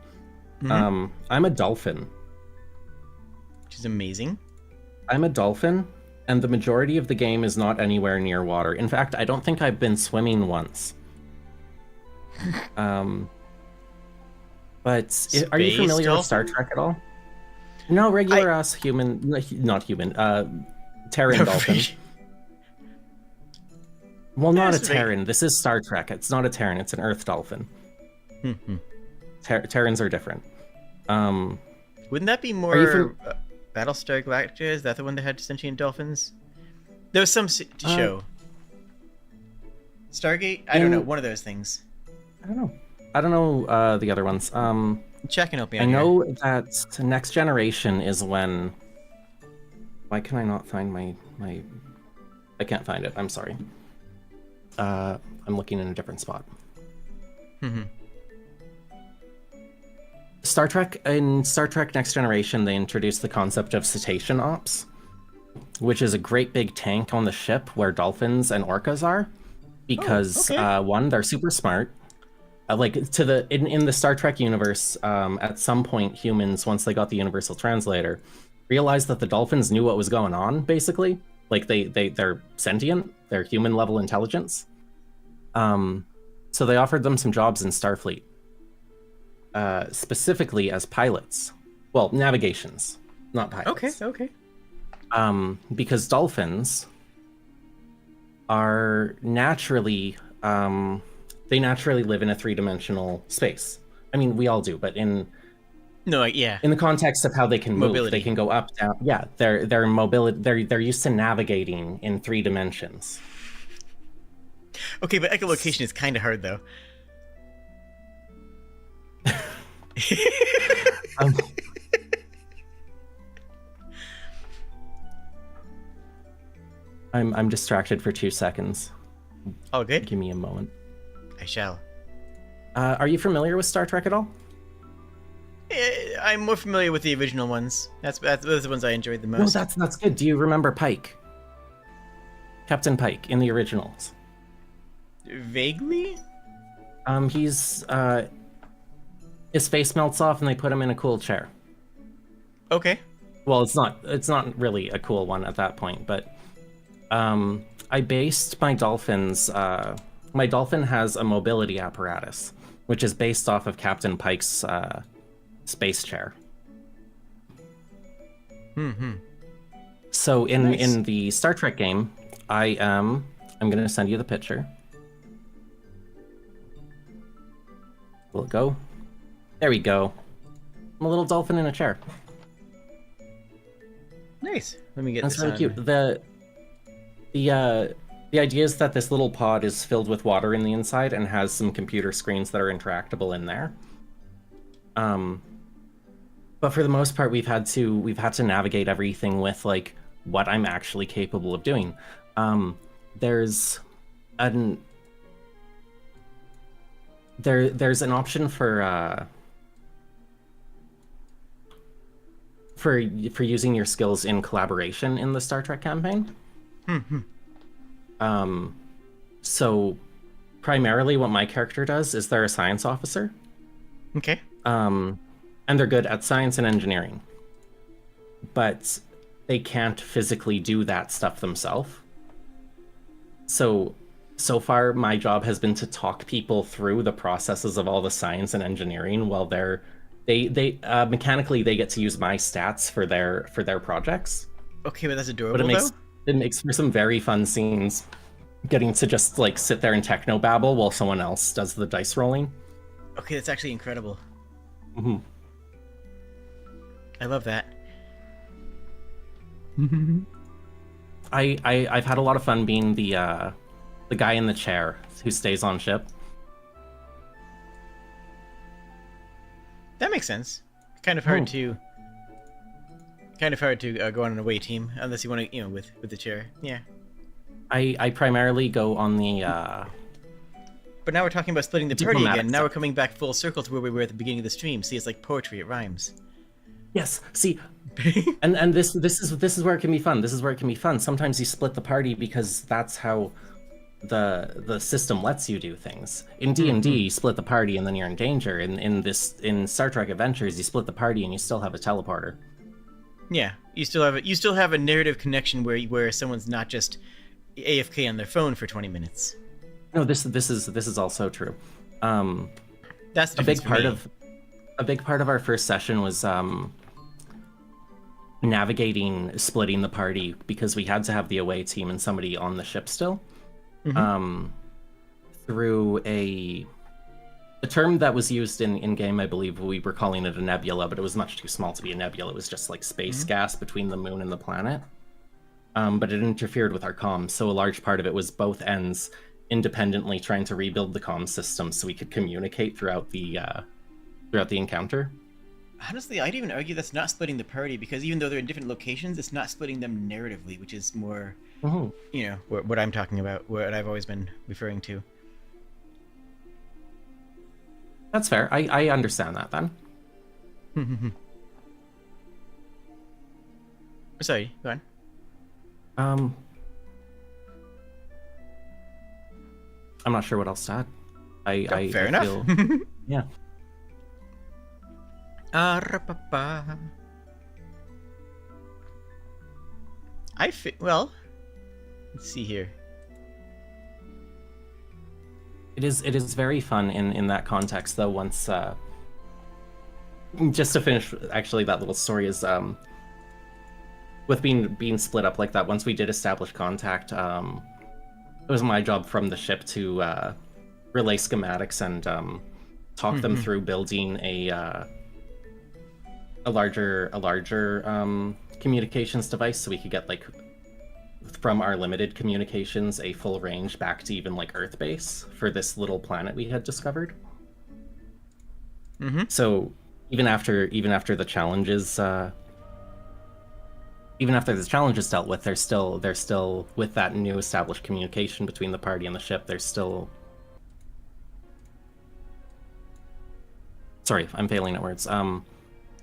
I'm a dolphin. Which is amazing. I'm a dolphin, and the majority of the game is not anywhere near water. In fact, I don't think I've been swimming once. But are you familiar with Star Trek at all? No, regular us human, not human, Terran dolphin. Well, not a Terran. This is Star Trek. It's not a Terran. It's an Earth dolphin. Terrans are different. Wouldn't that be more Battlestar Galactica? Is that the one that had sentient dolphins? There was some show. Stargate? I don't know. One of those things. I don't know the other ones. Check and help me out. I know that Next Generation is when... Why can I not find my... I can't find it. I'm sorry. I'm looking in a different spot. In Star Trek Next Generation, they introduced the concept of cetacean ops, which is a great big tank on the ship where dolphins and orcas are, because one, they're super smart. In the Star Trek universe, at some point, humans, once they got the Universal Translator, realized that the dolphins knew what was going on. Basically, like they're sentient, they're human level intelligence. So they offered them some jobs in Starfleet, specifically as pilots. Well, navigations, not pilots. Okay. Because dolphins are naturally they naturally live in a three-dimensional space. I mean, we all do, but in the context of how they can move, mobility. They can go up, down. Yeah, they're mobility. They're used to navigating in 3 dimensions. Okay, but echolocation is kind of hard, though. I'm distracted for 2 seconds. Oh, good. Give me a moment. I shall. Are you familiar with Star Trek at all? I'm more familiar with the original ones. Those are the ones I enjoyed the most. No, that's good. Do you remember Pike? Captain Pike in the originals. Vaguely? He's his face melts off and they put him in a cool chair. Okay. Well, it's not really a cool one at that point, but I based my dolphins. My dolphin has a mobility apparatus, which is based off of Captain Pike's space chair. So in the Star Trek game, I'm gonna send you the picture. Will it go? There we go. I'm a little dolphin in a chair. Nice. Let me get That's this really cute. The idea is that this little pod is filled with water in the inside and has some computer screens that are interactable in there. But for the most part, we've had to navigate everything with like what I'm actually capable of doing. There's an option for using your skills in collaboration in the Star Trek campaign. So primarily what my character does is they're a science officer. Okay. And they're good at science and engineering. But they can't physically do that stuff themselves. So far my job has been to talk people through the processes of all the science and engineering while they mechanically they get to use my stats for their projects. Okay, but that's adorable. But it makes for some very fun scenes, getting to just like sit there and technobabble while someone else does the dice rolling. Okay, that's actually incredible. I love that. I've had a lot of fun being the guy in the chair who stays on ship. That makes sense. Kind of hard to go on an away team unless you want to, with the chair. Yeah. I primarily go on the. But now we're talking about splitting the party again. Now stuff. We're coming back full circle to where we were at the beginning of the stream. See, it's like poetry; it rhymes. Yes. See, and this is where it can be fun. This is where it can be fun. Sometimes you split the party because that's how the system lets you do things. In D&D, you split the party and then you're in danger. In Star Trek Adventures, you split the party and you still have a teleporter. Yeah, you still have a narrative connection where someone's not just AFK on their phone for 20 minutes. No, this is also true. That's the a big part of our first session was navigating splitting the party, because we had to have the away team and somebody on the ship still. Through a term that was used in game, I believe we were calling it a nebula, but it was much too small to be a nebula. It was just like space gas between the moon and the planet. But it interfered with our comms, so a large part of it was both ends independently trying to rebuild the comm system so we could communicate throughout the encounter. Honestly, I'd even argue that's not splitting the party, because even though they're in different locations, it's not splitting them narratively, which is more, you know, what I'm talking about, what I've always been referring to. That's fair. I understand that then. Sorry, go on. I'm not sure what else to add. Fair enough. Feel, yeah. Well, let's see here. It is very fun in that context, though. Once just to finish, actually, that little story is with being split up like that. Once we did establish contact, it was my job from the ship to relay schematics and talk them through building a larger communications device, so we could get, like, from our limited communications, a full range back to even, like, Earth base for this little planet we had discovered. So even after the challenges dealt with, they're still with that new established communication between the party and the ship. There's still, sorry, I'm failing at words.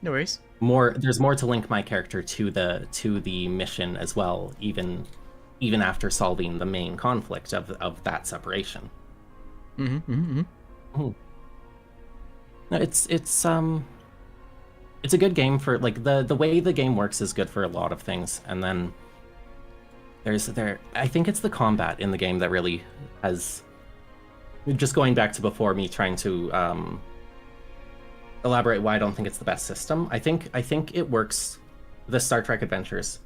No worries. There's more to link my character to the mission as well, even after solving the main conflict of that separation. No, it's a good game for, like, the way the game works is good for a lot of things, and then I think it's the combat in the game that really has, just going back to before me trying to elaborate why I don't think it's the best system. I think it works. The Star Trek Adventures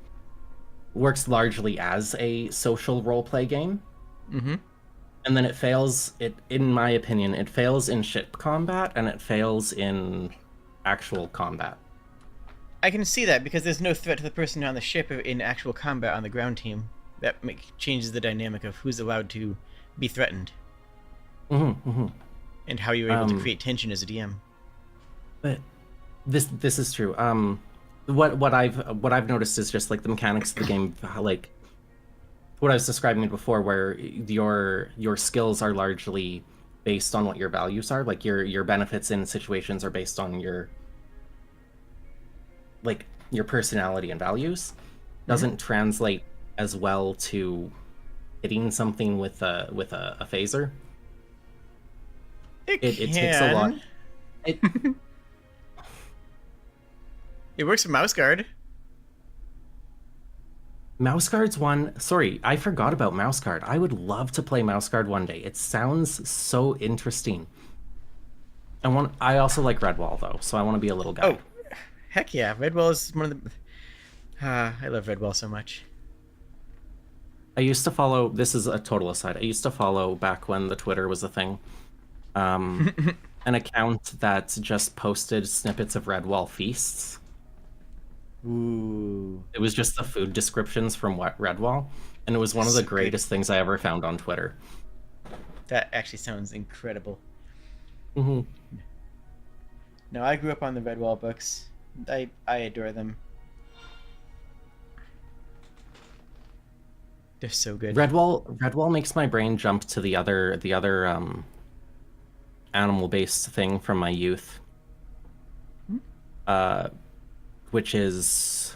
works largely as a social roleplay game, and then it fails. In my opinion, it fails in ship combat and it fails in actual combat. I can see that, because there's no threat to the person on the ship in actual combat on the ground team. That changes the dynamic of who's allowed to be threatened, and how you're able to create tension as a DM. But this is true. What I've noticed is just, like, the mechanics of the game, like what I was describing before, where your skills are largely based on what your values are. Like, your benefits in situations are based on your personality and values. Doesn't translate as well to hitting something with a phaser. It takes a lot. It works for Mouse Guard. Mouse Guard's one. Sorry, I forgot about Mouse Guard. I would love to play Mouse Guard one day. It sounds so interesting. I also like Redwall, though, so I want to be a little guy. Oh, heck yeah! Redwall is one of the. I love Redwall so much. I used to follow. This is a total aside. I used to follow, back when the Twitter was a thing, an account that just posted snippets of Redwall feasts. Ooh. It was just the food descriptions from Redwall, and it was one of the greatest things I ever found on Twitter. That actually sounds incredible. No, I grew up on the Redwall books. I adore them. They're so good. Redwall makes my brain jump to the other animal-based thing from my youth. Which is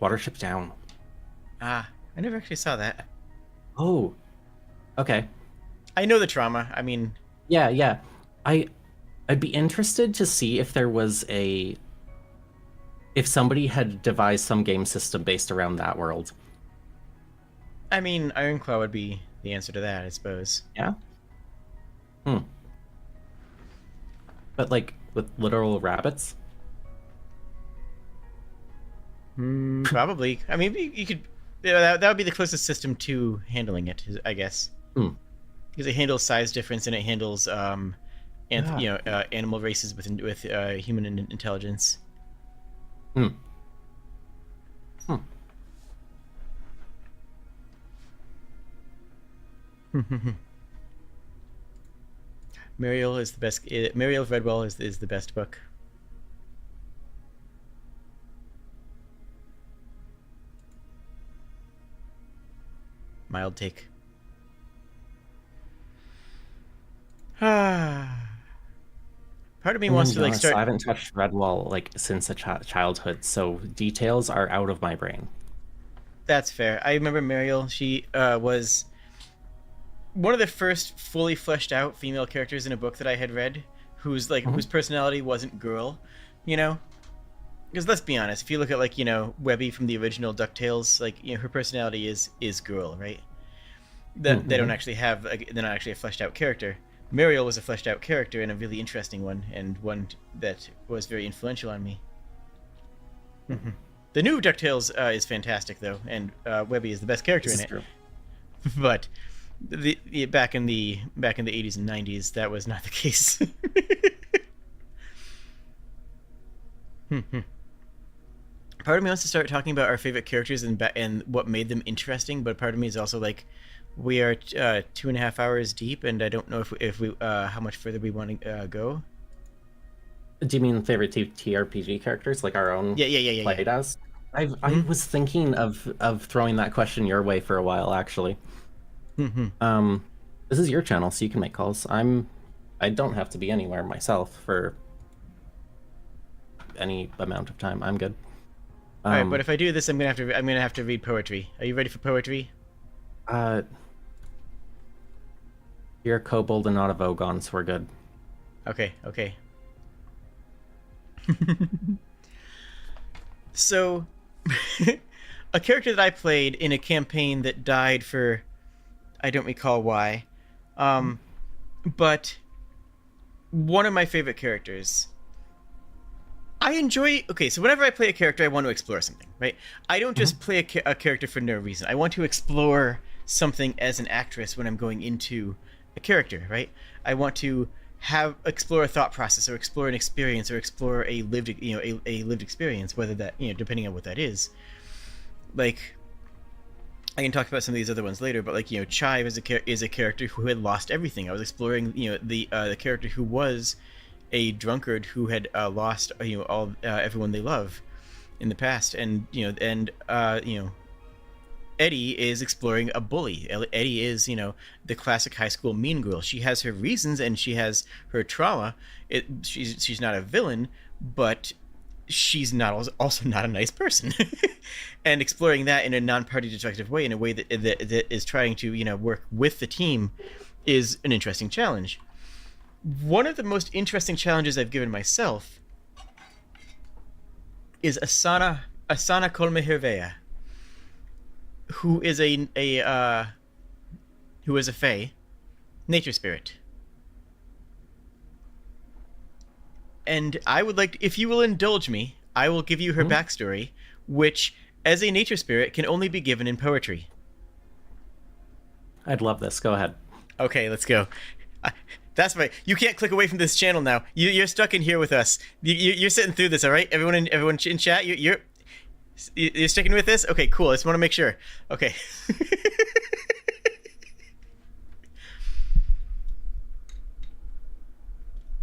Watership Down. I never actually saw that. Oh, Okay. I know the trauma. I mean, Yeah, yeah. I I'd be interested to see if there was a if somebody had devised some game system based around that world. Ironclaw would be the answer to that, I suppose. Yeah. Hmm. But like with literal rabbits? Probably. I mean, you could. Yeah, that would be the closest system to handling it, I guess, Hmm. because it handles size difference and it handles Yeah. animal races with human intelligence. Hmm. Hmm. Muriel is the best. Muriel of Redwall is the best book. Mild take. Ah. Part of me I'm gonna wants to be like honest, I start. haven't touched Redwall like since a childhood, so details are out of my brain. That's fair. I remember Muriel. She was one of the first fully fleshed out female characters in a book that I had read, Mhm. whose personality wasn't girl, you know. Because let's be honest, if you look at like Webby from the original Ducktales, like her personality is girl, right? That they don't Mhm. actually have they're not actually a fleshed out character. Muriel was a fleshed out character and a really interesting one, and one that was very influential on me. The new Ducktales is fantastic though, and Webby is the best character This in is it. true. But back in the 80s and 90s, that was not the case. Part of me wants to start talking about our favorite characters and what made them interesting, but part of me is also like, we are 2.5 hours deep, and I don't know if we how much further we want to go. Do you mean favorite TTRPG characters, like our own Yeah. played as? I Hmm. was thinking of throwing that question your way for a while, actually. Um, this is your channel, so you can make calls. I don't have to be anywhere myself for any amount of time. I'm good. All right, but Um, if I do this, I'm gonna have to read poetry. Are you ready for poetry? uh, you're a kobold and not a Vogon, so we're good. Okay. So, a character that I played in a campaign that died for I don't recall why, um, but one of my favorite characters. I enjoy. Okay, so whenever I play a character, I want to explore something, right? I don't Mhm. just play a character for no reason. I want to explore something as an actress when I'm going into a character, right? I want to have explore a thought process, or explore an experience, or explore a lived, a lived experience, whether that, depending on what that is. Like, I can talk about some of these other ones later, but like, Chive is a character who had lost everything. I was exploring the character who was a drunkard who had lost all everyone they love in the past, and Eddie is exploring a bully. Eddie is the classic high school mean girl. She has her reasons and she has her trauma. She's not a villain, but she's not also not a nice person. And exploring that in a non-party detective way, in a way that is trying to work with the team, is an interesting challenge. One of the most interesting challenges I've given myself is Asana Kolmehirvea, who is who is a fae, nature spirit. And I would like if you will indulge me, I will give you her Mhm. backstory, which, as a nature spirit, can only be given in poetry. I'd love this. Go ahead. Okay, let's go. That's right. You can't click away from this channel now. You're stuck in here with us. You're sitting through this, all right? Everyone in chat, you're sticking with this. Okay, cool. I just want to make sure. Okay.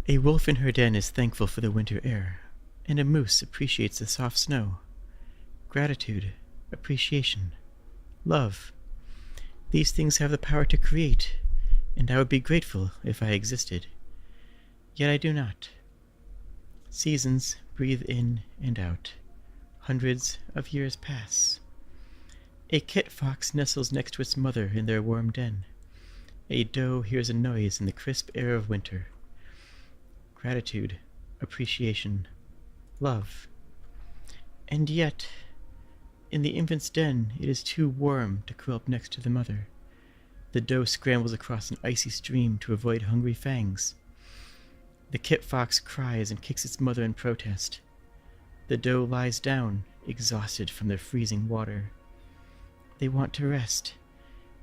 A wolf in her den is thankful for the winter air, and a moose appreciates the soft snow. Gratitude, appreciation, love. These things have the power to create, and I would be grateful if I existed. Yet I do not. Seasons breathe in and out. Hundreds of years pass. A kit fox nestles next to its mother in their warm den. A doe hears a noise in the crisp air of winter. Gratitude, appreciation, love. And yet, in the infant's den, it is too warm to curl up next to the mother. The doe scrambles across an icy stream to avoid hungry fangs. The kit fox cries and kicks its mother in protest. The doe lies down, exhausted from their freezing water. They want to rest.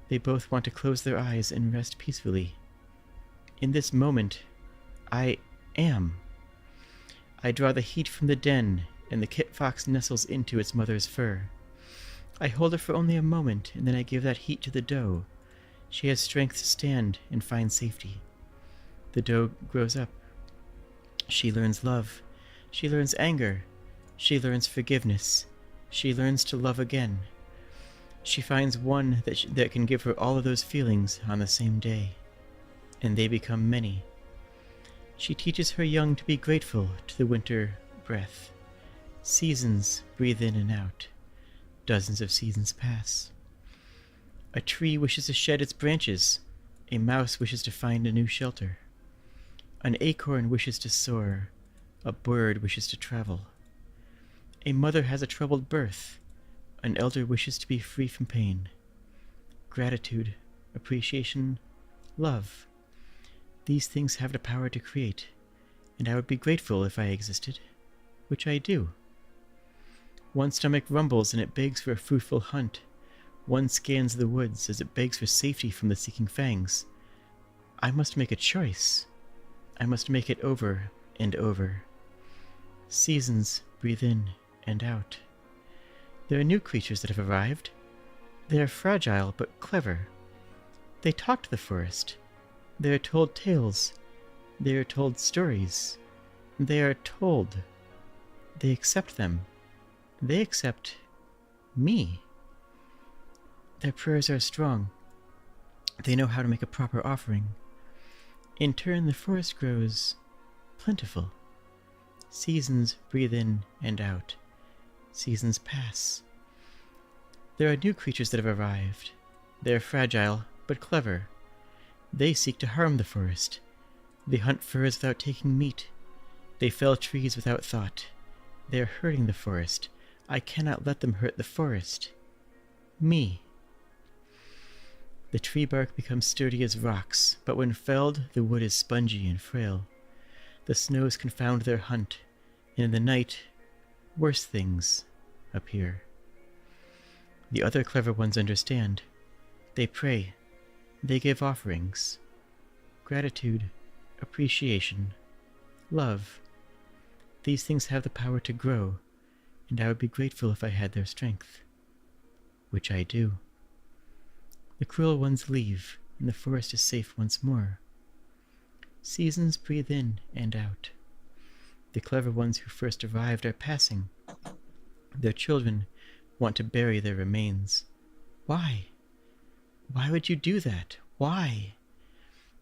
They both want to close their eyes and rest peacefully. In this moment, I am. I draw the heat from the den, and the kit fox nestles into its mother's fur. I hold her for only a moment, and then I give that heat to the doe. She has strength to stand and find safety. The doe grows up. She learns love. She learns anger. She learns forgiveness. She learns to love again. She finds one that can give her all of those feelings on the same day, and they become many. She teaches her young to be grateful to the winter breath. Seasons breathe in and out. Dozens of seasons pass. A tree wishes to shed its branches. A mouse wishes to find a new shelter. An acorn wishes to soar. A bird wishes to travel. A mother has a troubled birth. An elder wishes to be free from pain. Gratitude, appreciation, love. These things have the power to create, and I would be grateful if I existed, which I do. One stomach rumbles and it begs for a fruitful hunt. One scans the woods as it begs for safety from the seeking fangs. I must make a choice. I must make it over and over. Seasons breathe in and out. There are new creatures that have arrived. They are fragile but clever. They talk to the forest. They are told tales. They are told stories. They are told. They accept them. They accept me. Their prayers are strong. They know how to make a proper offering. In turn, the forest grows plentiful. Seasons breathe in and out. Seasons pass. There are new creatures that have arrived. They are fragile, but clever. They seek to harm the forest. They hunt furs without taking meat. They fell trees without thought. They are hurting the forest. I cannot let them hurt the forest. Me. The tree bark becomes sturdy as rocks, but when felled, the wood is spongy and frail. The snows confound their hunt, and in the night, worse things appear. The other clever ones understand. They pray. They give offerings. Gratitude, appreciation, love. These things have the power to grow, and I would be grateful if I had their strength. Which I do. The cruel ones leave, and the forest is safe once more. Seasons breathe in and out. The clever ones who first arrived are passing. Their children want to bury their remains. Why? Why would you do that? Why?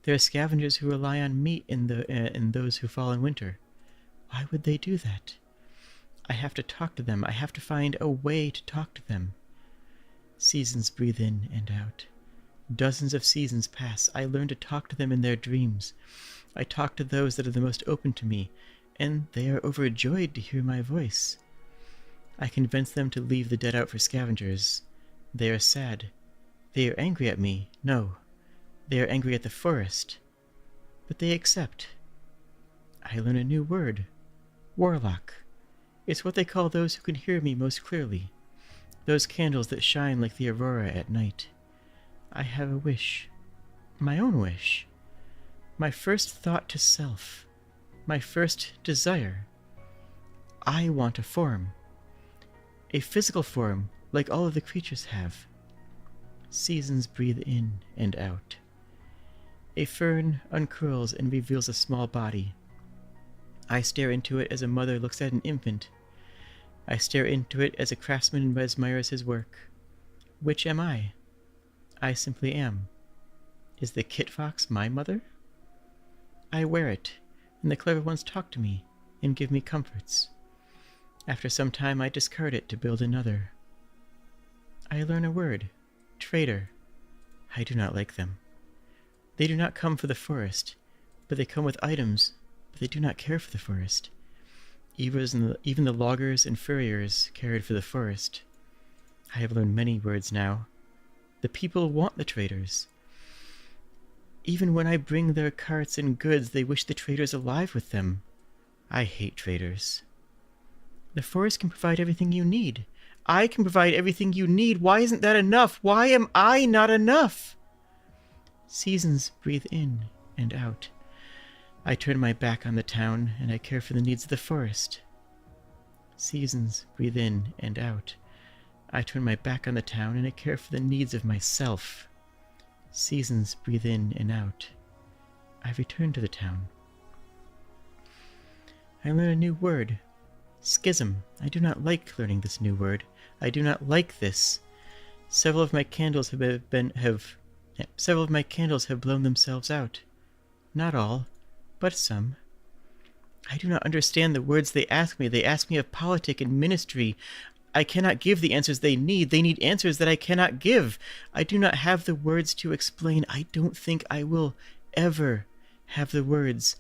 There are scavengers who rely on meat in those who fall in winter. Why would they do that? I have to talk to them. I have to find a way to talk to them. Seasons breathe in and out. Dozens of seasons pass. I learn to talk to them in their dreams. I talk to those that are the most open to me, and they are overjoyed to hear my voice. I convince them to leave the dead out for scavengers. They are sad. They are angry at me. No, they are angry at the forest. But they accept. I learn a new word. Warlock. It's what they call those who can hear me most clearly. Those candles that shine like the aurora at night. I have a wish. My own wish. My first thought to self. My first desire. I want a form. A physical form, like all of the creatures have. Seasons breathe in and out. A fern uncurls and reveals a small body. I stare into it as a mother looks at an infant. I stare into it as a craftsman admires his work. Which am I? I simply am. Is the kit fox my mother? I wear it, and the clever ones talk to me and give me comforts. After some time I discard it to build another. I learn a word. Traitor. I do not like them. They do not come for the forest, but they come with items, but they do not care for the forest. Even the loggers and furriers cared for the forest. I have learned many words now. The people want the traders. Even when I bring their carts and goods, they wish the traders alive with them. I hate traders. The forest can provide everything you need. I can provide everything you need. Why isn't that enough? Why am I not enough? Seasons breathe in and out. I turn my back on the town, and I care for the needs of the forest. Seasons breathe in and out. I turn my back on the town, and I care for the needs of myself. Seasons breathe in and out. I return to the town. I learn a new word. Schism. I do not like learning this new word. I do not like this. Several of my candles have blown themselves out. Not all, but some. I do not understand the words they ask me. They ask me of politic and ministry. I cannot give the answers they need. They need answers that I cannot give. I do not have the words to explain. I don't think I will ever have the words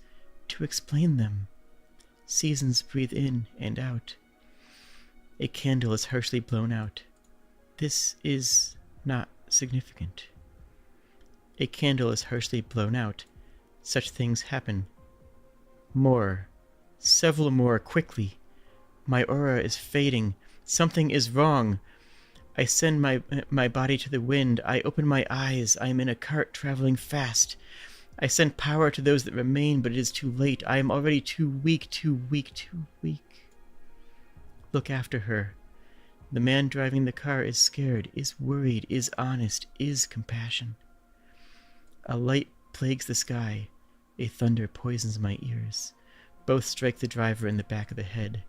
to explain them. Seasons breathe in and out. A candle is harshly blown out. This is not significant. A candle is harshly blown out. Such things happen. More. Several more quickly. My aura is fading. Something is wrong. I send my body to the wind. I open my eyes. I am in a cart traveling fast. I send power to those that remain, but it is too late. I am already too weak, too weak, too weak. Look after her. The man driving the car is scared, is worried, is honest, is compassion. A light plagues the sky. A thunder poisons my ears. Both strike the driver in the back of the head,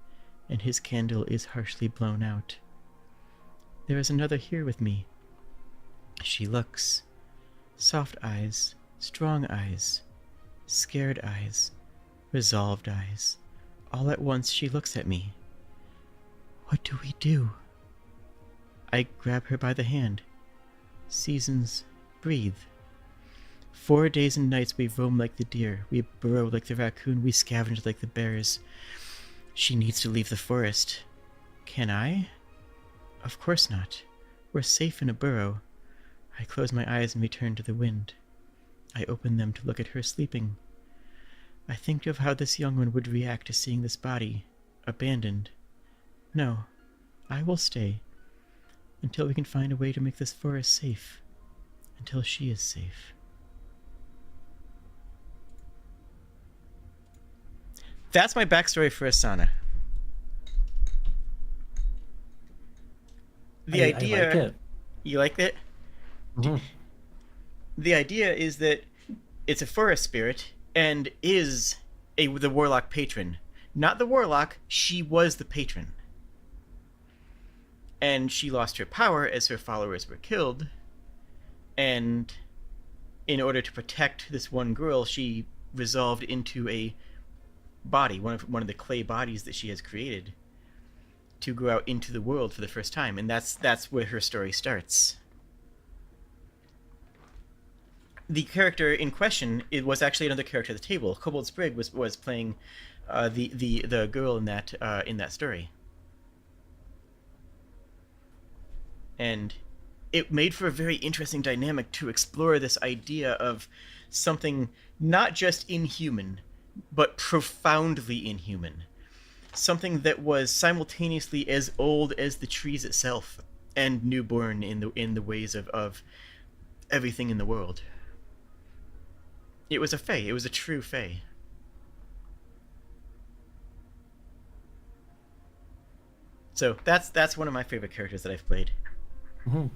and his candle is harshly blown out. There is another here with me. She looks. Soft eyes, strong eyes, scared eyes, resolved eyes. All at once she looks at me. What do we do? I grab her by the hand. Seasons breathe. 4 days and nights we roam like the deer, we burrow like the raccoon, we scavenge like the bears. She needs to leave the forest. Can I? Of course not. We're safe in a burrow. I close my eyes and return to the wind. I open them to look at her sleeping. I think of how this young one would react to seeing this body, abandoned. No, I will stay, until we can find a way to make this forest safe, until she is safe. That's my backstory for Asana. I like it. You like it? Mm-hmm. The idea is that it's a forest spirit and is the warlock patron. Not the warlock, she was the patron. And she lost her power as her followers were killed. And in order to protect this one girl, she resolved into a body, one of the clay bodies that she has created, to go out into the world for the first time. And that's where her story starts. The character in question, it was actually another character at the table. Kobold Sprig was playing the girl in that story, and it made for a very interesting dynamic to explore this idea of something not just inhuman, but profoundly inhuman. Something that was simultaneously as old as the trees itself and newborn in the ways of everything in the world. It was a fae. It was a true fae. So that's one of my favorite characters that I've played. Mm-hmm.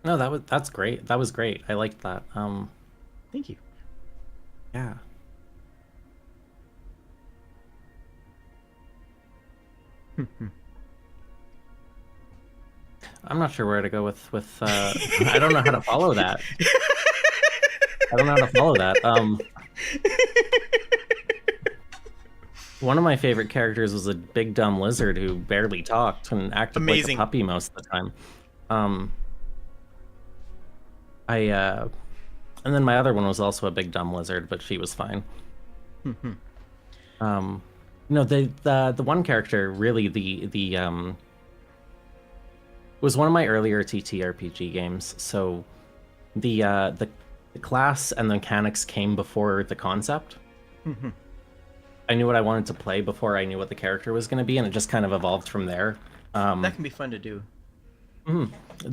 No, that's great. That was great. I liked that. Thank you. Yeah. I'm not sure where to go with I don't know how to follow that. I don't know how to follow that. One of my favorite characters was a big dumb lizard who barely talked and acted like a puppy most of the time. And then my other one was also a big dumb lizard, but she was fine. Mm-hmm. No, the one character really was one of my earlier TTRPG games. So the class and the mechanics came before the concept. Mm-hmm. I knew what I wanted to play before I knew what the character was going to be, and it just kind of evolved from there. That can be fun to do.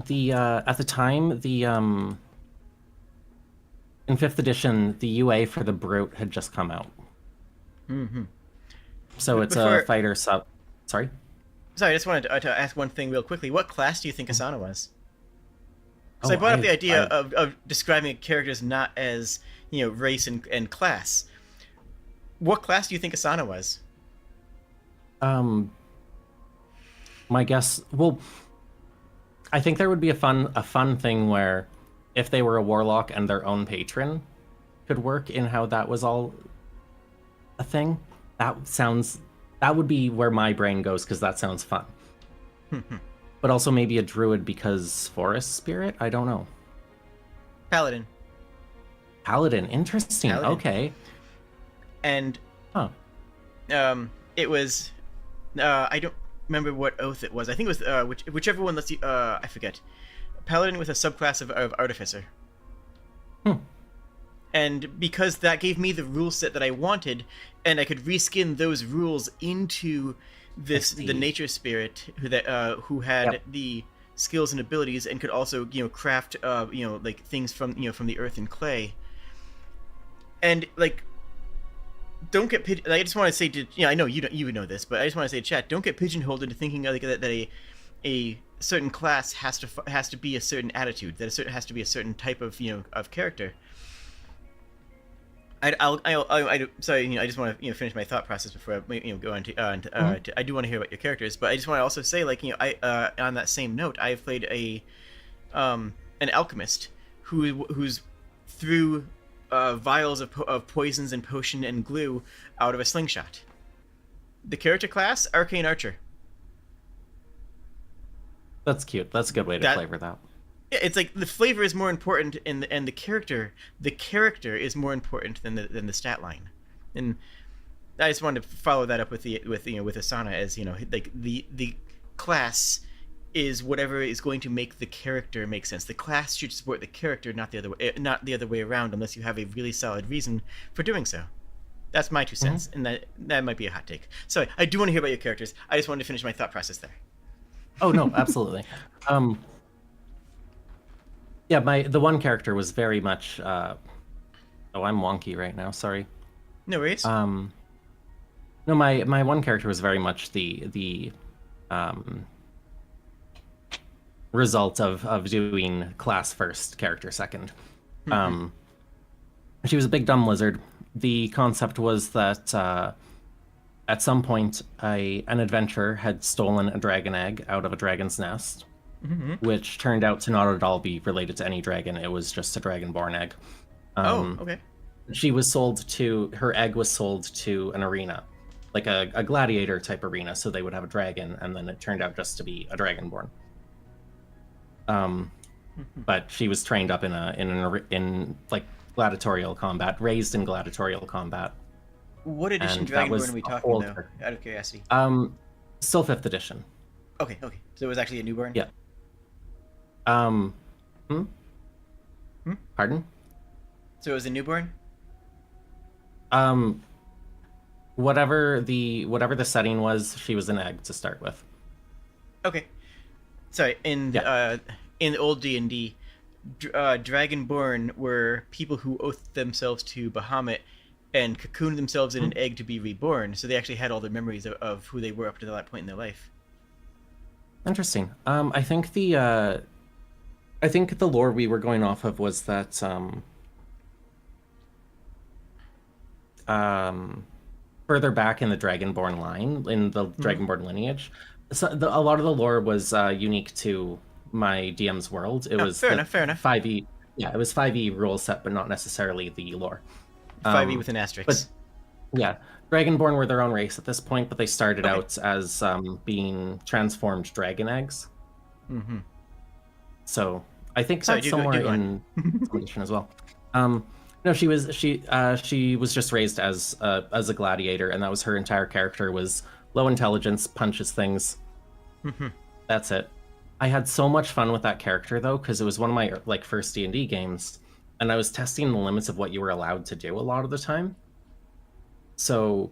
The at the time in 5th edition, the UA for the Brute had just come out. Mm-hmm. So it's a fighter sub. Sorry? Sorry, I just wanted to ask one thing real quickly. What class do you think Asana was? So Oh, I brought up the idea of describing characters not as, race and class. What class do you think Asana was? My guess, well, I think there would be a fun thing where if they were a warlock and their own patron could work in how that was all a thing. That would be where my brain goes, because that sounds fun. But also maybe a druid because forest spirit? I don't know. Paladin. Paladin, interesting. Paladin. Okay. And it was I don't remember what oath it was. I think it was whichever one lets you I forget. Paladin with a subclass of artificer. And because that gave me the rule set that I wanted, and I could reskin those rules into the nature spirit who had the skills and abilities, and could also craft like things from from the earth and clay. And like, don't get I just want to say to I know you would know this, but I just want to say to chat, don't get pigeonholed into thinking like that a certain class has to be a certain attitude, that has to be a certain type of of character. Sorry, I just want to finish my thought process before I go on to I do want to hear about your characters, but I just want to also say, like, I on that same note, I've played an alchemist who's threw vials of poisons and potion and glue out of a slingshot. The character class, arcane archer. That's cute. That's a good way to flavor that. Yeah, it's like the flavor is more important, and the character is more important than the stat line. And I just wanted to follow that up with Asana as like the class is whatever is going to make the character make sense. The class should support the character, not the other way around, unless you have a really solid reason for doing so. That's my 2 cents, and that might be a hot take. Sorry, I do want to hear about your characters. I just wanted to finish my thought process there. Oh no, absolutely. Yeah, the one character was very much. Oh, I'm wonky right now. Sorry. No worries. No, my one character was very much the result of doing class first, character second. She was a big dumb lizard. The concept was that at some point an adventurer had stolen a dragon egg out of a dragon's nest. Which turned out to not at all be related to any dragon. It was just a dragonborn egg. Okay. Her egg was sold to an arena, like a gladiator type arena, so they would have a dragon, and then it turned out just to be a dragonborn. But she was trained up in like gladiatorial combat, raised in gladiatorial combat. What edition dragonborn are we talking though? Out of curiosity. Still 5th edition. Okay. So it was actually a newborn? Yeah. Pardon? So it was a newborn? Whatever the setting was, she was an egg to start with. Okay. Sorry, in old D&D, Dragonborn were people who oathed themselves to Bahamut and cocooned themselves in an egg to be reborn, so they actually had all their memories of who they were up to that point in their life. Interesting. I think the lore we were going off of was that further back in the Dragonborn line, in the Dragonborn lineage, so a lot of the lore was unique to my DM's world. It was fair enough. 5e, yeah, it was 5e rule set, but not necessarily the lore. 5e with an asterisk. But yeah, Dragonborn were their own race at this point, but they started out as being transformed dragon eggs. So I think that's somewhere in edition as well. Um, no, she was just raised as a gladiator, and that was her entire character was low intelligence, punches things. That's it. I had so much fun with that character though, because it was one of my like first D&D games, and I was testing the limits of what you were allowed to do a lot of the time. So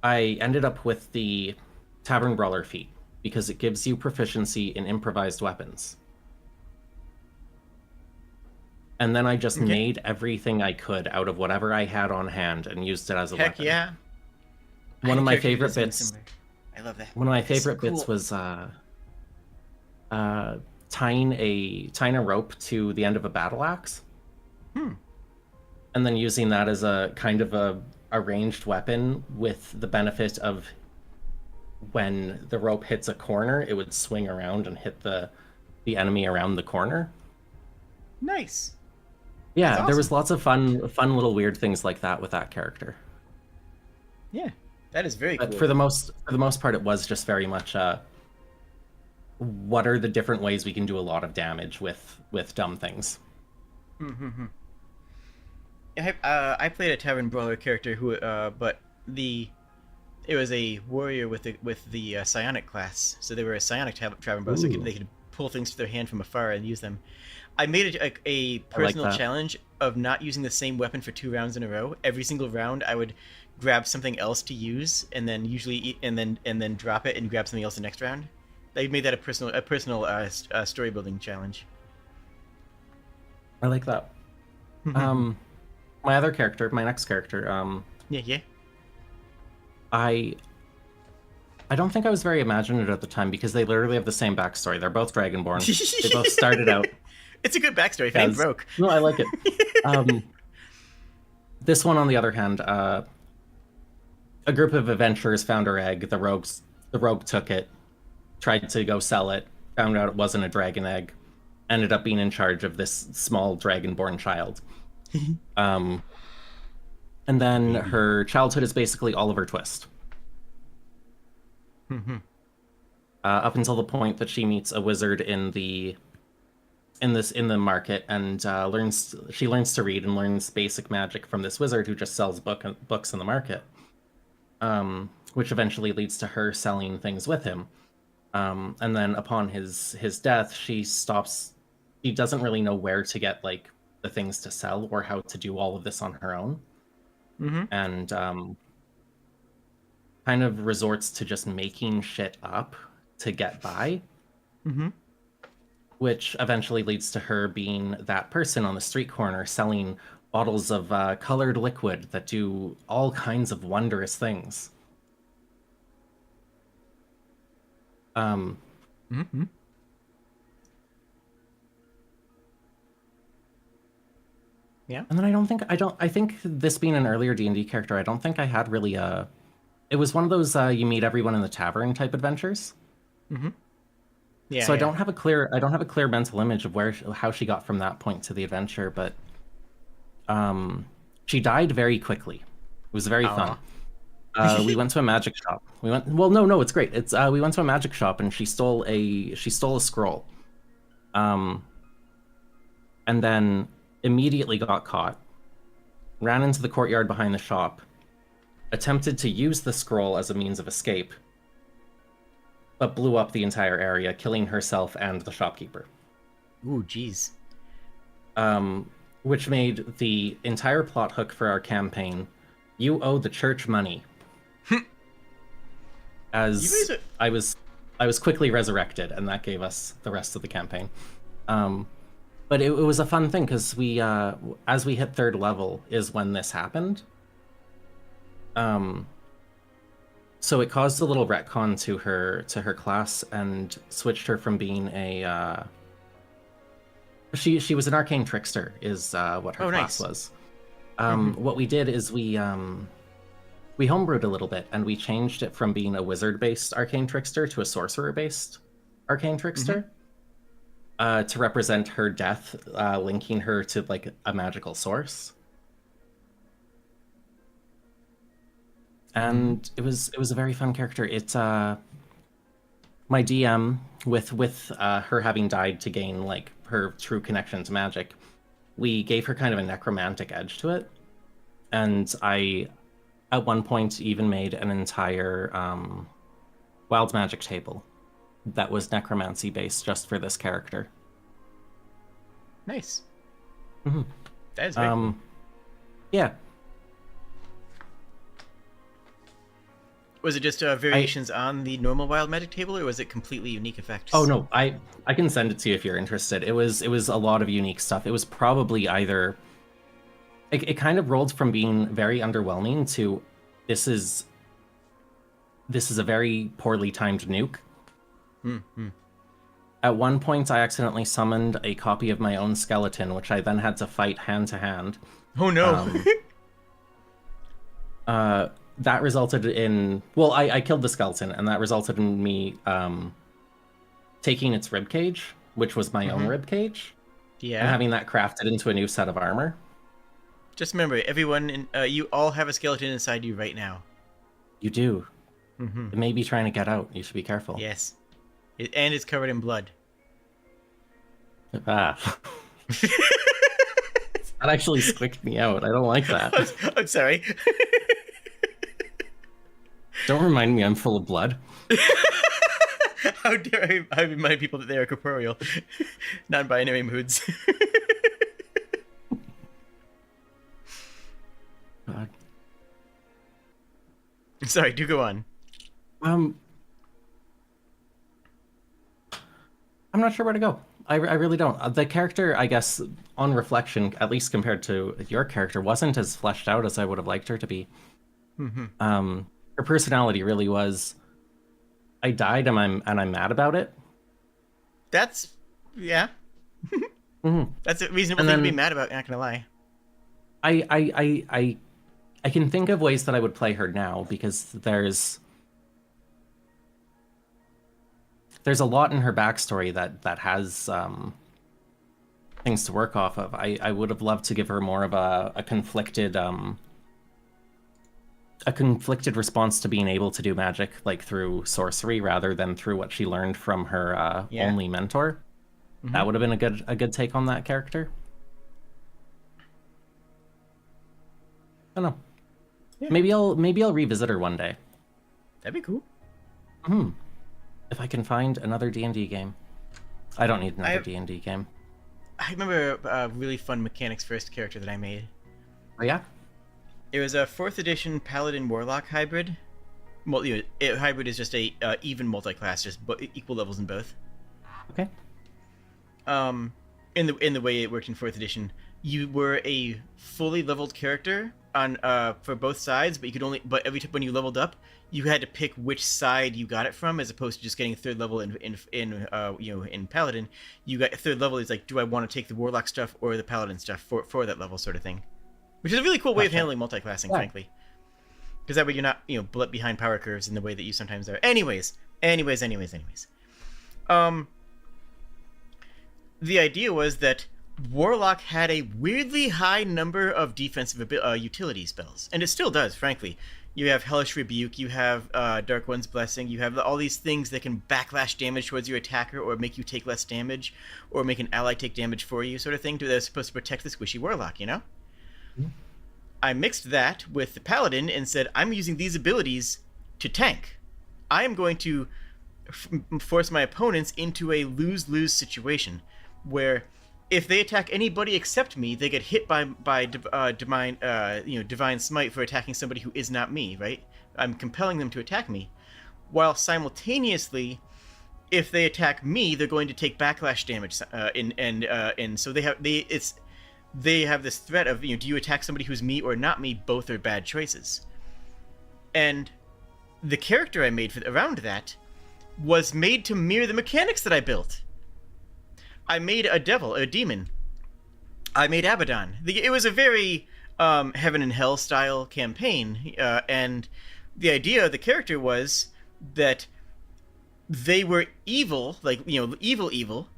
I ended up with the Tavern Brawler feat because it gives you proficiency in improvised weapons. And then I just Okay. made everything I could out of whatever I had on hand and used it as a Heck weapon. yeah. I One had of a my character who favorite does something bits. similar. I love that. One of my That is so favorite bits cool. was tying a rope to the end of a battle axe, Hmm. and then using that as a kind of a ranged weapon with the benefit of when the rope hits a corner, it would swing around and hit the enemy around the corner. Nice. That's Yeah, there awesome. was lots of fun little weird things like that with that character. Yeah. That is very But cool. for the most part, it was just very much what are the different ways we can do a lot of damage with dumb things. I played a Tavern Brawler character who, but it was a warrior with the psionic class, so they were a psionic Tavern Brawler, so Ooh, they could pull things to their hand from afar and use them. I made a I like personal that. challenge of not using the same weapon for 2 rounds in a row. Every single round, I would grab something else to use, and then and then drop it and grab something else the next round. I made that a personal story building challenge. I like that. Um, my other character, my next character, Yeah, yeah. I I don't think I was very imaginative at the time because they literally have the same backstory. They're both Dragonborn. They both started out It's a good backstory. If it ain't as broke. no, I like it. Um, this one, on the other hand, a group of adventurers found her egg. The rogue took it, tried to go sell it, found out it wasn't a dragon egg, ended up being in charge of this small dragonborn child. Um, and then Baby. her childhood is basically Oliver Twist. Up until the point that she meets a wizard in the market and learns to read and learns basic magic from this wizard who just sells books in the market, which eventually leads to her selling things with him. And then upon his death, she stops. She doesn't really know where to get like the things to sell or how to do all of this on her own, and kind of resorts to just making shit up to get by, which eventually leads to her being that person on the street corner selling bottles of colored liquid that do all kinds of wondrous things. Um, Yeah. and then I think this being an earlier D&D character, I don't think I had really it was one of those you meet everyone in the tavern type adventures. Yeah, So yeah. I don't have a clear mental image of how she got from that point to the adventure, but she died very quickly. It was very fun. Aw. We went to a magic shop. No, it's great. It's we went to a magic shop and she stole a scroll. And then immediately got caught. Ran into the courtyard behind the shop. Attempted to use the scroll as a means of escape, but blew up the entire area, killing herself and the shopkeeper. Ooh, jeez. Which made the entire plot hook for our campaign, you owe the church money. As You guys are... I was quickly resurrected, and that gave us the rest of the campaign. But it was a fun thing because we, as we hit 3rd level, is when this happened. So it caused a little retcon to her class and switched her from being a she was an arcane trickster is what her class nice. was. What we did is we homebrewed a little bit and we changed it from being a wizard-based arcane trickster to a sorcerer-based arcane trickster to represent her death, linking her to like a magical source. And it was a very fun character. It's my DM with her having died to gain like her true connection to magic we gave her kind of a necromantic edge to it. And I, at one point, even made an entire wild magic table that was necromancy based just for this character. Nice. Mm-hmm. That is very cool. Yeah. Was it just variations on the normal wild magic table, or was it completely unique effects? Oh no, I can send it to you if you're interested. It was a lot of unique stuff. It was probably either it kind of rolled from being very underwhelming to this is a very poorly timed nuke. Mm-hmm. At one point, I accidentally summoned a copy of my own skeleton, which I then had to fight hand to hand. Oh no! That resulted in... Well, I killed the skeleton, and that resulted in me taking its ribcage, which was my own ribcage, and having that crafted into a new set of armor. Just remember, everyone, you all have a skeleton inside you right now. You do. Mm-hmm. It may be trying to get out. You should be careful. Yes. And it's covered in blood. Ah. That actually squicked me out. I don't like that. I'm sorry. Don't remind me I'm full of blood. How dare I remind people that they are corporeal, non-binary moods. God. Sorry, do go on. I'm not sure where to go. I really don't. The character, I guess, on reflection, at least compared to your character, wasn't as fleshed out as I would have liked her to be. Mm-hmm. Her personality really was, I died and I'm mad about it. That's, yeah. Mm-hmm. That's a reasonable thing to be mad about, not gonna lie. I can think of ways that I would play her now, because there's a lot in her backstory that has things to work off of. I would have loved to give her more of a conflicted response to being able to do magic, like through sorcery rather than through what she learned from her only mentor. Mm-hmm. That would have been a good take on that character. I don't know. Yeah. Maybe I'll revisit her one day. That'd be cool. If I can find another D&D game. I don't need another D&D game. I remember a really fun mechanics first character that I made. Oh yeah? It was a 4th edition Paladin Warlock hybrid. Well, hybrid is just a even multi-class, just equal levels in both. Okay. In the way it worked in 4th edition, you were a fully leveled character on for both sides, but you could only every time when you leveled up, you had to pick which side you got it from, as opposed to just getting a 3rd level in Paladin. You got a 3rd level. It's like, do I want to take the Warlock stuff or the Paladin stuff for that level, sort of thing. Which is a really cool way of handling multi-classing, frankly. Because that way you're not, behind power curves in the way that you sometimes are. Anyways. The idea was that Warlock had a weirdly high number of defensive utility spells. And it still does, frankly. You have Hellish Rebuke, you have Dark One's Blessing, you have all these things that can backlash damage towards your attacker, or make you take less damage, or make an ally take damage for you, sort of thing, that's supposed to protect the squishy Warlock, I mixed that with the Paladin and said, I'm using these abilities to tank. I am going to force my opponents into a lose-lose situation, where if they attack anybody except me, they get hit by divine smite for attacking somebody who is not me, right? I'm compelling them to attack me, while simultaneously, if they attack me, they're going to take backlash damage, and so they have this threat of, do you attack somebody who's me or not me? Both are bad choices. And the character I made around that was made to mirror the mechanics that I built. I made a demon. I made Abaddon. It was a very heaven and hell style campaign, and the idea of the character was that they were evil, evil,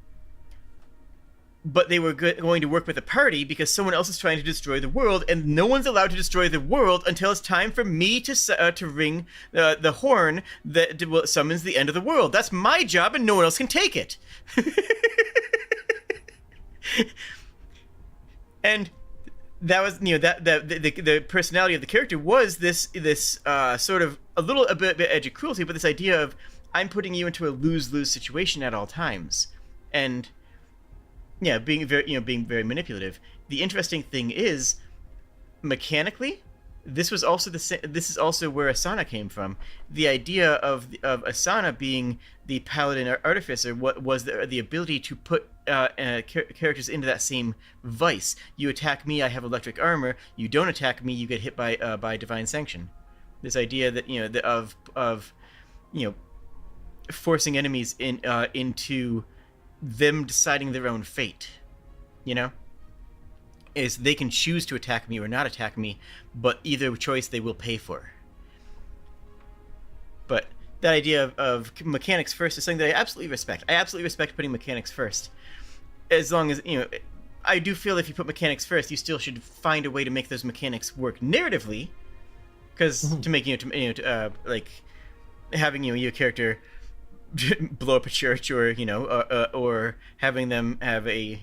but they were going to work with a party because someone else is trying to destroy the world, and no one's allowed to destroy the world until it's time for me to ring the horn that summons the end of the world. That's my job, and no one else can take it. And that was, the personality of the character was this sort of a bit edge of cruelty, but this idea of I'm putting you into a lose-lose situation at all times, and yeah, being very manipulative. The interesting thing is, mechanically, this was also this is also where Asana came from. The idea of Asana being the paladin artificer, what was the ability to put characters into that same vice. You attack me, I have electric armor. You don't attack me, you get hit by divine sanction. This idea that of forcing enemies into them deciding their own fate. You know, is they can choose to attack me or not attack me, but either choice they will pay for. But that idea of mechanics first is something that I absolutely respect. I absolutely respect putting mechanics first. As long as, I do feel if you put mechanics first, you still should find a way to make those mechanics work narratively, because to make, like having, your character blow up a church, or having them have a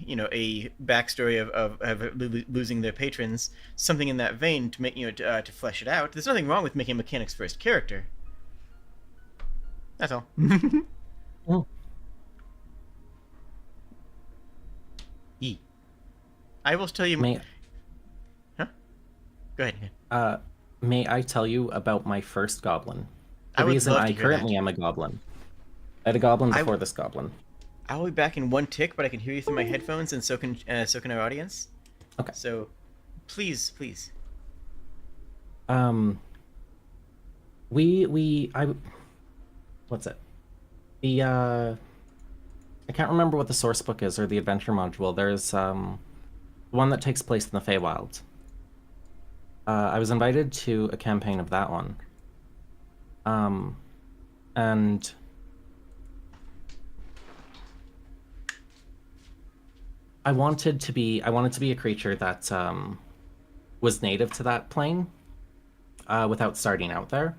backstory of losing their patrons, something in that vein to make to flesh it out. There's nothing wrong with making a mechanics first character. That's all. Oh. I will tell you. Huh? Go ahead. May I tell you about my first goblin? I The would reason love to I hear currently that. am a goblin. I had a goblin before this goblin. I'll be back in one tick, but I can hear you through my headphones, and so can our audience. Okay. So, please. What's it? I can't remember what the source book is or the adventure module. There's one that takes place in the Feywild. I was invited to a campaign of that one. And I wanted to be a creature that was native to that plane, without starting out there.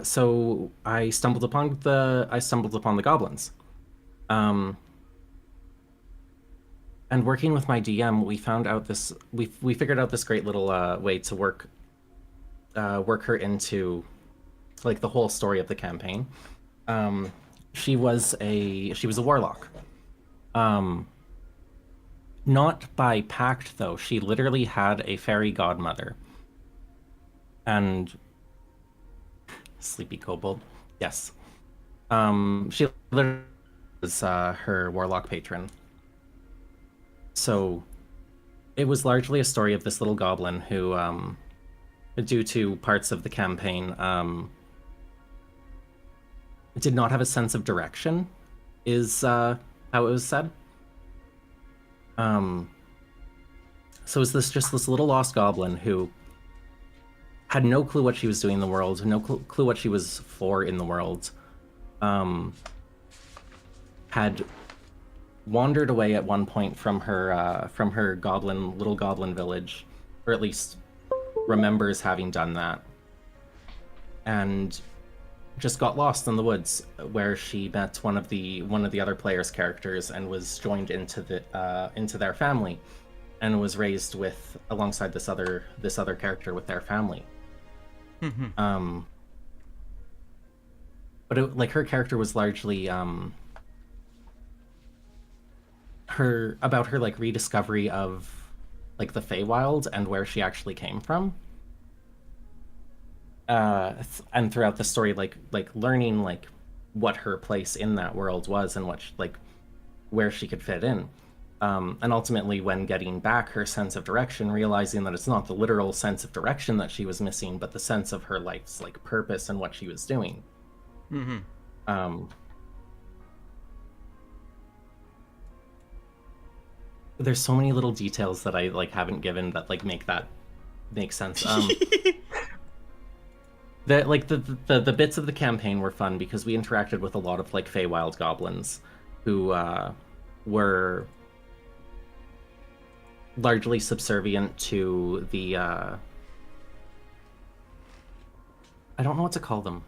So I stumbled upon the goblins. And working with my DM, we figured out this great little way to work her into like the whole story of the campaign. She was a warlock. Not by pact though. She literally had a fairy godmother. And sleepy kobold. Yes. She literally was her warlock patron. So it was largely a story of this little goblin who, due to parts of the campaign, did not have a sense of direction, is how it was said. So it's this little lost goblin who had no clue what she was doing in the world, no clue what she was for in the world. Had wandered away at one point from her little goblin village, or at least remembers having done that, and just got lost in the woods, where she met one of the other players' characters and was joined into their family, and was raised alongside this other character with their family. But her character was largely her rediscovery of like the Feywild and where she actually came from. And throughout the story, like learning like what her place in that world was and what where she could fit in. And ultimately, when getting back her sense of direction, realizing that it's not the literal sense of direction that she was missing, but the sense of her life's like purpose and what she was doing. There's so many little details that I haven't given that make sense. The bits of the campaign were fun because we interacted with a lot of Feywild goblins who were largely subservient to the I don't know what to call them.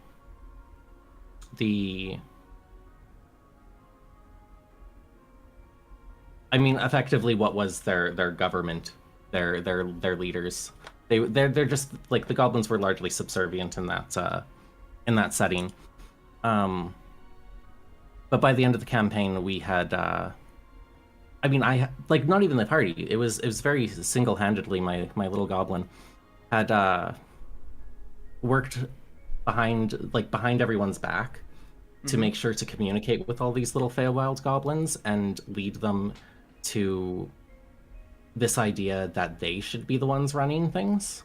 I mean, effectively, what was their government, their leaders? They're just like the goblins were largely subservient in that setting. But by the end of the campaign, we had. I mean, I like not even the party. It was very single-handedly my little goblin had worked behind everyone's back to make sure to communicate with all these little Feywild goblins and lead them to this idea that they should be the ones running things.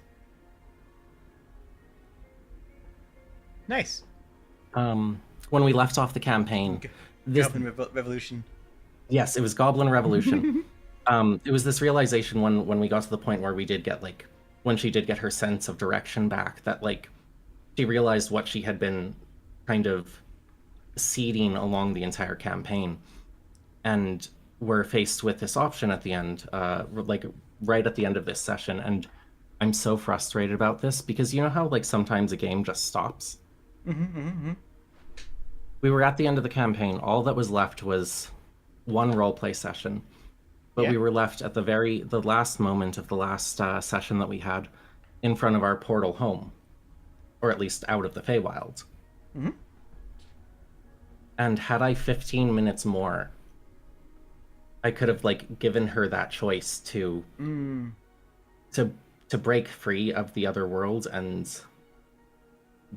Nice. When we left off the campaign, Goblin Revolution. Yes, it was Goblin Revolution. It was this realization when we got to the point where we did get when she did get her sense of direction back, that she realized what she had been kind of seeding along the entire campaign, and we're faced with this option at the end, right at the end of this session, and I'm so frustrated about this because you know how sometimes a game just stops. We were at the end of the campaign. All that was left was one roleplay session, but we were left at the last moment of the last session that we had in front of our portal home, or at least out of the Feywild. And had I 15 minutes more, I could have given her that choice to break free of the other world and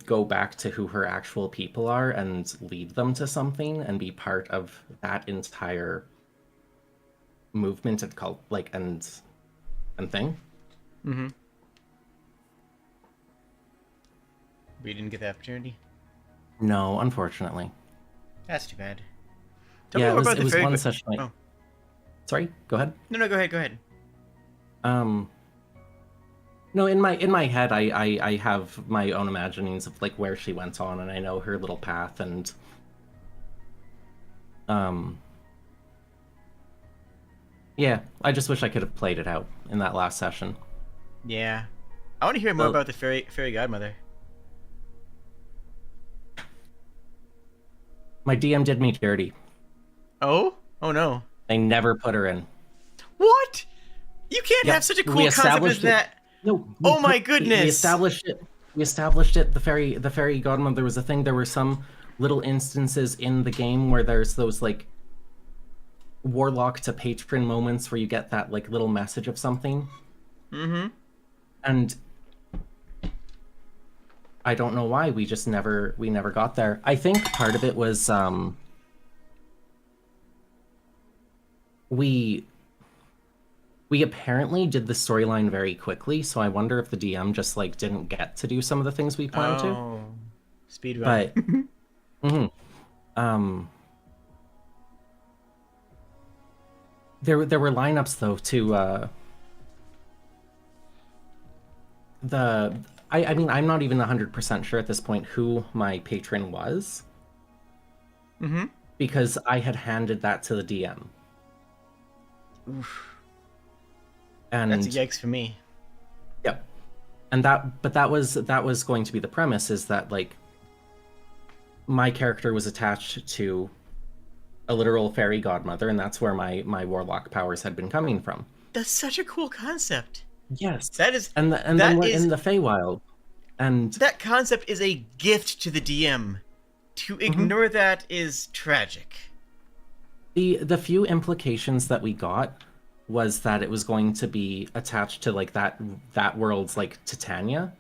go back to who her actual people are and lead them to something and be part of that entire movement and cult and thing. But you didn't get the opportunity? No, unfortunately. That's too bad. Tell me more about the fairy. One session. Oh. Sorry, go ahead. No, go ahead. No, in my head, I have my own imaginings of where she went on, and I know her little path, and yeah, I just wish I could have played it out in that last session. Yeah, I want to hear more about the fairy godmother. My DM did me dirty. Oh no! They never put her in. What? You can't have such a cool concept as that. No. Oh my goodness! We established it. The fairy godmother was a thing. There were some little instances in the game where there's those warlock to patron moments where you get that little message of something. And I don't know why we never got there. I think part of it was we apparently did the storyline very quickly, so I wonder if the DM just didn't get to do some of the things we planned to. Speedrun. But there were lineups though to I mean I'm not even 100% sure at this point who my patron was. Because I had handed that to the DM. Oof. And that's a yikes for me. Yep. And that was going to be the premise, is that my character was attached to a literal fairy godmother, and that's where my warlock powers had been coming from. That's such a cool concept. Yes. That is and then we're in the Feywild. And that concept is a gift to the DM. To ignore that is tragic. The few implications that we got was that it was going to be attached to that world's Titania,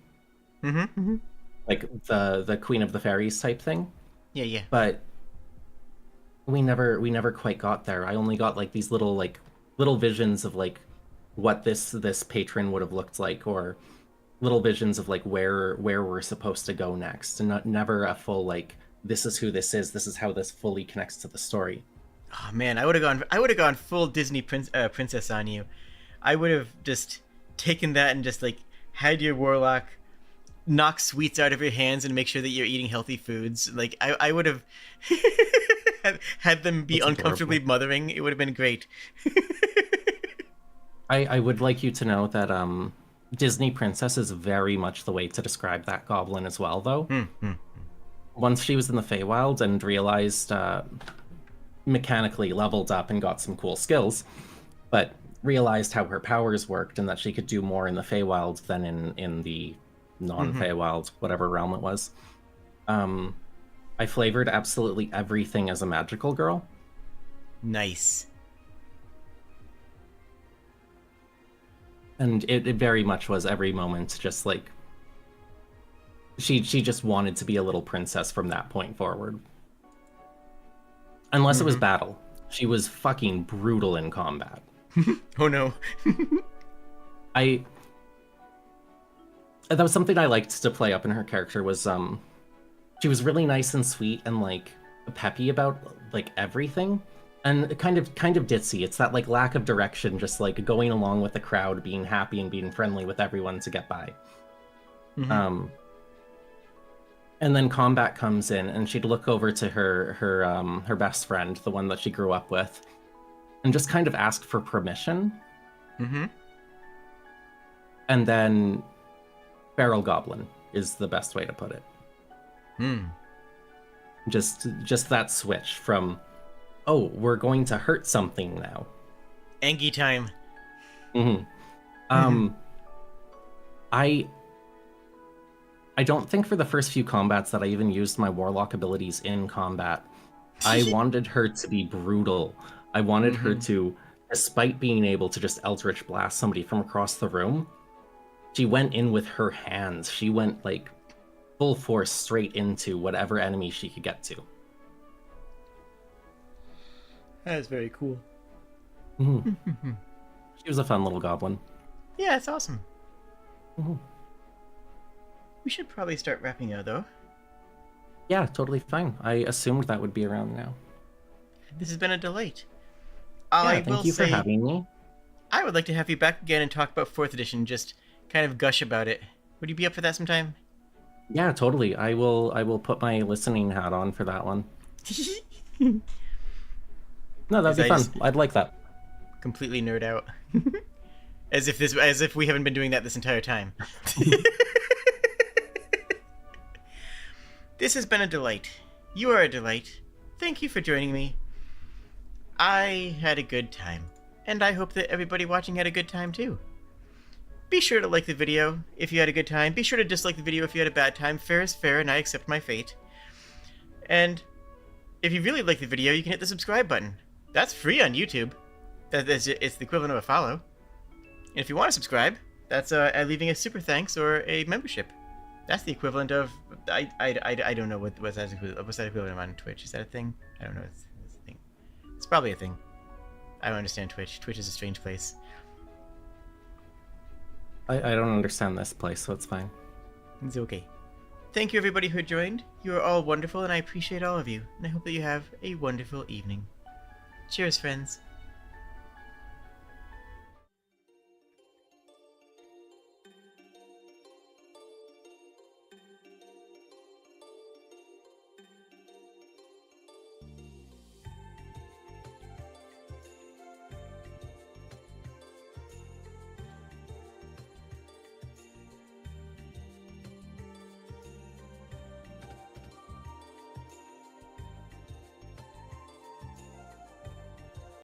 the Queen of the Fairies type thing. Yeah. But we never quite got there. I only got these little visions of what this patron would have looked like, or little visions of where we're supposed to go next, and never a full this is who this is. This is how this fully connects to the story. Oh man, I would have gone full Disney princess on you. I would have just taken that and just had your warlock knock sweets out of your hands and make sure that you're eating healthy foods. I would have had them be uncomfortably mothering. It would have been great. I would like you to know that Disney princess is very much the way to describe that goblin as well, though. Once she was in the Feywild and realized mechanically leveled up and got some cool skills, but realized how her powers worked and that she could do more in the Feywild than in the non-Feywild, whatever realm it was. I flavored absolutely everything as a magical girl. Nice. And it very much was every moment just like she just wanted to be a little princess from that point forward. Unless it was battle. She was fucking brutal in combat. Oh no. That was something I liked to play up in her character was she was really nice and sweet and like peppy about like everything, and kind of ditzy. It's that like lack of direction, just like going along with the crowd, being happy and being friendly with everyone to get by. And then combat comes in, and she'd look over to her best friend, the one that she grew up with, and just kind of ask for permission. And then Feral Goblin is the best way to put it. Just that switch from, oh, we're going to hurt something now. Angie time. I don't think for the first few combats that I even used my warlock abilities in combat. I wanted her to be brutal. I wanted her to, despite being able to just Eldritch Blast somebody from across the room, she went in with her hands. She went like full force straight into whatever enemy she could get to. That is very cool. She was a fun little goblin. Yeah, it's awesome. We should probably start wrapping up, though. Yeah, totally fine. I assumed that would be around now. This has been a delight. Thank you for having me. I would like to have you back again and talk about 4th edition, just kind of gush about it. Would you be up for that sometime? Yeah, totally. I will put my listening hat on for that one. No, that'd be fun. I'd like that. Completely nerd out. as if we haven't been doing that this entire time. This has been a delight. You are a delight. Thank you for joining me. I had a good time, and I hope that everybody watching had a good time too. Be sure to like the video if you had a good time. Be sure to dislike the video if you had a bad time. Fair is fair, and I accept my fate. And if you really like the video, you can hit the subscribe button. That's free on YouTube. It's the equivalent of a follow. And if you want to subscribe, that's leaving a super thanks or a membership. That's the equivalent of I don't know what's that equivalent of on Twitch. Is that a thing? I don't know. It's a thing. It's probably a thing. I don't understand Twitch. Twitch is a strange place. I don't understand this place, so it's fine. It's okay. Thank you everybody who joined. You are all wonderful, and I appreciate all of you. And I hope that you have a wonderful evening. Cheers, friends.